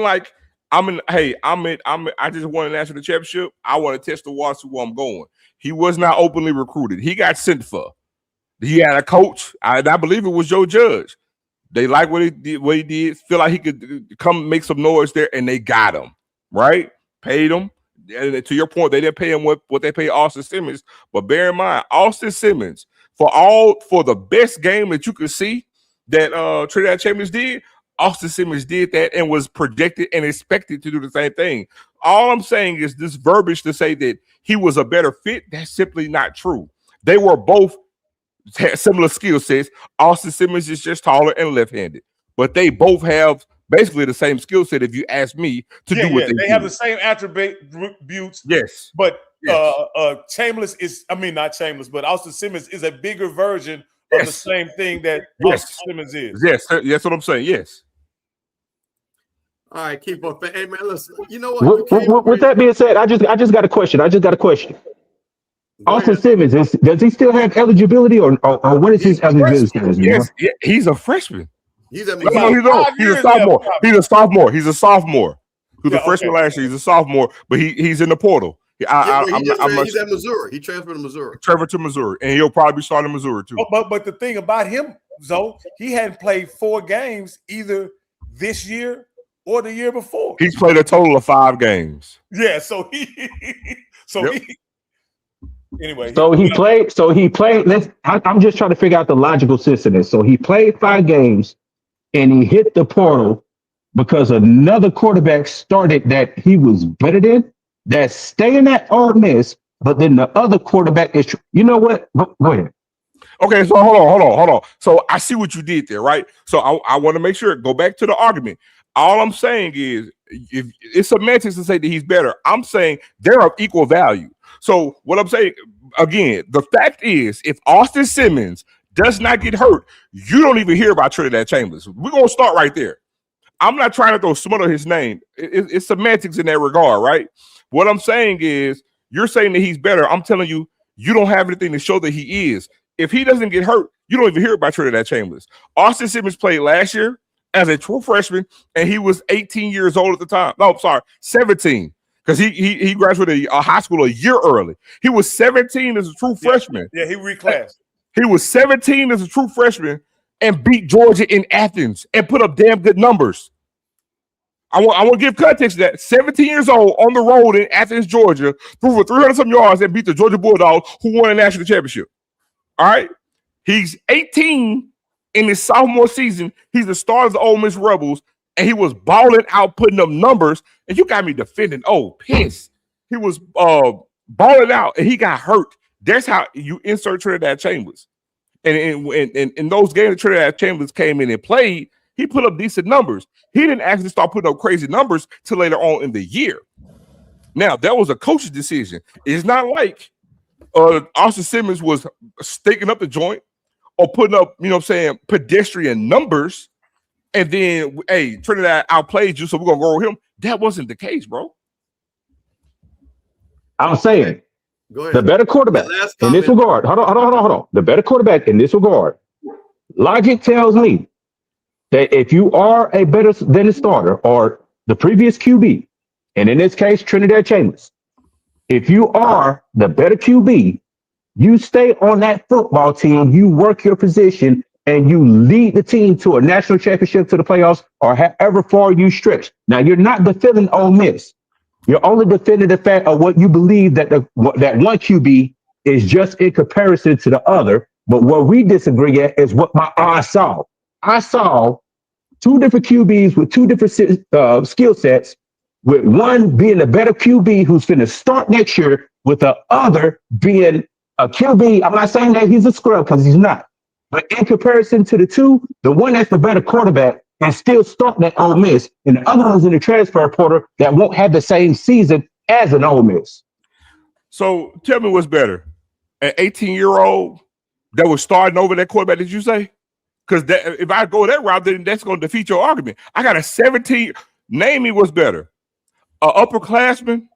like I just won a national championship. I want to test the waters where I'm going. He was not openly recruited. He got sent for. He had a coach. I believe it was Joe Judge. They like what he did. Feel like he could come make some noise there, and they got him right. Paid him. And to your point, they didn't pay him what they paid Austin Simmons. But bear in mind, Austin Simmons for the best game that you could see that Trinidad Chambliss did. Austin Simmons did that and was projected and expected to do the same thing. All I'm saying is this verbiage to say that he was a better fit. That's simply not true. They were both had similar skill sets. Austin Simmons is just taller and left-handed, but they both have basically the same skill set. If you ask me to do what they have the same attributes. Yes, but Chambliss is. I mean, not Chambliss, but Austin Simmons is a bigger version of the same thing that Austin Simmons is. Yes, that's what I'm saying. Yes. All right, keep on. Hey man, listen. You know what? With that being said, I just got a question. Austin Simmons, does he still have eligibility, or what is his eligibility? Yes, he's a freshman. He's a sophomore. He's a sophomore. Who's a freshman last year? He's a sophomore, but he's in the portal. He's at Missouri. He transferred to Missouri. And he'll probably be starting Missouri too. But the thing about him, Zoe, he hadn't played 4 games either this year or the year before. He's played a total of 5 games. Yeah, anyway. So he played. I'm just trying to figure out the logical sense of this. So he played 5 games and he hit the portal because another quarterback started that he was better than, that's staying at Ole Miss, but then the other quarterback is, you know what? Go ahead. Okay, so hold on. So I see what you did there, right? So I want to make sure, go back to the argument. All I'm saying is, if it's semantics to say that he's better, I'm saying they're of equal value. So what I'm saying, again, the fact is, if Austin Simmons does not get hurt, you don't even hear about Trinidad Chambliss. We're going to start right there. I'm not trying to throw smut on his name. It's semantics in that regard, right? What I'm saying is, you're saying that he's better. I'm telling you, you don't have anything to show that he is. If he doesn't get hurt, you don't even hear about Trinidad Chambliss. Austin Simmons played last year as a true freshman, and he was 18 years old at the time. No, I'm sorry, 17. Because he graduated high school a year early. He was 17 as a true freshman. Yeah, he reclassed. He was 17 as a true freshman and beat Georgia in Athens and put up damn good numbers. I want to give context to that. 17 years old on the road in Athens, Georgia, threw for 300-some yards and beat the Georgia Bulldogs, who won a national championship. All right? He's 18 in his sophomore season. He's the starter of the Ole Miss Rebels, and he was balling out, putting up numbers. And you got me defending. Oh, piss. He was balling out, and he got hurt. That's how you insert Trinidad Chambliss. And in those games that Trinidad Chambliss came in and played, he put up decent numbers. He didn't actually start putting up crazy numbers till later on in the year. Now, that was a coach's decision. It's not like Austin Simmons was staking up the joint or putting up, pedestrian numbers. And then, hey, Trinidad outplayed you, so we're going to go with him. That wasn't the case, bro. I'm saying Go ahead. the better quarterback Last in this comment. regard. Hold on. The better quarterback in this regard. Logic tells me that if you are a better than the starter or the previous QB, and in this case, Trinidad Chambliss, if you are the better QB, you stay on that football team, you work your position, and you lead the team to a national championship, to the playoffs, or however far you stretch. Now, you're not defending Ole Miss. You're only defending the fact of what you believe that that one QB is just in comparison to the other. But what we disagree at is what my eyes saw. I saw two different QBs with two different skill sets, with one being a better QB who's going to start next year, with the other being a QB. I'm not saying that he's a scrub, because he's not. But in comparison to the two, the one that's the better quarterback and still starting at Ole Miss, and the other one's in the transfer portal that won't have the same season as an Ole Miss. So tell me what's better, an 18-year-old that was starting over that quarterback, did you say? Because if I go that route, then that's going to defeat your argument. I got a 17. Name me what's better, an upperclassman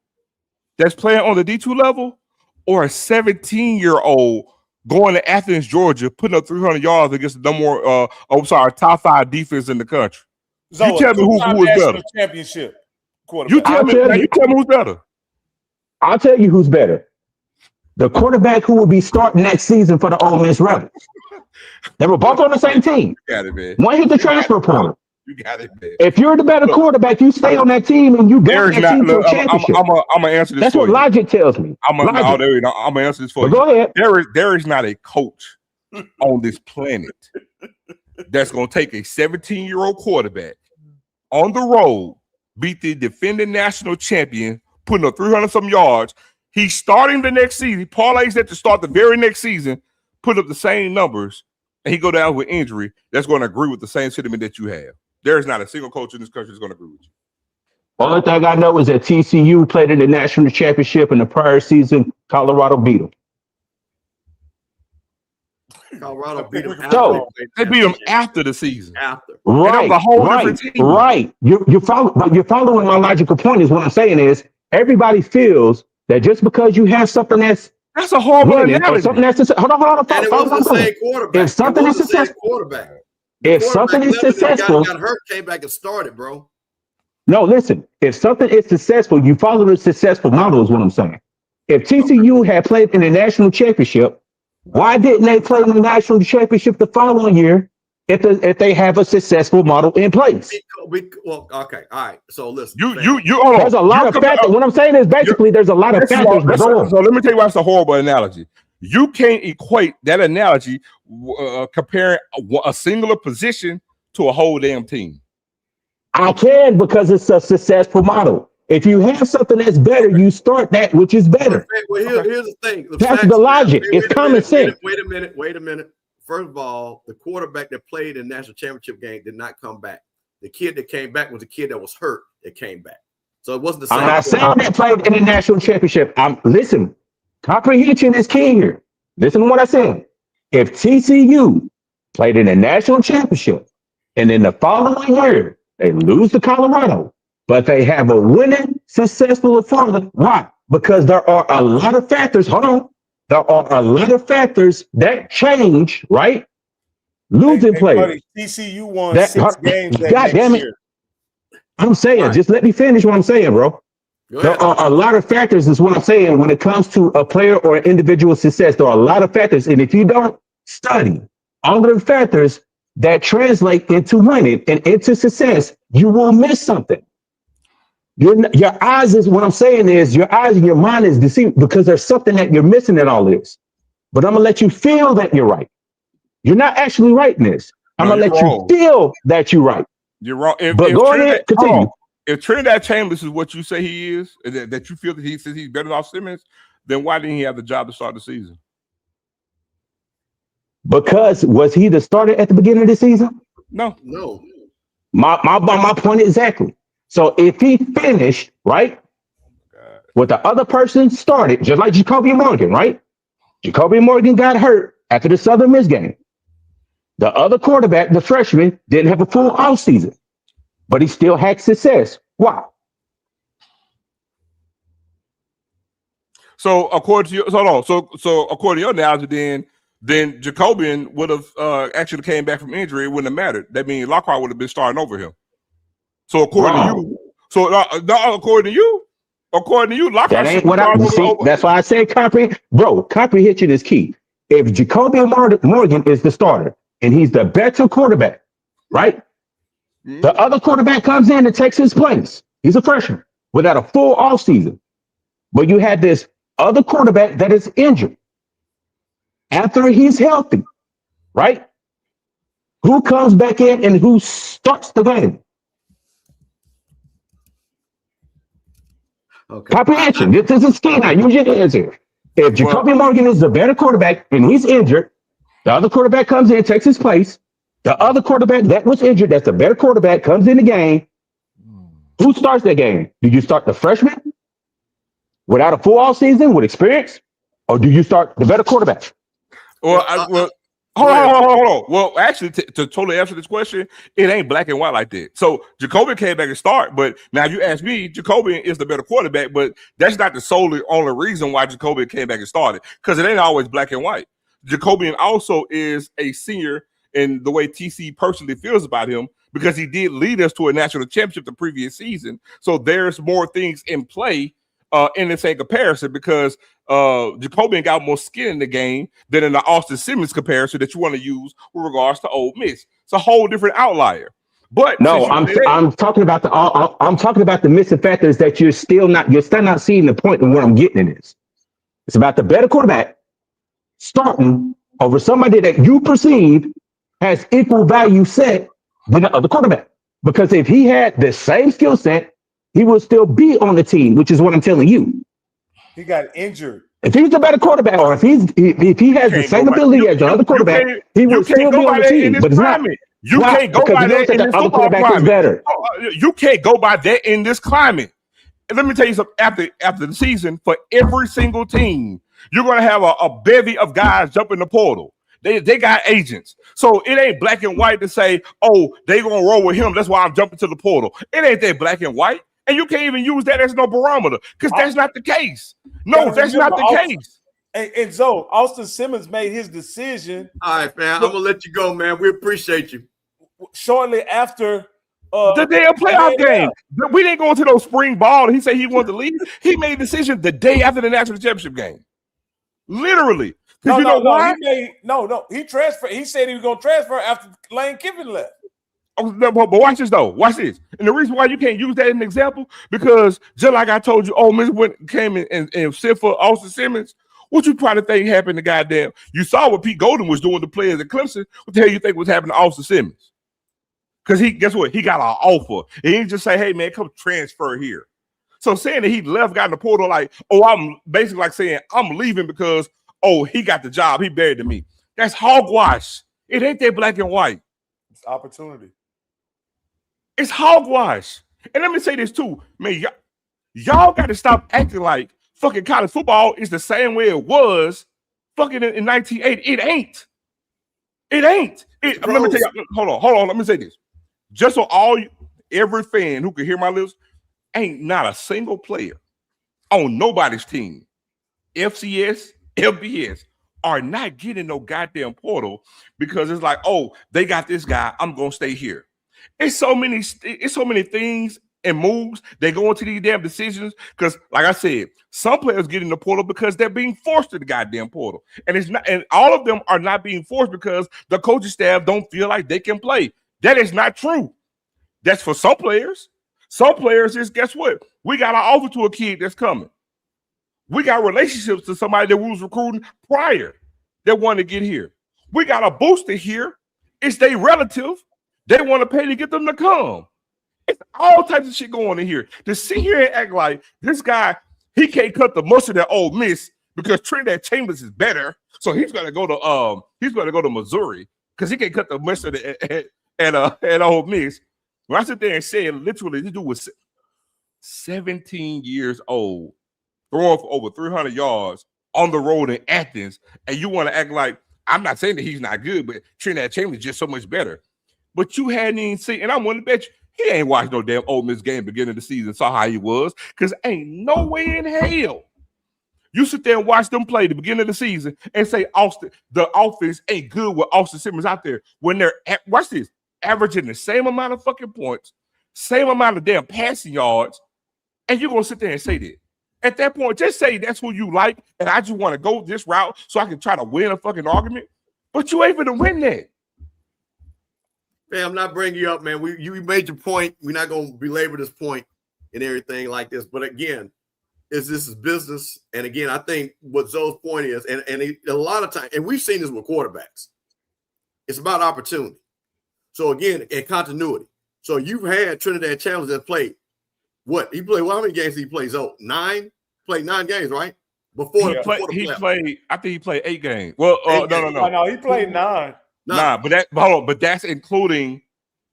that's playing on the D2 level, or a 17-year-old going to Athens, Georgia, putting up 300 yards against the top 5 defense in the country. So you tell me who is better. Championship You tell me who's better. I'll tell you who's better. The quarterback who will be starting next season for the Ole Miss Rebels. They were both on the same team. You got it, man. One hit the transfer portal. You got it, man. If you're the better quarterback, you stay on that team and you go that team to a championship. I'm gonna answer this. That's what logic tells me. I'm gonna answer this for you. Go ahead. There is not a coach on this planet that's gonna take a 17-year-old quarterback on the road, beat the defending national champion, putting up 300-some yards. He's starting the next season. He parlays that to start the very next season, put up the same numbers, and he go down with injury. That's going to agree with the same sentiment that you have. There is not a single coach in this country that's going to agree with you. Only thing I know is that TCU played in the national championship in the prior season. Colorado beat them. Colorado beat them. So they beat them after the season. After. Right. You're following my logical point. Is what I'm saying is everybody feels that just because you have something that's a horrible analogy. Something that's hold on. And it wasn't the same quarterback. If something is successful, If something is successful, got hurt, came back and started, bro. No, listen. If something is successful, you follow the successful model. Is what I'm saying. If TCU had played in the national championship, why didn't they play in the national championship the following year? If they have a successful model in place. Well, okay, all right. So listen, there's a lot of factors. What I'm saying is basically there's a lot of factors. So let me tell you why it's a horrible analogy. You can't equate that analogy comparing a singular position to a whole damn team. I can, because it's a successful model. If you have something that's better, you start that which is better. Well, here's the thing. That's the logic. It's common sense. Wait a minute. First of all, the quarterback that played in the national championship game did not come back. The kid that came back was the kid that was hurt that came back. So it wasn't the same. I'm not saying that played in the national championship. Listen, comprehension is key here. Listen to what I said. If TCU played in the national championship and in the following year they lose to Colorado, but they have a winning, successful formula, why? Because there are a lot of factors. Hold on. There are a lot of factors that change, right? Losing players. TCU won 6 games. God damn it. I'm saying, just let me finish what I'm saying, bro. There are a lot of factors, is what I'm saying, when it comes to a player or an individual success. There are a lot of factors. And if you don't study all of the factors that translate into winning and into success, you will miss something. Your eyes is what I'm saying is your eyes and your mind is deceived because there's something that you're missing in all this. But I'm gonna let you feel that you're right. You're not actually right in this. I'm gonna let you feel that you're right. You're wrong. But go ahead, continue. If Trinidad Chambliss is what you say he is, that you feel that he says he's better than Simmons, then why didn't he have the job to start the season? Because was he the starter at the beginning of the season? No. My point exactly. So if he finished, right, with the other person started, just like Jacoby Morgan, right? Jacoby Morgan got hurt after the Southern Miss game. The other quarterback, the freshman, didn't have a full offseason, but he still had success. Why? So according to your so according to your analogy, then Jacobian would have actually came back from injury. It wouldn't have mattered. That means Lockhart would have been starting over him. So according to you, Lockhart that ain't what I see. That's why I say comprehension is key. If Jacobian Morgan is the starter and he's the better quarterback, right? Mm-hmm. The other quarterback comes in and takes his place. He's a freshman without a full offseason. But you had this other quarterback that is injured after he's healthy, right? Who comes back in and who starts the game? Okay. Comprehension. This is key now. Use your hands here. If Jacoby Morgan is the better quarterback and he's injured, the other quarterback comes in, takes his place. The other quarterback that was injured, that's the better quarterback, comes in the game. Who starts that game? Do you start the freshman without a full all season with experience? Or do you start the better quarterback? Hold on. Well, actually, to totally answer this question, it ain't black and white like that. So Jacoby came back and start, but now you ask me, Jacoby is the better quarterback, but that's not the only reason why Jacoby came back and started, because it ain't always black and white. Jacoby also is a senior in the way TC personally feels about him, because he did lead us to a national championship the previous season. So there's more things in play in the same comparison, because Jacobian got more skin in the game than in the Austin Simmons comparison that you want to use with regards to Ole Miss. It's a whole different outlier. But no, I'm talking about I'm talking about the missing factors that you're still not seeing the point of what I'm getting in this. It's about the better quarterback starting over somebody that you perceive has equal value set than the other quarterback. Because if he had the same skill set, he will still be on the team, which is what I'm telling you. He got injured. If he's the better quarterback, or if he has the same ability as the other quarterback, he will still be on the team. But it's not. You can't go by that in this football climate. You can't go by that in this climate. And let me tell you something. After the season, for every single team, you're going to have a bevy of guys jump in the portal. They got agents. So it ain't black and white to say, oh, they going to roll with him. That's why I'm jumping to the portal. It ain't that black and white. And you can't even use that as no barometer, because that's not the case. No, that's not the case. And so Austin Simmons made his decision. All right, man. I'm going to let you go, man. We appreciate you. Shortly after the damn playoff game. We didn't go into those spring ball. He said he wanted to leave. He made a decision the day after the national championship game. Literally. Why? He transferred. He said he was going to transfer after Lane Kiffin left. Oh, but watch this though. Watch this. And the reason why you can't use that as an example, because just like I told you, Ole Miss came and sent for Austin Simmons. What you probably think happened to goddamn? You saw what Pete Golden was doing to players at Clemson. What the hell you think was happening to Austin Simmons? Because guess what? He got an offer. And he didn't just say, hey man, come transfer here. So saying that he left, got in the portal like, oh, I'm basically like saying I'm leaving because, oh, he got the job. He buried to me. That's hogwash. It ain't that black and white. It's opportunity. It's hogwash. And let me say this too, man. Y'all got to stop acting like fucking college football is the same way it was fucking in 1980. It ain't. It ain't. Let me tell you. Hold on. Let me say this. Just so every fan who can hear my lips, ain't not a single player on nobody's team, FCS, FBS, are not getting no goddamn portal because it's like, oh, they got this guy. I'm gonna stay here. It's so many things and moves that go into these damn decisions. Because, like I said, some players get in the portal because they're being forced to the goddamn portal, and it's not. And all of them are not being forced because the coaching staff don't feel like they can play. That is not true. That's for some players. Some players is, guess what? We got an offer to a kid that's coming. We got relationships to somebody that we was recruiting prior that want to get here. We got a booster here. It's their relative. They want to pay to get them to come. It's all types of shit going in here. To sit here and act like this guy, he can't cut the mustard at Ole Miss because Trinidad Chambliss is better. So he's gonna go to Missouri because he can't cut the mustard at Ole Miss. When I sit there and say literally, this dude was 17 years old, throwing for over 300 yards on the road in Athens, and you want to act like, I'm not saying that he's not good, but Trinidad Chambliss is just so much better. But you hadn't even seen, and I'm willing to bet you, he ain't watched no damn Ole Miss game beginning of the season, saw how he was, because ain't no way in hell You sit there and watch them play the beginning of the season and say the offense ain't good with Austin Simmons out there when they're watch this, averaging the same amount of fucking points, same amount of damn passing yards, and you're gonna sit there and say that. At that point, just say that's who you like, and I just want to go this route so I can try to win a fucking argument. But you ain't gonna win that. Man, I'm not bringing you up, man. You made your point. We're not gonna belabor this point and everything like this. But again, this is business. And again, I think what Zoe's point is, and a lot of times, and we've seen this with quarterbacks, it's about opportunity. So again, and continuity. So you've had Trinidad Chambliss that played what? He played, well, how many games did he play? Zoe? 9? Played 9 games, right? Before he played, I think he played 8 games. Well, no, he played 9. Nah, but that's including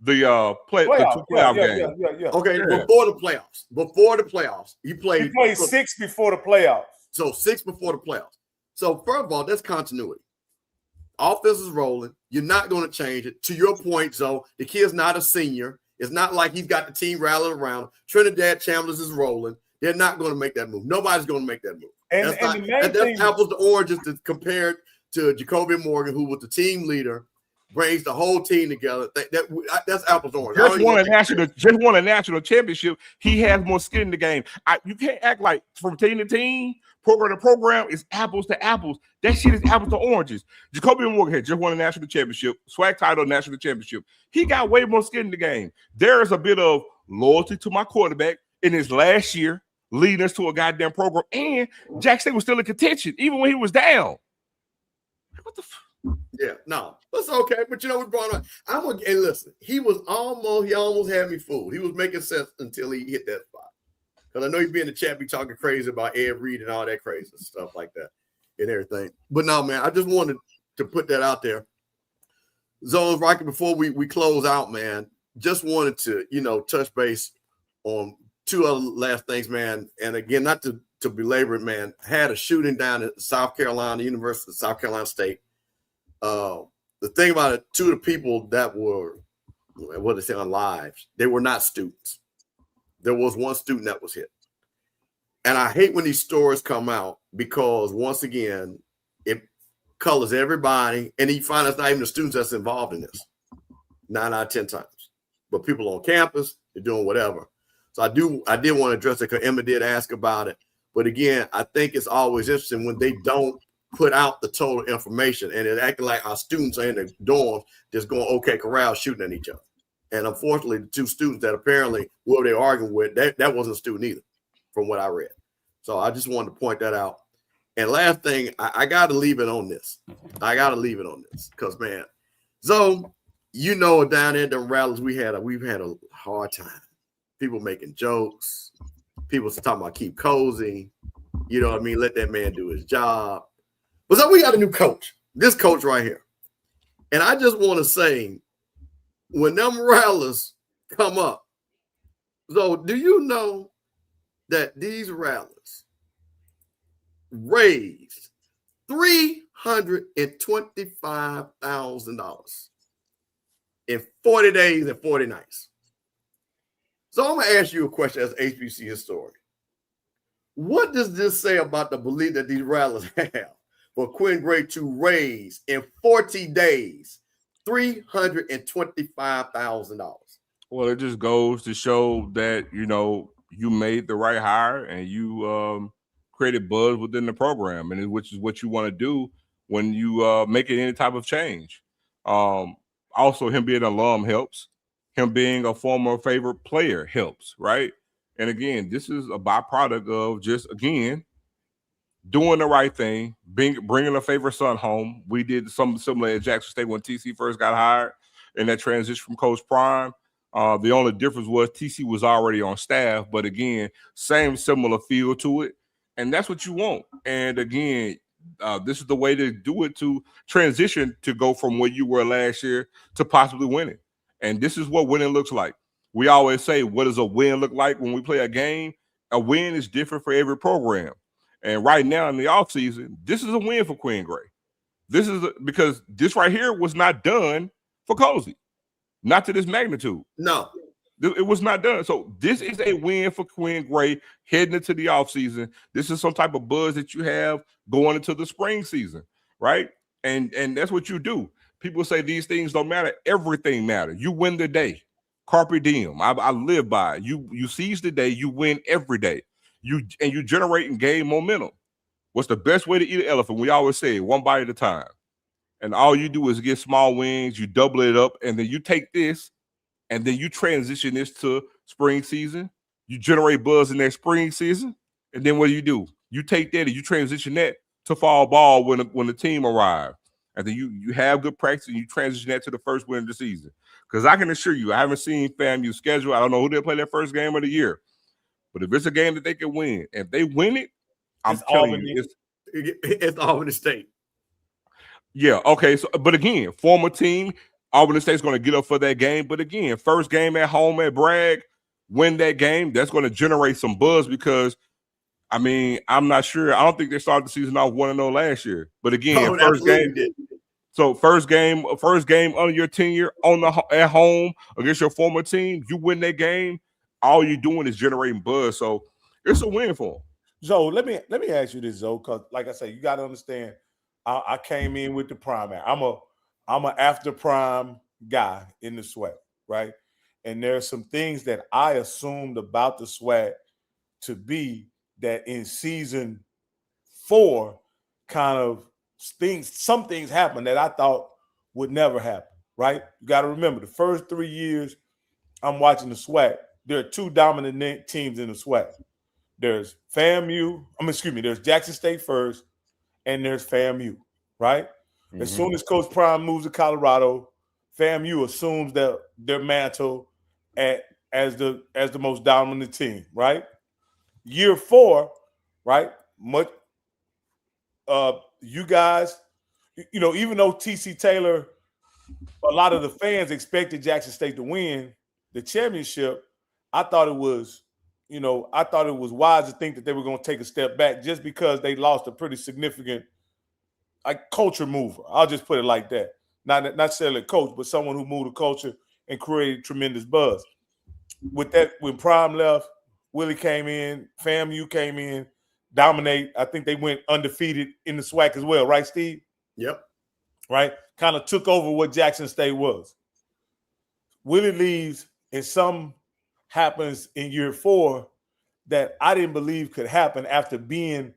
the the 2 playoff games. Yeah. Okay, before the playoffs, he played 6 before the playoffs. So 6 before the playoffs. So first of all, that's continuity. Offense is rolling. You're not going to change it. To your point, Zoe, the kid's not a senior. It's not like he's got the team rallying around. Trinidad Chambliss is rolling. They're not going to make that move. Nobody's going to make that move. That's apples to oranges to compare to Jacoby Morgan, who was the team leader, brings the whole team together. That's apples to oranges. Just won a national championship. He has more skin in the game. You can't act like from team to team, program to program, it's apples to apples. That shit is apples to oranges. Jacoby Morgan had just won a national championship, swag title national championship. He got way more skin in the game. There is a bit of loyalty to my quarterback in his last year, leading us to a goddamn program. And Jack State was still in contention, even when he was down. What the fuck? Yeah, no, that's okay. But you know, we brought on. And listen, he almost had me fooled. He was making sense until he hit that spot. Because I know he'd be in the chat, be talking crazy about Ed Reed and all that crazy stuff like that and everything. But no, man, I just wanted to put that out there. Zones Rocky, before we close out, man, just wanted to, touch base on 2 other last things, man. And again, not to belabor it, man, had a shooting down at South Carolina, University of South Carolina State. The thing about it, 2 of the people that were, what they say on lives, they were not students. There was 1 student that was hit. And I hate when these stories come out because, once again, it colors everybody. And you find it's not even the students that's involved in this 9 out of 10 times. But people on campus, they're doing whatever. So I did want to address it because Emma did ask about it. But again, I think it's always interesting when they don't put out the total information and it acting like our students are in the dorms just going, okay, corral shooting at each other. And unfortunately, the 2 students that apparently were they arguing with, that wasn't a student either, from what I read. So I just wanted to point that out. And last thing, I got to leave it on this. Because, man, so down there at the rallies, we've had a hard time. People making jokes. People talking about keep cozy. You know what I mean? Let that man do his job. But so we got a new coach. This coach right here. And I just want to say, when them rallies come up, so do you know that these rallies raised $325,000 in 40 days and 40 nights? So I'm going to ask you a question as an HBC historian. What does this say about the belief that these rallies have for Quinn Gray to raise in 40 days $325,000? Well, it just goes to show that, you made the right hire and you created buzz within the program, and which is what you want to do when you making any type of change. Also, him being an alum helps. Him being a former favorite player helps, right? And again, this is a byproduct of just, again, doing the right thing, bringing a favorite son home. We did something similar at Jackson State when TC first got hired and that transition from Coach Prime. The only difference was TC was already on staff, but again, similar feel to it. And that's what you want. And again, this is the way to do it, to transition to go from where you were last year to possibly winning. And this is what winning looks like. We always say, what does a win look like when we play a game? A win is different for every program. And right now in the offseason, this is a win for Quinn Gray. Because this right here was not done for Cozy. Not to this magnitude. No. It was not done. So this is a win for Quinn Gray heading into the offseason. This is some type of buzz that you have going into the spring season, right? And that's what you do. People say these things don't matter. Everything matters. You win the day. Carpe diem. I live by it. You seize the day. You win every day. You generate and gain momentum. What's the best way to eat an elephant? We always say one bite at a time. And all you do is get small wins. You double it up, and then you take this, and then you transition this to spring season. You generate buzz in that spring season, and then what do? You take that and you transition that to fall ball when the team arrives. And then you have good practice and you transition that to the first win of the season. Because I can assure you, I haven't seen FAMU's schedule. I don't know who they play their first game of the year. But if it's a game that they can win, if they win it, I'm telling you, it's Albany State. Yeah, okay. So, but again, former team, Albany State's going to get up for that game. But again, first game at home at Bragg, win that game. That's going to generate some buzz because, I mean, I'm not sure. I don't think they started the season off 1-0 last year. But again, first game. So first game under your tenure at home against your former team, you win that game. All you're doing is generating buzz. So it's a win for them. So let me ask you this, Zoe, because like I say, you got to understand. I came in with the prime. I'm a after prime guy in the SWAC, right? And there's some things that I assumed about the SWAC to be that in season 4, kind of some things happened that I thought would never happen, right? You got to remember the first 3 years I'm watching the SWAC, there are 2 dominant teams in the SWAC. There's there's Jackson State first, and there's FAMU, right? Mm-hmm. As soon as Coach Prime moves to Colorado, FAMU assumes their mantle as the most dominant team, right? Year 4, right? You guys, even though TC Taylor, a lot of the fans expected Jackson State to win the championship, I thought it was wise to think that they were going to take a step back just because they lost a pretty significant culture mover. I'll just put it like that. Not necessarily a coach, but someone who moved the culture and created tremendous buzz. With that, when Prime left, Willie came in, FAMU came in, dominate. I think they went undefeated in the SWAC as well, right, Steve? Yep. Right? Kind of took over what Jackson State was. Willie leaves, and some happens in year 4 that I didn't believe could happen after being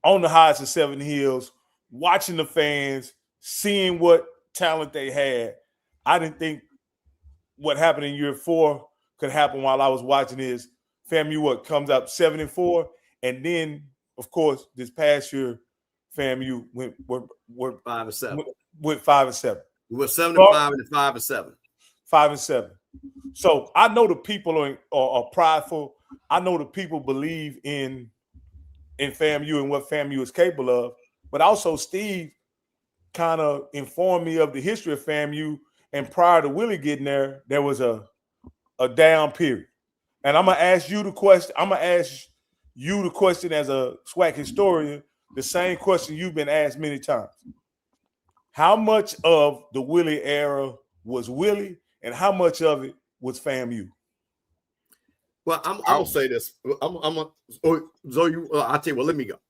on the heights of Seven Hills, watching the fans, seeing what talent they had. I didn't think what happened in year 4 could happen while I was watching this. FAMU comes up 7-4, and then of course this past year FAMU went 5-7. Went 5-7. We were 7-5 and 5-7. 5-7. So I know the people are prideful. I know the people believe in FAMU and what FAMU is capable of. But also Steve kind of informed me of the history of FAMU. And prior to Willie getting there, there was a down period. And I'm gonna ask you the question. I'm gonna ask you the question as a SWAC historian, the same question you've been asked many times. How much of the Willie era was Willie, and how much of it was FAMU? Well, I'm gonna say this. I'll tell you what. Let me go.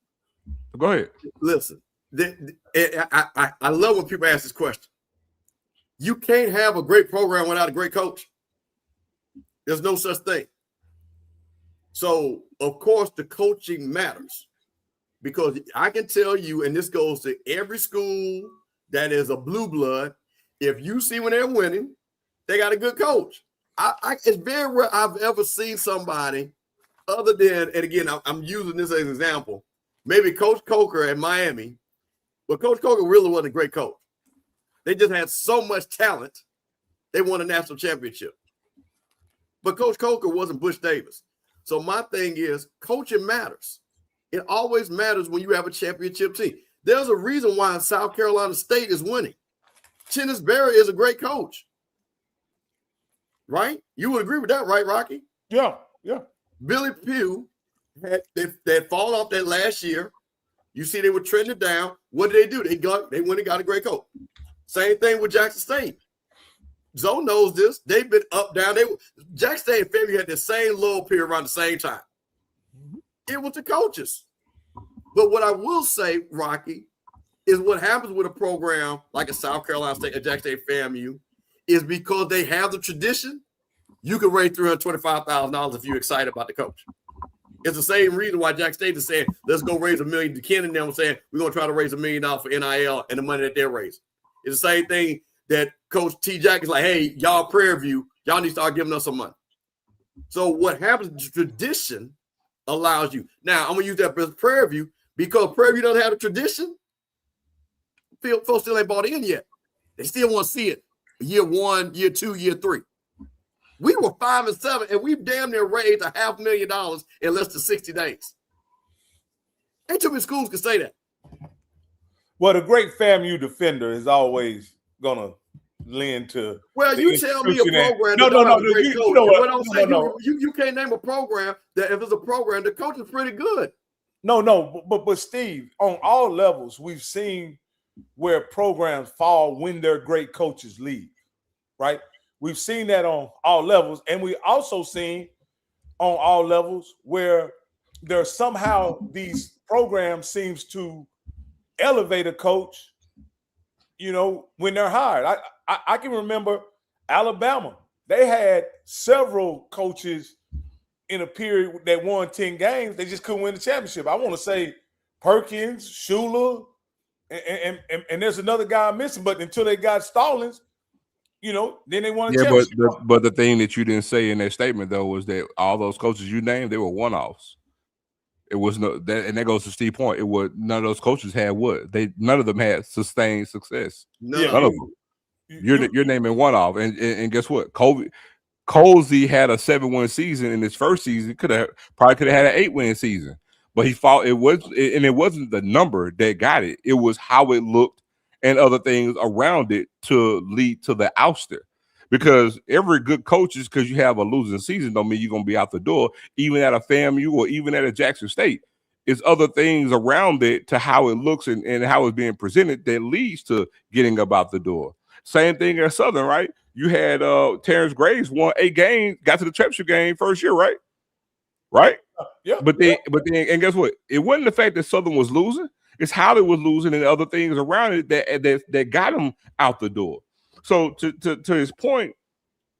Go ahead. Listen, I love when people ask this question. You can't have a great program without a great coach. There's no such thing. So, of course, the coaching matters because I can tell you, and this goes to every school that is a blue blood, if you see when they're winning, they got a good coach. It's very rare I've ever seen somebody other than, and again, I'm using this as an example, maybe Coach Coker at Miami, but Coach Coker really wasn't a great coach. They just had so much talent, they won a national championship. But Coach Coker wasn't Bush Davis. So my thing is, coaching matters. It always matters when you have a championship team. There's a reason why South Carolina State is winning. Chennis Berry is a great coach. Right? You would agree with that, right, Rocky? Yeah. Billy Pugh they'd fallen off that last year. You see they were trending down. What did they do? They went and got a great coach. Same thing with Jackson State. Zo knows this. They've been up, down. Jackson State and FAMU had the same low period around the same time. It was the coaches. But what I will say, Rocky, is what happens with a program like a South Carolina State, a Jackson State FAMU, is because they have the tradition, you can raise $325,000 if you're excited about the coach. It's the same reason why Jackson State is saying, let's go raise $1 million. Ken and them saying, we're going to try to raise $1 million for NIL and the money that they're raising. It's the same thing that Coach T. Jack is like, hey, y'all Prairie View, y'all need to start giving us some money. So what happens, tradition allows you. Now, I'm going to use that as Prairie View because Prairie View doesn't have a tradition. Folks still ain't bought in yet. They still want to see it. Year 1, year 2, year 3. We were 5 and 7, and we've damn near raised $500,000 in less than 60 days. Ain't too many schools can say that. Well, the great FAMU defender is always gonna lend to. Well, you tell me a program. You can't name a program that if it's a program, the coach is pretty good. No, but Steve, on all levels, we've seen where programs fall when their great coaches leave, right? We've seen that on all levels, and we also seen on all levels where there's somehow these programs seems to elevate a coach, when they're hired. I can remember Alabama. They had several coaches in a period that won 10 games. They just couldn't win the championship. I want to say Perkins, Shula, and there's another guy I'm missing, but until they got Stallings, then they won a championship. But the thing that you didn't say in that statement, though, was that all those coaches you named, they were one-offs. It was and that goes to Steve's point. It was none of those coaches had none of them had sustained success. None of them. You're naming one-off, and guess what? Colsey had a 7-win season in his first season. Probably could have had an 8-win season, but he fought. It wasn't the number that got it. It was how it looked and other things around it to lead to the ouster. Because every good coach, is because you have a losing season, don't mean you're going to be out the door, even at a FAMU or even at a Jackson State. It's other things around it to how it looks and how it's being presented that leads to getting about the door. Same thing at Southern, right? You had Terrence Graves won 8 games, got to the championship game first year, right? Right? Yeah. But then, and guess what? It wasn't the fact that Southern was losing; it's how they was losing and other things around it that got them out the door. So to his point,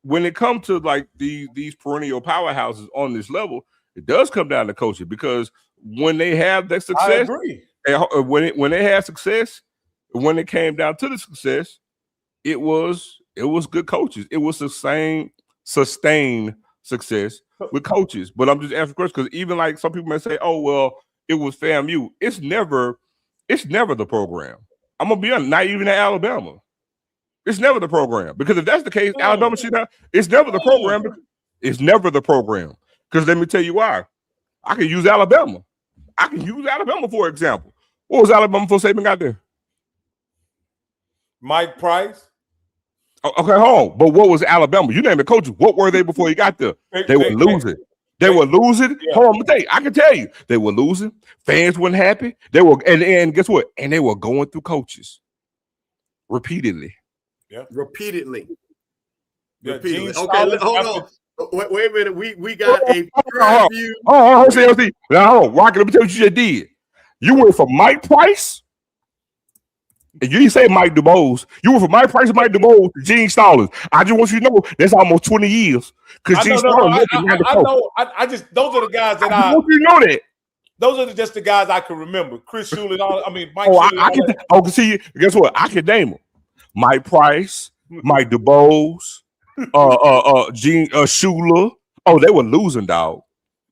when it comes to like these perennial powerhouses on this level, it does come down to coaching, because when they have that success, I agree. When they had success, when it came down to the success, it was good coaches. It was sustained success with coaches. But I'm just asking questions because even like some people may say, "Oh well, it was FAMU." It's never the program. I'm gonna be honest. Not even at Alabama. It's never the program, because if that's the case, Alabama should not. It's never the program. It's never the program. Because let me tell you why. I can use Alabama. For example. What was Alabama before Saban got there? Mike Price. Okay, hold on. But what was Alabama? You named the coaches. What were they before he got there? They were losing. They were losing. Yeah. Hold on, let me tell you. I can tell you. They were losing. Fans weren't happy. They were, and guess what? And they were going through coaches repeatedly. Yeah. Repeatedly. Yeah, okay, hold on. Wait a minute. We got a preview. Hold on, Rocky, let me tell you what you just did. You went from Mike Price, and you didn't say Mike DuBose. You went from Mike Price and Mike DuBose to Gene Stallings. I just want you to know that's almost 20 years. Because Gene Stallings. I know. I just, those are the guys that I want you to know that. Those are just the guys I can remember. Chris Shulin, Mike. I can see. Guess what? I can name them. Mike Price, Mike DuBose, Gene Shula. Oh, they were losing, dog.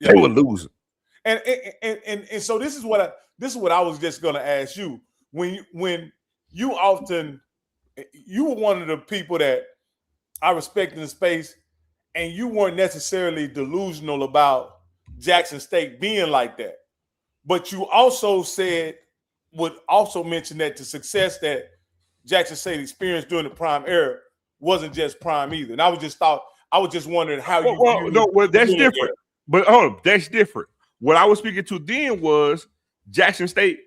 They were losing. And so this is what I was just gonna ask you. When you were one of the people that I respect in the space, and you weren't necessarily delusional about Jackson State being like that. But you also would mention that the success that Jackson State experienced during the prime era wasn't just prime either. And I was just wondering how you. That's different. But hold on, that's different. What I was speaking to then was Jackson State.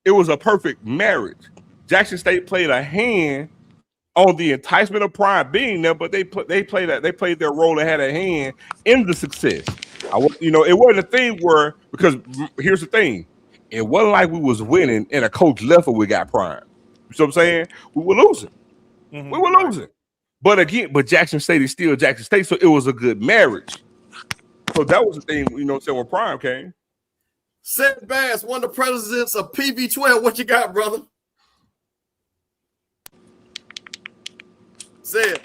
It was a perfect marriage. Jackson State played a hand on the enticement of prime being there, but they played their role and had a hand in the success. It wasn't a thing where, because here's the thing, it wasn't like we was winning and a coach left or we got prime. You know what I'm saying? We were losing. Mhm. We were losing. But Jackson State is still Jackson State, so it was a good marriage. So that was the thing, when prime came. Sid Bass, one of the presidents of PV12. What you got, brother? Sid.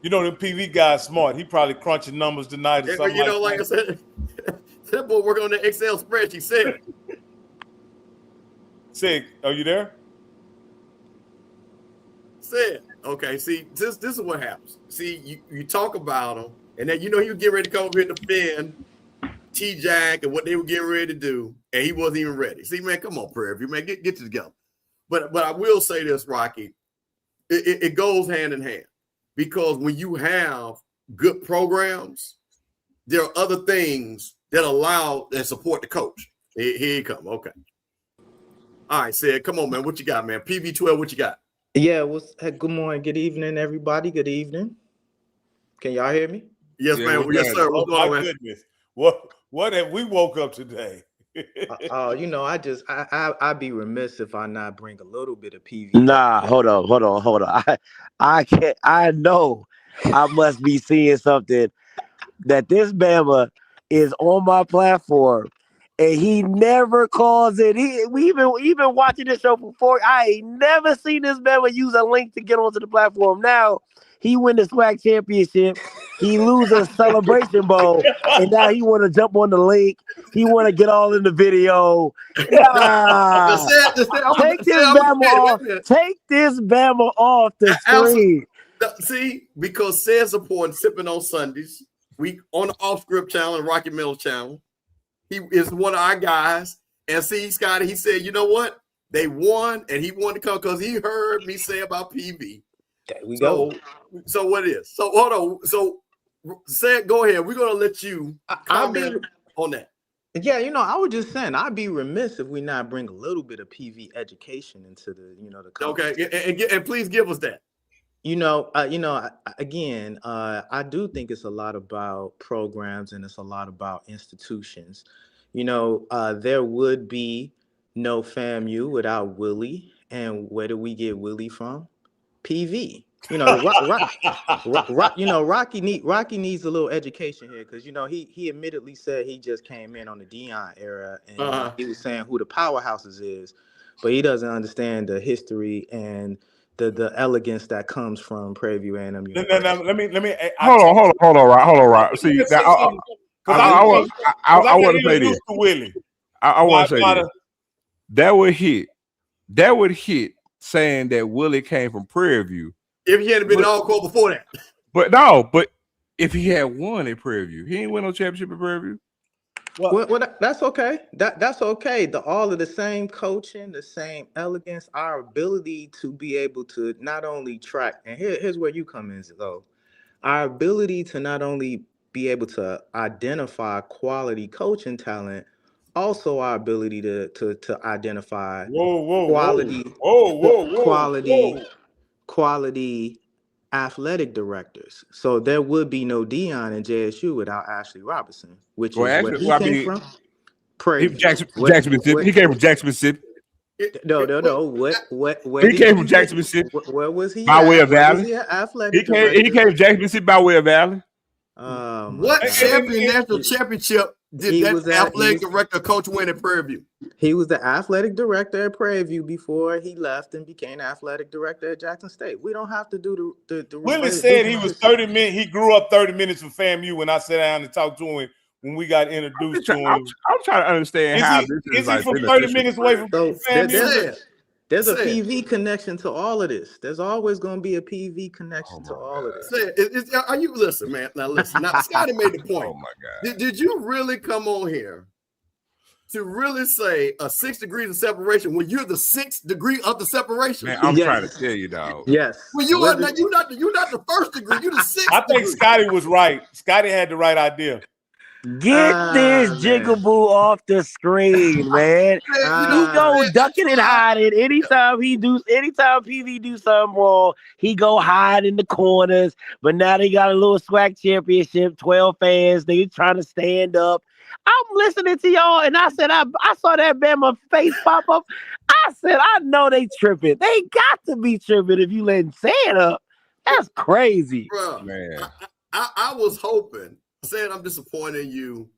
The PV guy's smart. He probably crunching numbers tonight or something. Like I said, that boy working on the Excel spreadsheet. Sid. Sid, are you there? Sid. Okay, see, this is what happens. See, you talk about him, and then you get ready to come over here to defend T-Jack and what they were getting ready to do, and he wasn't even ready. See, man, come on, Prairie View, man, get together. But I will say this, Rocky, it goes hand in hand, because when you have good programs, there are other things that allow and support the coach. Here you come. Okay. All right, Sid, come on, man. What you got, man? PV12, what you got? Yeah, good morning, good evening, everybody. Good evening. Can y'all hear me? Yes, man. Yes, sir. What's going on, man? Goodness. What have we woke up today? I'd be remiss if I not bring a little bit of PV. Nah, hold on. I can't. I know I must be seeing something that this Bama is on my platform, and he never calls it. We've been watching this show before. I ain't never seen this Bama use a link to get onto the platform. Now he win the SWAC championship. He lose a celebration bowl, and now he want to jump on the link. He want to get all in the video. Nah. Take this Bama off the screen. See, because Sid's supporting Sippin On Sundays. We on the Off Script channel and Rocky Mills channel. He is one of our guys. And see, Scotty, he said, you know what? They won, and he wanted to come because he heard me say about PV. There we go. So what is? So hold on. So Sid, go ahead. We're gonna let you comment on that. Yeah, I was just saying, I'd be remiss if we not bring a little bit of PV education into the, the conversation. Okay, and please give us that. Again, I do think it's a lot about programs and it's a lot about institutions. There would be no FAMU without Willie, and where do we get Willie from? PV. Rocky needs a little education here, because he admittedly said he just came in on the Dion era, and he was saying who the powerhouses is, but he doesn't understand the history and the elegance that comes from Prairie View A&M University. No, let me. Hold on, right. See, I want to say this. I want to say this. That would hit saying that Willie came from Prairie View. If he hadn't been an all-call before that. But if he had won at Prairie View, he ain't win no championship at Prairie View. Well, that's okay. That's okay. All of the same coaching, the same elegance, our ability to be able to not only track, and here's where you come in, though. Our ability to not only be able to identify quality coaching talent, also our ability to identify quality athletic directors. So there would be no Dion in JSU without Ashley Robertson, which is where he came from. Jackson, Mississippi. He came from Jackson, Mississippi. No. Where he came from Jackson, Mississippi. Where was he? By way of Valley. He came from Jackson, Mississippi by way of Valley. What national championship did that athletic director coach win at Prairie View? He was the athletic director at Prairie View before he left and became athletic director at Jackson State. We don't have to do the Willie said he was 30 minutes. He grew up 30 minutes from FAMU when I sat down and talked to him when we got introduced to him. I'm trying to understand is he from 30 minutes away from FAMU? There's a PV connection to all of this. There's always going to be a PV connection to all of this. Are you listen, man? Now listen. Now Scotty made the point. Oh my God! Did you really come on here to really say a 6 degrees of separation when you're the 6th degree of the separation? Man, I'm trying to tell you, dog. Yes. Well, you're not the 1st degree. You're the 6th. I think Scotty was right. Scotty had the right idea. Get this man. jigaboo off the screen, man. He go ducking and hiding. Anytime PV do something wrong, he go hide in the corners. But now they got a little swag championship, 12 fans. They trying to stand up. I'm listening to y'all, and I said, I saw that Bama face pop up. I said, I know they tripping. They got to be tripping if you letting stand up. That's crazy. Bro, Man. I was hoping, saying I'm disappointing you,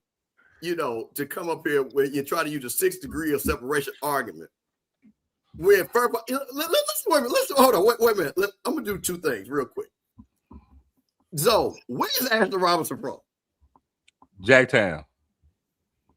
to come up here where you try to use a 6 degree of separation argument. When first, hold on, wait a minute. I'm gonna do 2 things real quick. Zo, where is Ashley Robinson from? Jacktown.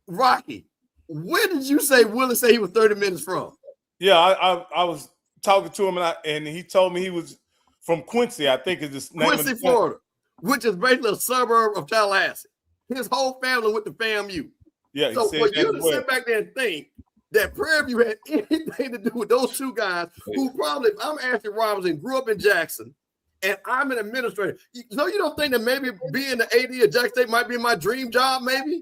Rocky, where did you say Willie say he was 30 minutes from? Yeah, I was talking to him and he told me he was from Quincy, I think is the name Quincy, of the Florida, which is basically a suburb of Tallahassee. His whole family went to FAMU. Yeah, so for you to sit back there and think that Prairie View had anything to do with those 2 guys who probably, if I'm Ashley Robinson, grew up in Jackson, and I'm an administrator. You don't think that maybe being the AD of Jackson State might be my dream job, maybe?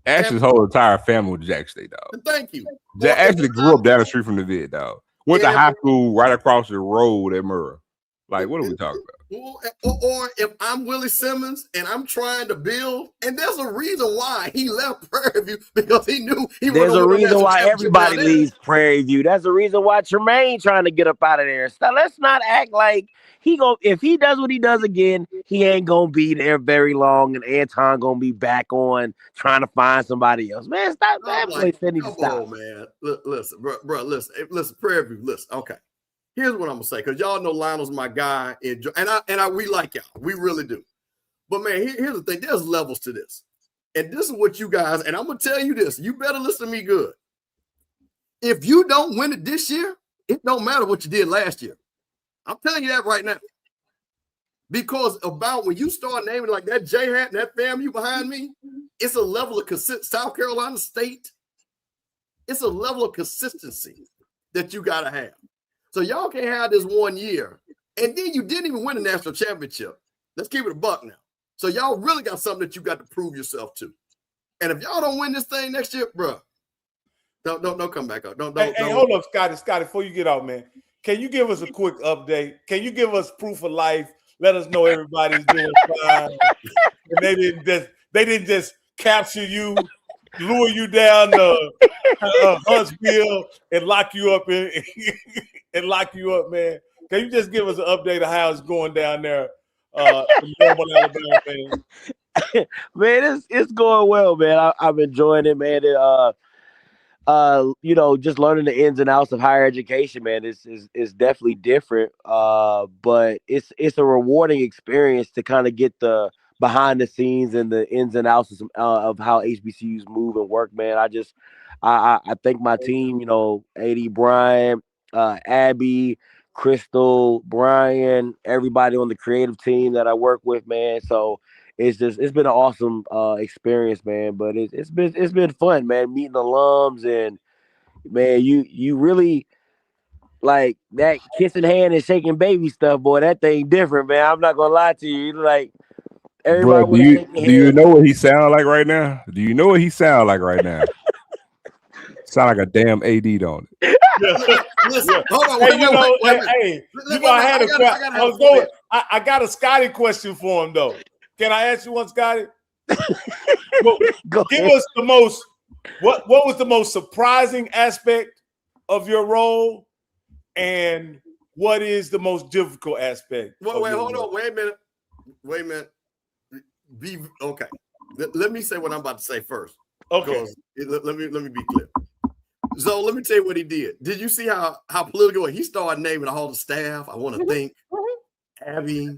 Ashley's whole entire family was Jackson State, dog. Thank you. Ashley grew up down the street from the vid, dog. Went to high school right across the road at Murrah. Like, what are we talking about? Or if I'm Willie Simmons and I'm trying to build, and there's a reason why he left Prairie View, because he knew he was. There's a reason why everybody leaves Prairie View. That's the reason why Tremaine trying to get up out of there. So let's not act like if he does what he does again, he ain't gonna be there very long, and Anton gonna be back on trying to find somebody else. Man, stop that place. Stop, man. Listen, bro, listen, Prairie View, listen. Okay. Here's what I'm gonna say, because y'all know Lionel's my guy, and we like y'all, we really do. But man, here's the thing: there's levels to this, and this is what you guys. And I'm gonna tell you this: you better listen to me good. If you don't win it this year, it don't matter what you did last year. I'm telling you that right now, because about when you start naming like that J Hat and that FAMU behind me, it's a level of South Carolina State. It's a level of consistency that you gotta have. So y'all can't have this 1 year, and then you didn't even win a national championship. Let's keep it a buck now. So y'all really got something that you got to prove yourself to. And if y'all don't win this thing next year, bro, don't come back up. Don't. Hold up, Scotty, before you get out, man. Can you give us a quick update? Can you give us proof of life? Let us know everybody's doing fine. And they didn't just capture you, lure you down to Huntsville and lock you up man. Can you just give us an update of how it's going down there in Normal, Alabama, man? Man, it's going well, man. I'm enjoying it, man. Just learning the ins and outs of higher education, man, is definitely different. But it's a rewarding experience to kind of get the behind the scenes and the ins and outs of how HBCUs move and work, man. I thank my team, AD Brian, Abby, Crystal, Brian, everybody on the creative team that I work with, man. So it's been an awesome experience, man. But it's been fun, man, meeting alums, and man, you really like that kissing hand and shaking baby stuff, boy. That thing different, man. I'm not gonna lie to you. Like everybody. Bro, do you know what he sound like right now? Do you know what he sound like right now? Sound like a damn AD, don't it? Listen, hold on. I got a Scotty question for him though. Can I ask you one, Scotty? Give us the most. What was the most surprising aspect of your role, and what is the most difficult aspect? Wait a minute. Be okay. Let me say what I'm about to say first. Okay. Let me be clear. So let me tell you what he did. Did you see how political he started naming all the staff? I want to thank Abby,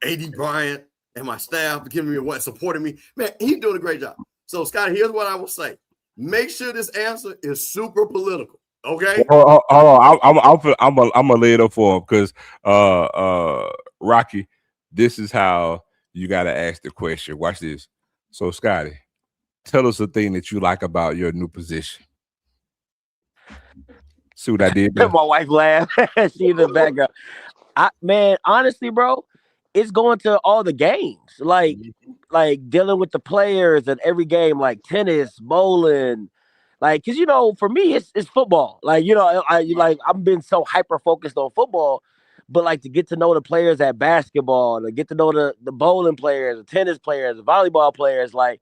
AD Bryant, and my staff for giving me supporting me. Man, he's doing a great job. So, Scotty, here's what I will say. Make sure this answer is super political. Okay. Hold on. I'm gonna lay it up for him because Rocky, this is how you gotta ask the question. Watch this. So, Scotty, tell us the thing that you like about your new position. See what I did there? My wife laughed. She in the background. Man, honestly, bro, it's going to all the games, like dealing with the players at every game, like tennis, bowling, like, cause for me it's football. Like, I've been so hyper focused on football, but like to get to know the players at basketball, to get to know the bowling players, the tennis players, the volleyball players, like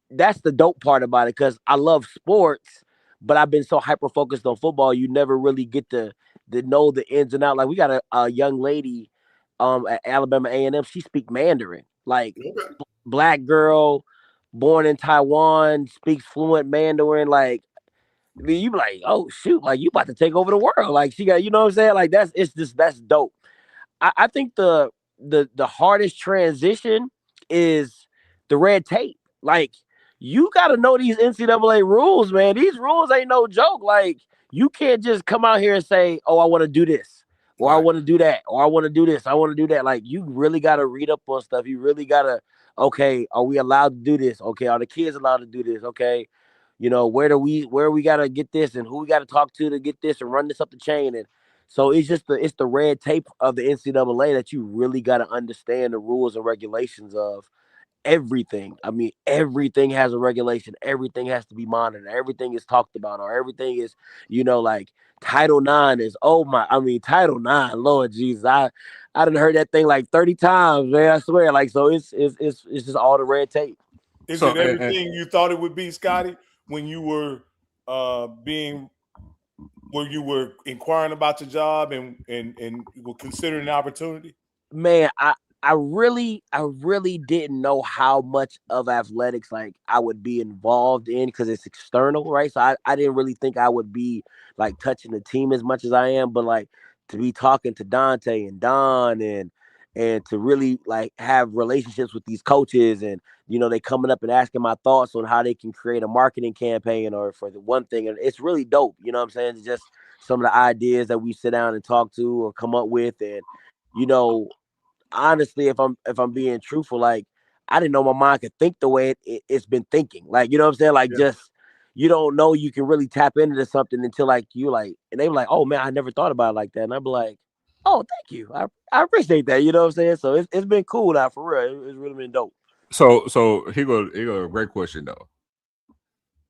that's the dope part about it. Cause I love sports, but I've been so hyper focused on football, you never really get to know the ins and out. Like we got a young lady at Alabama A&M, she speak Mandarin. Like black girl, born in Taiwan, speaks fluent Mandarin. Like you be like, oh shoot, like you about to take over the world. Like she got, you know what I'm saying? Like that's dope. I think the hardest transition is the red tape. Like you got to know these NCAA rules, man. These rules ain't no joke. Like you can't just come out here and say, oh, I want to do this, or I want to do that, or I want to do this, I want to do that. Like you really got to read up on stuff. You really got to, okay, are we allowed to do this? Okay, are the kids allowed to do this? Okay, where we got to get this and who we got to talk to get this and run this up the chain. And so it's just the red tape of the NCAA that you really got to understand the rules and regulations of everything. I mean, everything has a regulation. Everything has to be monitored. Everything is talked about, or everything is, like Title IX is, Title IX, Lord Jesus. I done heard that thing like 30 times, man. I swear. Like, so it's just all the red tape. Is it everything you thought it would be, Scotty, when you were where you were inquiring about your job and were considering the opportunity? Man, I really didn't know how much of athletics like I would be involved in because it's external, right? So I didn't really think I would be like touching the team as much as I am, but like to be talking to Dante and Don and to really like have relationships with these coaches and they coming up and asking my thoughts on how they can create a marketing campaign or for the one thing, and it's really dope. You know what I'm saying? It's just some of the ideas that we sit down and talk to or come up with, and honestly, if I'm being truthful, like I didn't know my mind could think the way it's been thinking. Like, you know what I'm saying? Like just you don't know you can really tap into something until like you like, and they were like, oh man, I never thought about it like that. And I'd be like, oh, thank you. I appreciate that. You know what I'm saying? So it's been cool now for real. It's really been dope. So here go a great question though.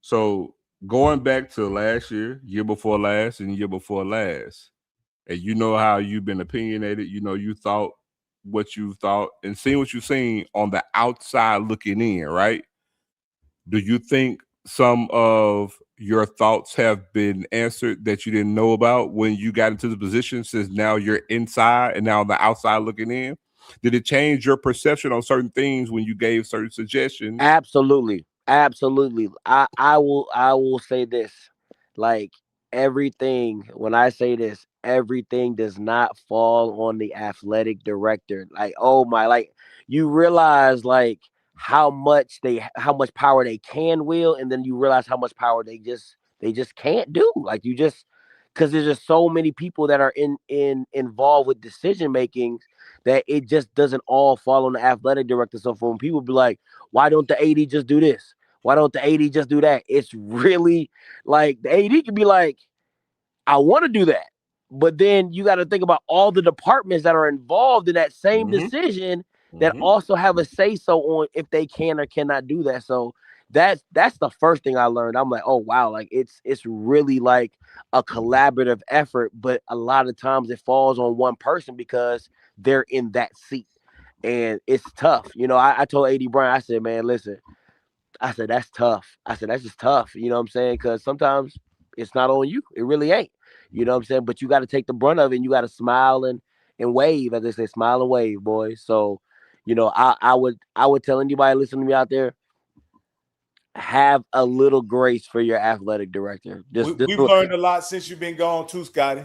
So going back to last year before last, and year before last, and how you've been opinionated, you thought what you thought and seeing what you've seen on the outside looking in, right? Do you think some of your thoughts have been answered that you didn't know about when you got into the position, since now you're inside and now on the outside looking in? Did it change your perception on certain things when you gave certain suggestions? Absolutely. I will say this, like everything, when I say this, everything does not fall on the athletic director. Like, oh my, like you realize like how much power they can wield, and then you realize how much power they just can't do. Like you just, because there's just so many people that are involved with decision making that it just doesn't all fall on the athletic director. So for when people be like, why don't the AD just do this? Why don't the AD just do that? It's really like the AD can be like, I want to do that. But then you got to think about all the departments that are involved in that same decision that also have a say so on if they can or cannot do that. So that's the first thing I learned. I'm like, oh wow, like it's really like a collaborative effort, but a lot of times it falls on one person because they're in that seat. And it's tough. I told AD Bryant, I said, man, listen, I said, that's tough. I said, that's just tough. You know what I'm saying? Because sometimes it's not on you. It really ain't. You know what I'm saying? But you got to take the brunt of it, and you got to smile and wave, as they say, smile and wave, boys. So, I would tell anybody listening to me out there, have a little grace for your athletic director. We've learned a lot since you've been gone too, Scotty.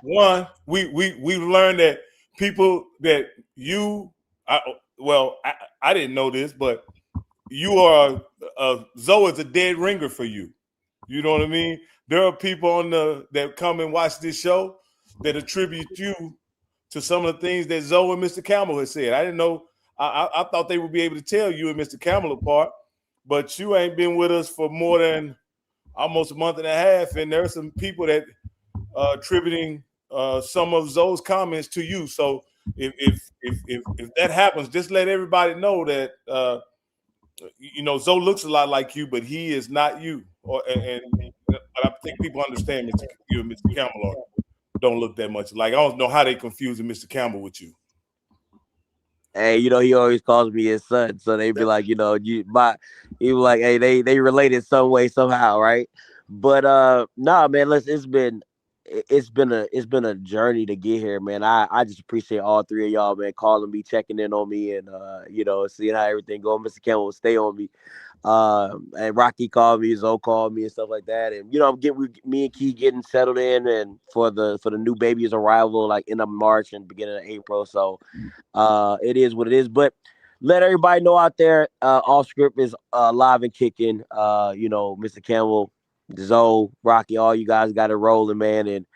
One, we've learned that people that I didn't know this, but you are Zoe is a dead ringer for you. You know what I mean? There are people that come and watch this show that attribute you to some of the things that Zoe and Mr. Campbell has said. I didn't know. I thought they would be able to tell you and Mr. Campbell apart, but you ain't been with us for more than almost a month and a half, and there are some people that attributing some of Zoe's comments to you. So if that happens, just let everybody know that Zoe looks a lot like you, but he is not you. And I think people understand you and Mr. Campbell don't look that much alike. I don't know how they confusing Mr. Campbell with you. Hey, he always calls me his son, so they be like, he was like, hey, they related some way somehow, right? But nah, man, listen, it's been a journey to get here, man. I just appreciate all three of y'all, man, calling me, checking in on me, and seeing how everything going. Mr. Campbell will stay on me. And Rocky called me, Zoe called me, and stuff like that. And me and Key getting settled in, and for the new baby's arrival, like end of March and beginning of April. So, it is what it is. But let everybody know out there, Off Script is live and kicking. Mr. Campbell, Zoe, Rocky, all you guys got it rolling, man. And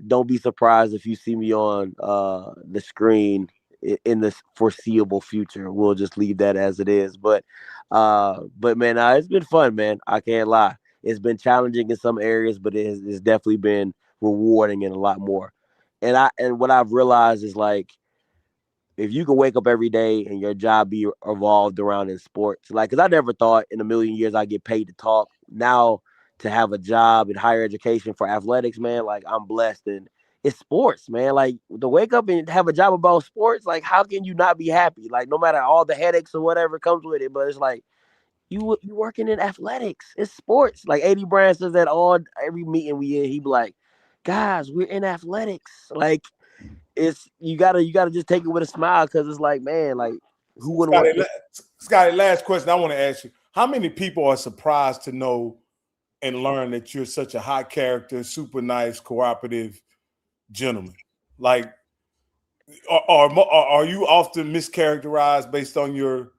don't be surprised if you see me on the screen in the foreseeable future. We'll just leave that as it is. But man, it's been fun, man. I can't lie. It's been challenging in some areas, but it's definitely been rewarding in a lot more. And what I've realized is, like, if you can wake up every day and your job be evolved around in sports, like, because I never thought in a million years I'd get paid to talk. Now to have a job in higher education for athletics, man, like, I'm blessed. And it's sports, man. Like, to wake up and have a job about sports, like, how can you not be happy? Like, no matter all the headaches or whatever comes with it, but it's like, you working in athletics. It's sports. Like, A.D. Bryant says that every meeting we in, he be like, guys, we're in athletics. Like, it's you gotta just take it with a smile, because it's like, man, like, who wouldn't want Scotty, last question I want to ask you. How many people are surprised to know and learn that you're such a high character, super nice, cooperative gentleman? Like, are you often mischaracterized based on your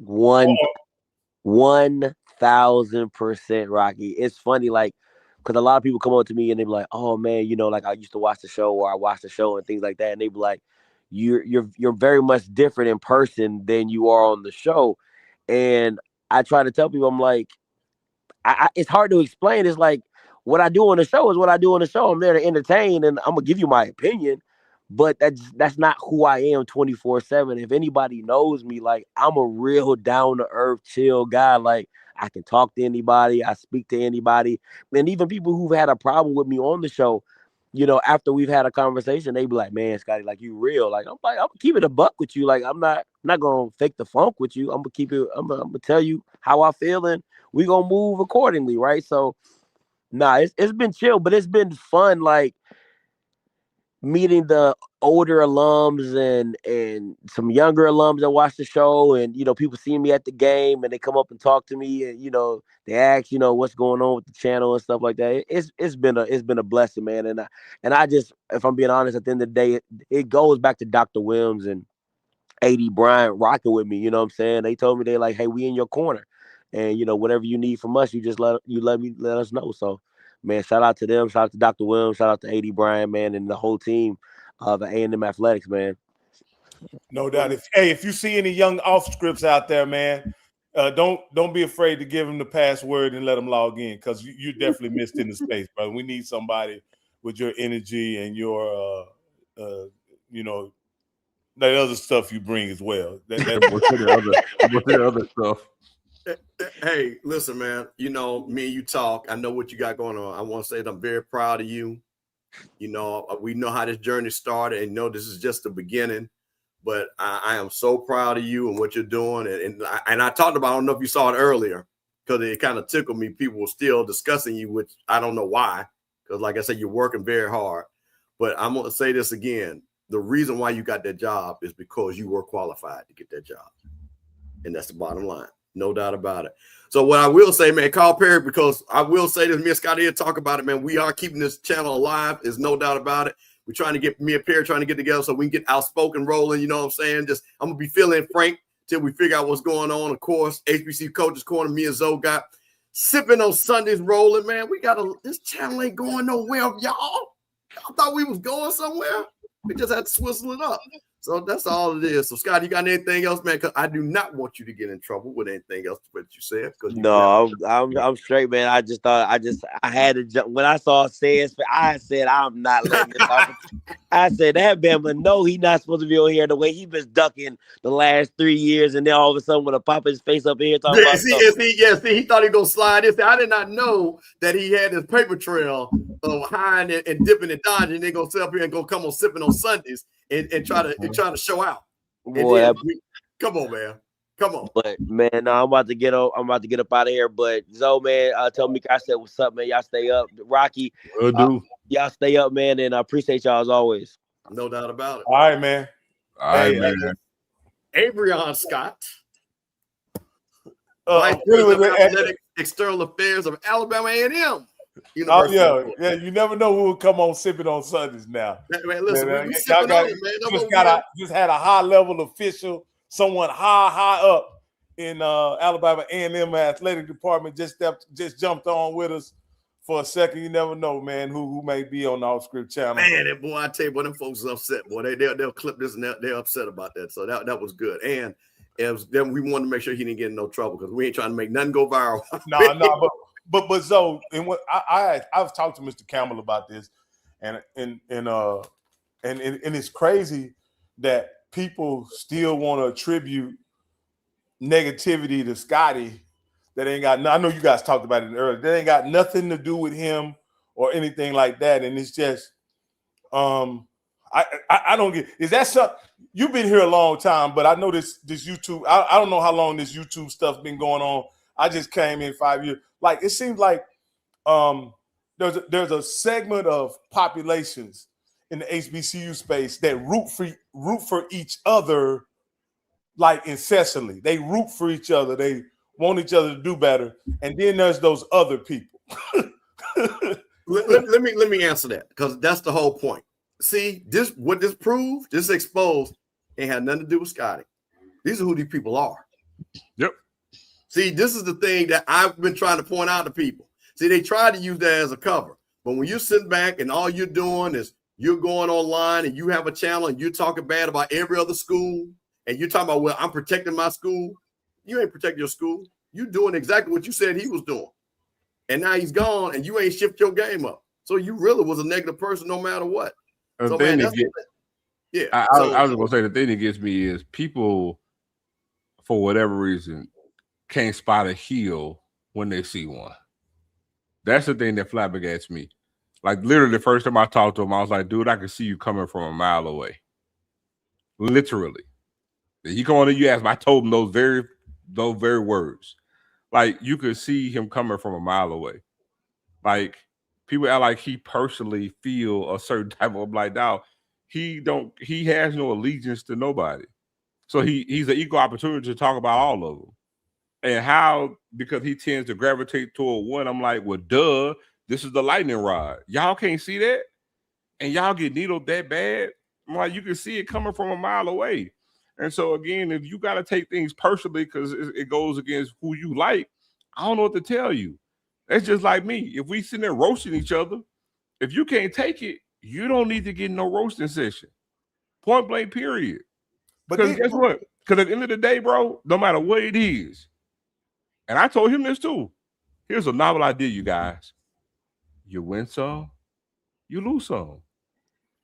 1,000%, Rocky? It's funny, like, because a lot of people come up to me and they be like, oh man, like, I used to watch the show, or I watched the show and things like that, and they be like, you're very much different in person than you are on the show. And I try to tell people, I'm like, it's hard to explain. It's like, what I do on the show is what I do on the show. I'm there to entertain, and I'm gonna give you my opinion, but that's not who I am 24/7. If anybody knows me, like, I'm a real down to earth, chill guy. Like, I can talk to anybody, I speak to anybody, and even people who've had a problem with me on the show, after we've had a conversation, they be like, man, Scotty, like, you real. Like, I'm gonna keep it a buck with you. Like, I'm not gonna fake the funk with you. I'm gonna keep it. I'm gonna tell you how I feel, and we gonna move accordingly, right? So, nah, it's been chill, but it's been fun, like, meeting the older alums and some younger alums that watch the show, and people seeing me at the game, and they come up and talk to me, and they ask what's going on with the channel and stuff like that. It's been a blessing, man. And I just, if I'm being honest, at the end of the day, it goes back to Dr. Williams and A.D. Bryant rocking with me. You know what I'm saying? They told me, they like, hey, we in your corner, and whatever you need from us, you just let us know. So, man, shout out to them. Shout out to Dr. Williams. Shout out to A.D. Bryant, man, and the whole team of A&M Athletics, man. No doubt. If you see any young off scripts out there, man, don't be afraid to give them the password and let them log in, because you definitely missed in the space, brother. We need somebody with your energy and your, that other stuff you bring as well. What's the other stuff? Hey, listen, man, me and you talk. I know what you got going on. I want to say that I'm very proud of you. We know how this journey started, and this is just the beginning. But I am so proud of you and what you're doing. And I talked about, I don't know if you saw it earlier, because it kind of tickled me. People were still discussing you, which I don't know why. Because like I said, you're working very hard. But I'm going to say this again. The reason why you got that job is because you were qualified to get that job. And that's the bottom line. No doubt about it. So what I will say, man, Carl Perry, because I will say this, me and Scotty here talk about it, man. We are keeping this channel alive. There's no doubt about it. We're trying to get me and Perry trying to get together so we can get outspoken rolling. You know what I'm saying? I'm going to be feeling frank till we figure out what's going on. Of course, HBCU Coaches Corner, me and Zoe got Sippin On Sundays rolling, man. This channel ain't going nowhere, y'all. Y'all thought we was going somewhere. We just had to swizzle it up. So that's all it is. So Scott, you got anything else, man? Because I do not want you to get in trouble with anything else that you said. No, I'm straight, man. I just thought I had to jump when I saw Sayers. I said I'm not letting this happen. I said that Bama, no, he's not supposed to be on here the way he been ducking the last 3 years, and then all of a sudden, when a pop his face up in here talking about see, he thought he gonna slide this. I did not know that he had this paper trail of hiding and dipping and dodging. And they gonna sit up here and go come on sipping on Sundays and try to show out. Boy, come on, man. Come on. But man, no, I'm about to get up out of here. But Zo, man, tell me, I said, what's up, man? Y'all stay up. Rocky, y'all stay up, man, and I appreciate y'all as always. No doubt about it. All right, man. All right, man. Avrion Scott, Vice President of Athletic External Affairs of Alabama A&M. Yeah. You never know who will come on Sippin On Sundays now. Man, listen, man, we sipping on it, man. Just had a high level official, someone high up in Alabama A&M athletic department just jumped on with us for a second. You never know, man, who may be on the Off Script channel. Man, that boy, I tell you, boy, them folks is upset. Boy, they'll clip this and they're upset about that. So that was good. And then we wanted to make sure he didn't get in no trouble because we ain't trying to make nothing go viral. No, but Zo, and what I've talked to Mr. Campbell about this, and it's crazy that people still want to attribute negativity to Scotty that ain't got. I know you guys talked about it earlier. That ain't got nothing to do with him or anything like that. And it's just, I don't get. Is that something? You've been here a long time, but I know this YouTube. I don't know how long this YouTube stuff's been going on. I just came in 5 years. Like it seems like there's a segment of populations in the HBCU space that root for each other like incessantly. They root for each other. They want each other to do better. And then there's those other people. let me answer that because that's the whole point. See, what this proved, this exposed, ain't had nothing to do with Scotty. These are who these people are. Yep. See, this is the thing that I've been trying to point out to people. See, they try to use that as a cover. But when you're sitting back and all you're doing is you're going online and you have a channel and you're talking bad about every other school and you're talking about, well, I'm protecting my school. You ain't protecting your school. You're doing exactly what you said he was doing. And now he's gone and you ain't shift your game up. So you really was a negative person no matter what. So, man, I was just going to say the thing that gets me is people, for whatever reason, can't spot a heel when they see one. That's the thing that flabbergasts me. Like literally the first time I talked to him, I was like, dude, I can see you coming from a mile away. Literally. He come on and you asked him, I told him those very words. Like you could see him coming from a mile away. Like people act like he personally feel a certain type of like now. He has no allegiance to nobody. So he's an equal opportunity to talk about all of them. And how, because he tends to gravitate toward one, I'm like, well, duh, this is the lightning rod. Y'all can't see that? And y'all get needled that bad? I'm like, you can see it coming from a mile away. And so, again, if you got to take things personally because it goes against who you like, I don't know what to tell you. That's just like me. If we sit there roasting each other, if you can't take it, you don't need to get no roasting session. Point blank, period. Because guess what? Because at the end of the day, bro, no matter what it is, and I told him this too. Here's a novel idea, you guys. You win some, you lose some.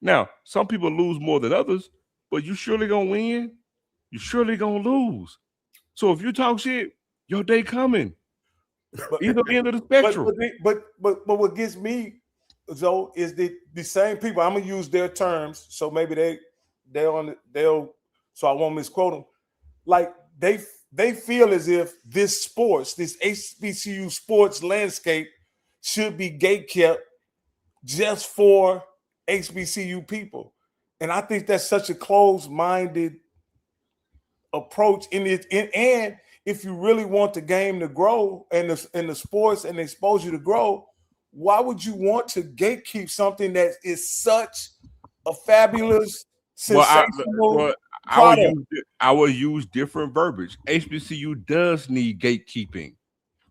Now, some people lose more than others, but you surely gonna win. You surely gonna lose. So if you talk shit, your day coming. Either end of the spectrum. But what gets me, Zo, is the same people. I'm gonna use their terms, so maybe they'll. So I won't misquote them. Like they feel as if this HBCU sports landscape should be gatekept just for HBCU people. And I think that's such a closed-minded approach in it. And if you really want the game to grow and the sports and the exposure to grow, why would you want to gatekeep something that is such a fabulous, sensational I will use different verbiage. HBCU does need gatekeeping,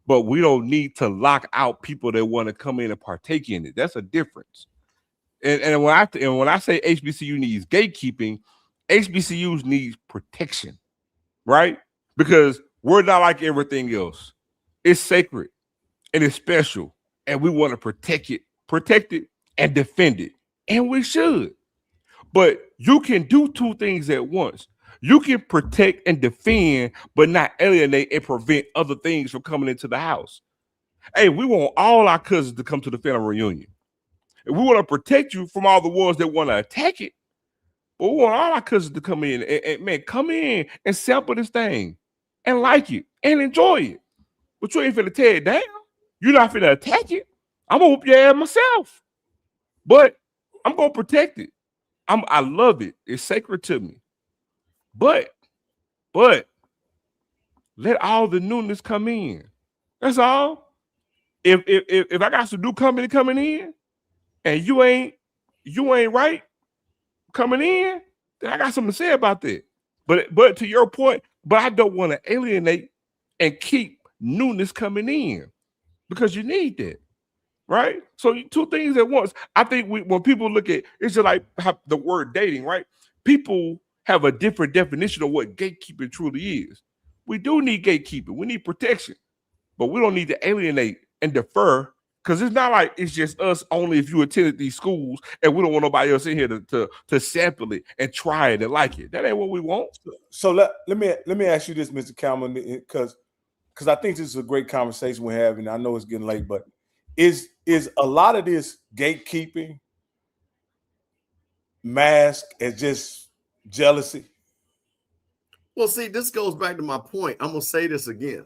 but we don't need to lock out people that want to come in and partake in it. That's a difference. And when I say HBCU needs gatekeeping, HBCUs need protection, right? Because we're not like everything else. It's sacred and it's special, and we want to protect it, and defend it, and we should. But you can do two things at once. You can protect and defend, but not alienate and prevent other things from coming into the house. Hey, we want all our cousins to come to the family reunion. And we want to protect you from all the ones that want to attack it. But we want all our cousins to come in and man, come in and sample this thing and like it and enjoy it. But you ain't finna tear it down. You're not finna attack it. I'm gonna whoop your ass myself. But I'm gonna protect it. I love it. It's sacred to me. But let all the newness come in. That's all. If I got some new company coming in and you ain't right coming in, then I got something to say about that. But to your point, but I don't want to alienate and keep newness coming in because you need that. Right? So two things at once. I think when people look at it's just like the word dating, right? People have a different definition of what gatekeeping truly is. We do need gatekeeping. We need protection, but we don't need to alienate and defer because it's not like it's just us only if you attended these schools and we don't want nobody else in here to sample it and try it and like it. That ain't what we want. So let me ask you this, Mr. Campbell, because I think this is a great conversation we're having. I know it's getting late, but is a lot of this gatekeeping masked as just jealousy? Well, see, this goes back to my point. I'm gonna say this again.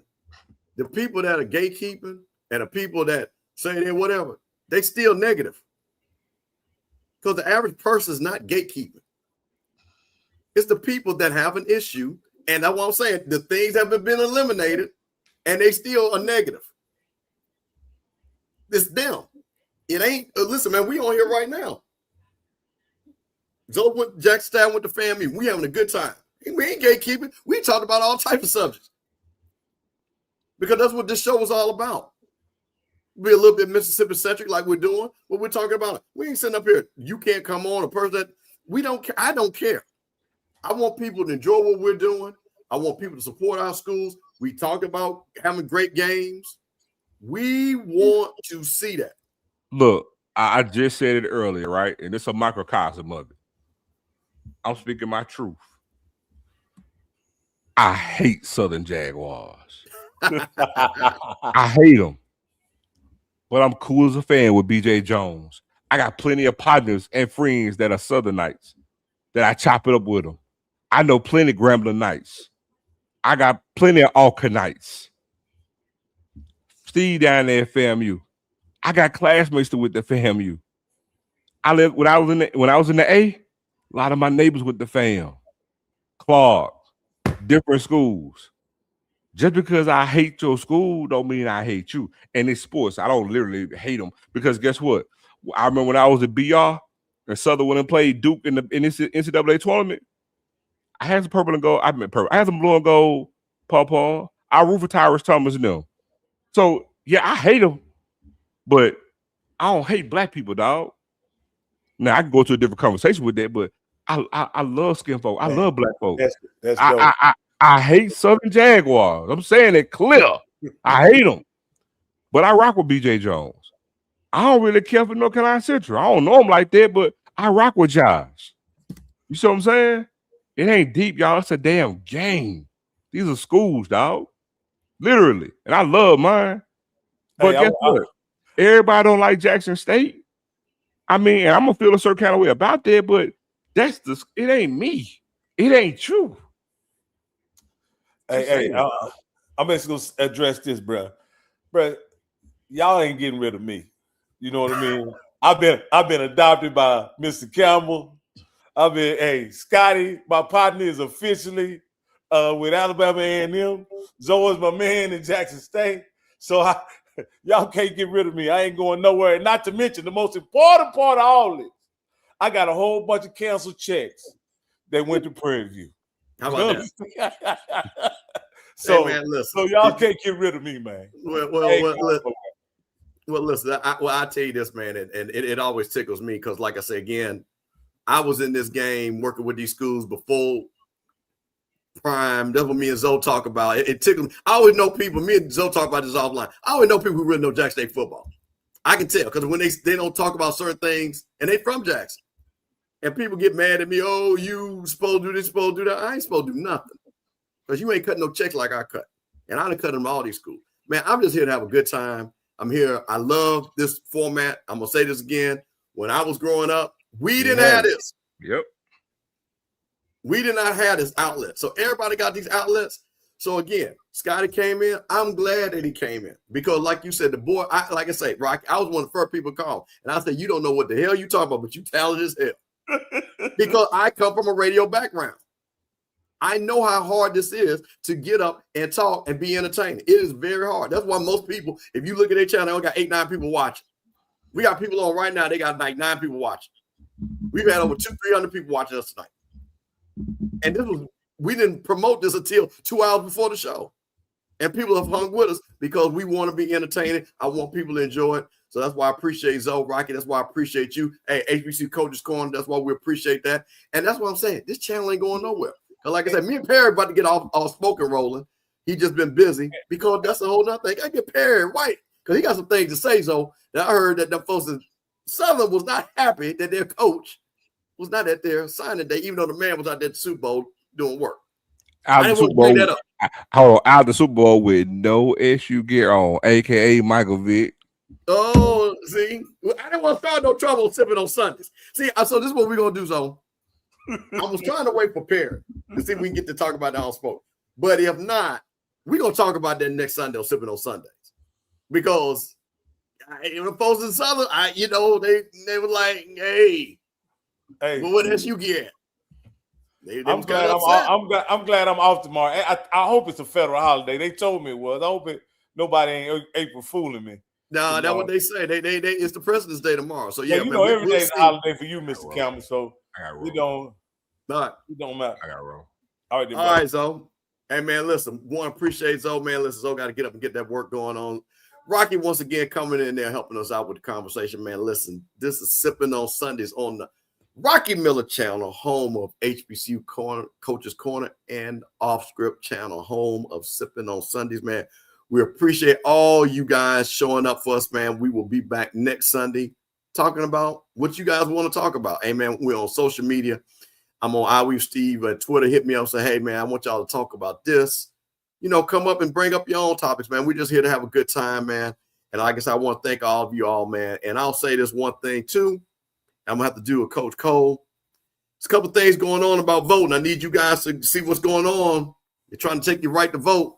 The people that are gatekeeping and the people that say they're whatever, they still negative. Because the average person is not gatekeeping. It's the people that have an issue, and that's what I'm saying. The things haven't been eliminated, and they still are negative. It's them. It ain't. Listen, man, we on here right now. Zoe went, Jackson with the family. We having a good time. We ain't gatekeeping. We talked about all types of subjects because that's what this show was all about. Be a little bit Mississippi centric, like we're doing. What we're talking about. We ain't sitting up here. You can't come on. A person that we don't care. I don't care. I want people to enjoy what we're doing. I want people to support our schools. We talk about having great games. We want to see that. Look, I just said it earlier, right? And it's a microcosm of it. I'm speaking my truth. I hate Southern Jaguars. I hate them. But I'm cool as a fan with BJ Jones. I got plenty of partners and friends that are Southernites that I chop it up with them. I know plenty of Grambling Knights. I got plenty of Alkanites. Steve down there at FAMU. I got classmates with the FAMU. I lived when I was in the A. A lot of my neighbors with the fam. Clark, different schools. Just because I hate your school don't mean I hate you. And it's sports. I don't literally hate them because guess what? I remember when I was at BR and Southern went and played Duke in this NCAA tournament. I had some purple and gold. I had some blue and gold pawpaw. I root for Tyrus Thomas and them. So yeah, I hate them, but I don't hate black people, dog. Now I can go to a different conversation with that, but I love skin folk. I love black folk. That's I hate Southern Jaguars. I'm saying it clear. I hate them, but I rock with BJ Jones. I don't really care for North Carolina Central. I don't know him like that, but I rock with Josh. You see what I'm saying? It ain't deep, y'all. It's a damn game. These are schools, dog. Literally. And I love mine. But guess what? Everybody don't like Jackson State. I mean, and I'm gonna feel a certain kind of way about that, but it ain't me. It ain't you. Hey, I'm just gonna address this, bro. Bro, y'all ain't getting rid of me. You know what I mean? I've been adopted by Mr. Campbell. Scotty, my partner, is officially with Alabama A&M. Zoe is my man in Jackson State. So y'all can't get rid of me. I ain't going nowhere. And not to mention the most important part of all this, I got a whole bunch of canceled checks that went to Prairie View. How about that? So, hey, man, listen. So y'all can't get rid of me, man. Well, listen. I'll tell you this, man, and it always tickles me because, like I say again, I was in this game working with these schools before prime. That's what me and Zoe talk about. It tickled me. I always know people, me and Zoe talk about this offline. I always know people who really know Jackson State football. I can tell because when they don't talk about certain things, and they from Jackson. And people get mad at me, oh, you supposed to do this, supposed to do that. I ain't supposed to do nothing. Because you ain't cutting no checks like I cut. And I done cut them all these schools. Man, I'm just here to have a good time. I'm here. I love this format. I'm going to say this again. When I was growing up, we didn't have this. Yep. We did not have this outlet. So everybody got these outlets. So again, Scotty came in. I'm glad that he came in. Because like you said, the boy, like I say, Rocky, I was one of the first people called. And I said, you don't know what the hell you talking about, but you talented as hell. Because I come from a radio background. I know how hard this is to get up and talk and be entertaining. It is very hard. That's why most people, if you look at their channel, they only got 8, 9 people watching. We got people on right now, they got like 9 people watching. We've had over 200-300 people watching us tonight. And we didn't promote this until 2 hours before the show. And people have hung with us because we want to be entertaining. I want people to enjoy it. So that's why I appreciate Zoe, Rocky. That's why I appreciate you. Hey, HBCU Coaches Corner. That's why we appreciate that. And that's what I'm saying. This channel ain't going nowhere. Because like I said, me and Perry about to get off smoking rolling. He just been busy because that's a whole nother thing. I get Perry White because he got some things to say. So that I heard that them folks in Southern was not happy that their coach was not at their signing day, even though the man was out there at the Super Bowl doing work. Out of the Super Bowl with no SU gear on, aka Michael Vick. Oh, see, I didn't want to start no trouble sipping on Sundays. See, so this is what we're gonna do, Zone. I was trying to wait for Perry to see if we can get to talk about the house sport. But if not, we're gonna talk about that next Sunday on Sippin On Sundays. Because the folks in Southern, they were like, hey, well, what else you get? I'm glad I'm off tomorrow. I hope it's a federal holiday. They told me it was. I hope nobody ain't April fooling me. No, that's what they say. They it's the President's Day tomorrow. So yeah, you know, every day is a holiday for you, Mr. Campbell. So it don't matter. I got roll. All right, Zoe. Hey man, listen, one appreciate Zoe, man. Listen, Zoe got to get up and get that work going on. Rocky once again coming in there helping us out with the conversation, man. Listen, this is Sipping On Sundays on the Rocky Miller channel, home of HBCU Coaches Corner, and Off Script channel, home of Sipping On Sundays, man. We appreciate all you guys showing up for us, man. We will be back next Sunday talking about what you guys want to talk about. Hey, man, we're on social media. I'm on iWeave Steve at Twitter. Hit me up and say, hey, man, I want y'all to talk about this. You know, come up and bring up your own topics, man. We're just here to have a good time, man. And I guess I want to thank all of you all, man. And I'll say this one thing, too. I'm going to have to do with Coach Cole. There's a couple things going on about voting. I need you guys to see what's going on. They're trying to take your right to vote.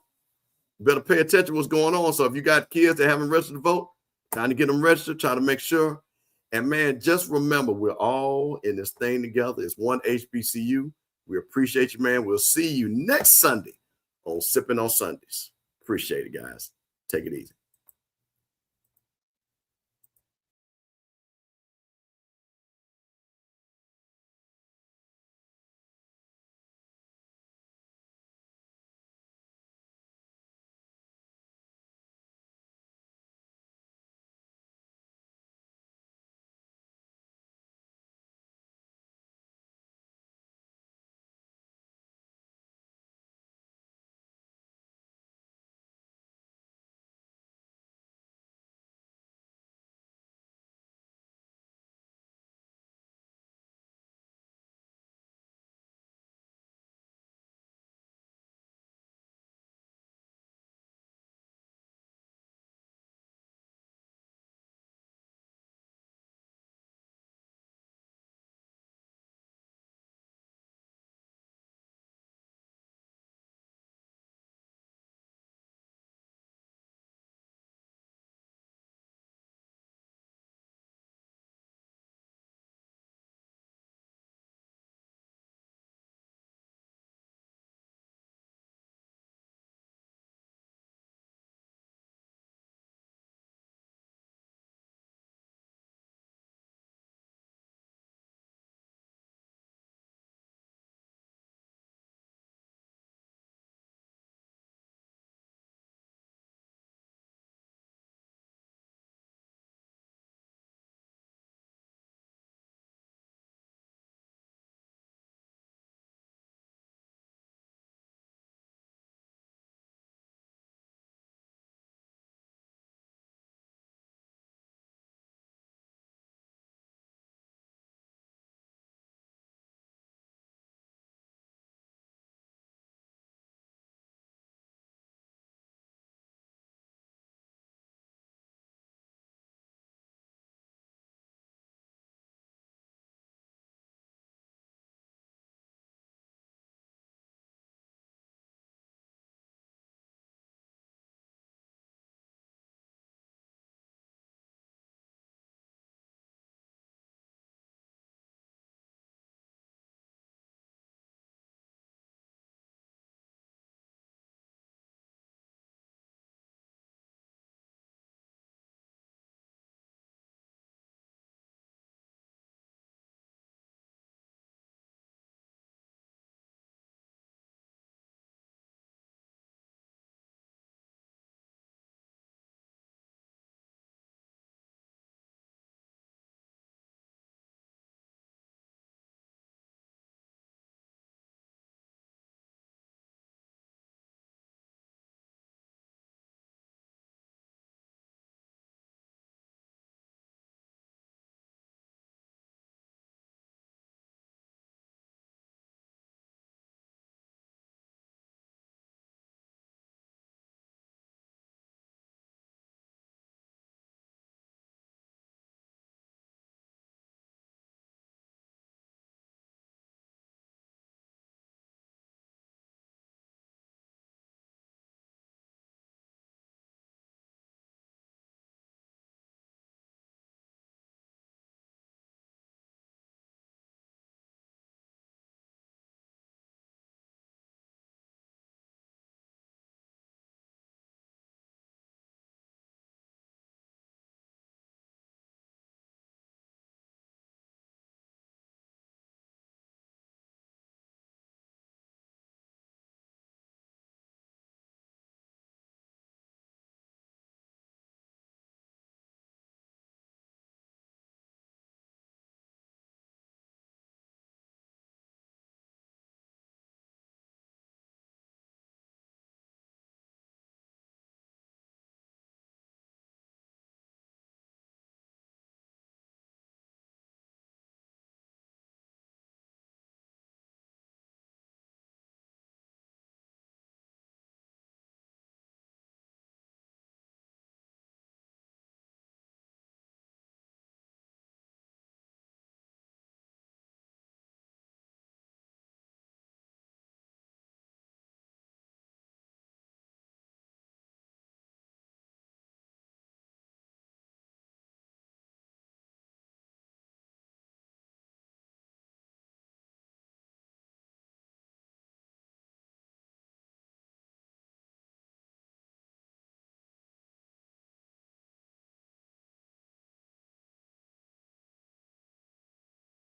You better pay attention to what's going on. So if you got kids that haven't registered to vote, trying to get them registered, trying to make sure. And, man, just remember, we're all in this thing together. It's one HBCU. We appreciate you, man. We'll see you next Sunday on Sipping On Sundays. Appreciate it, guys. Take it easy.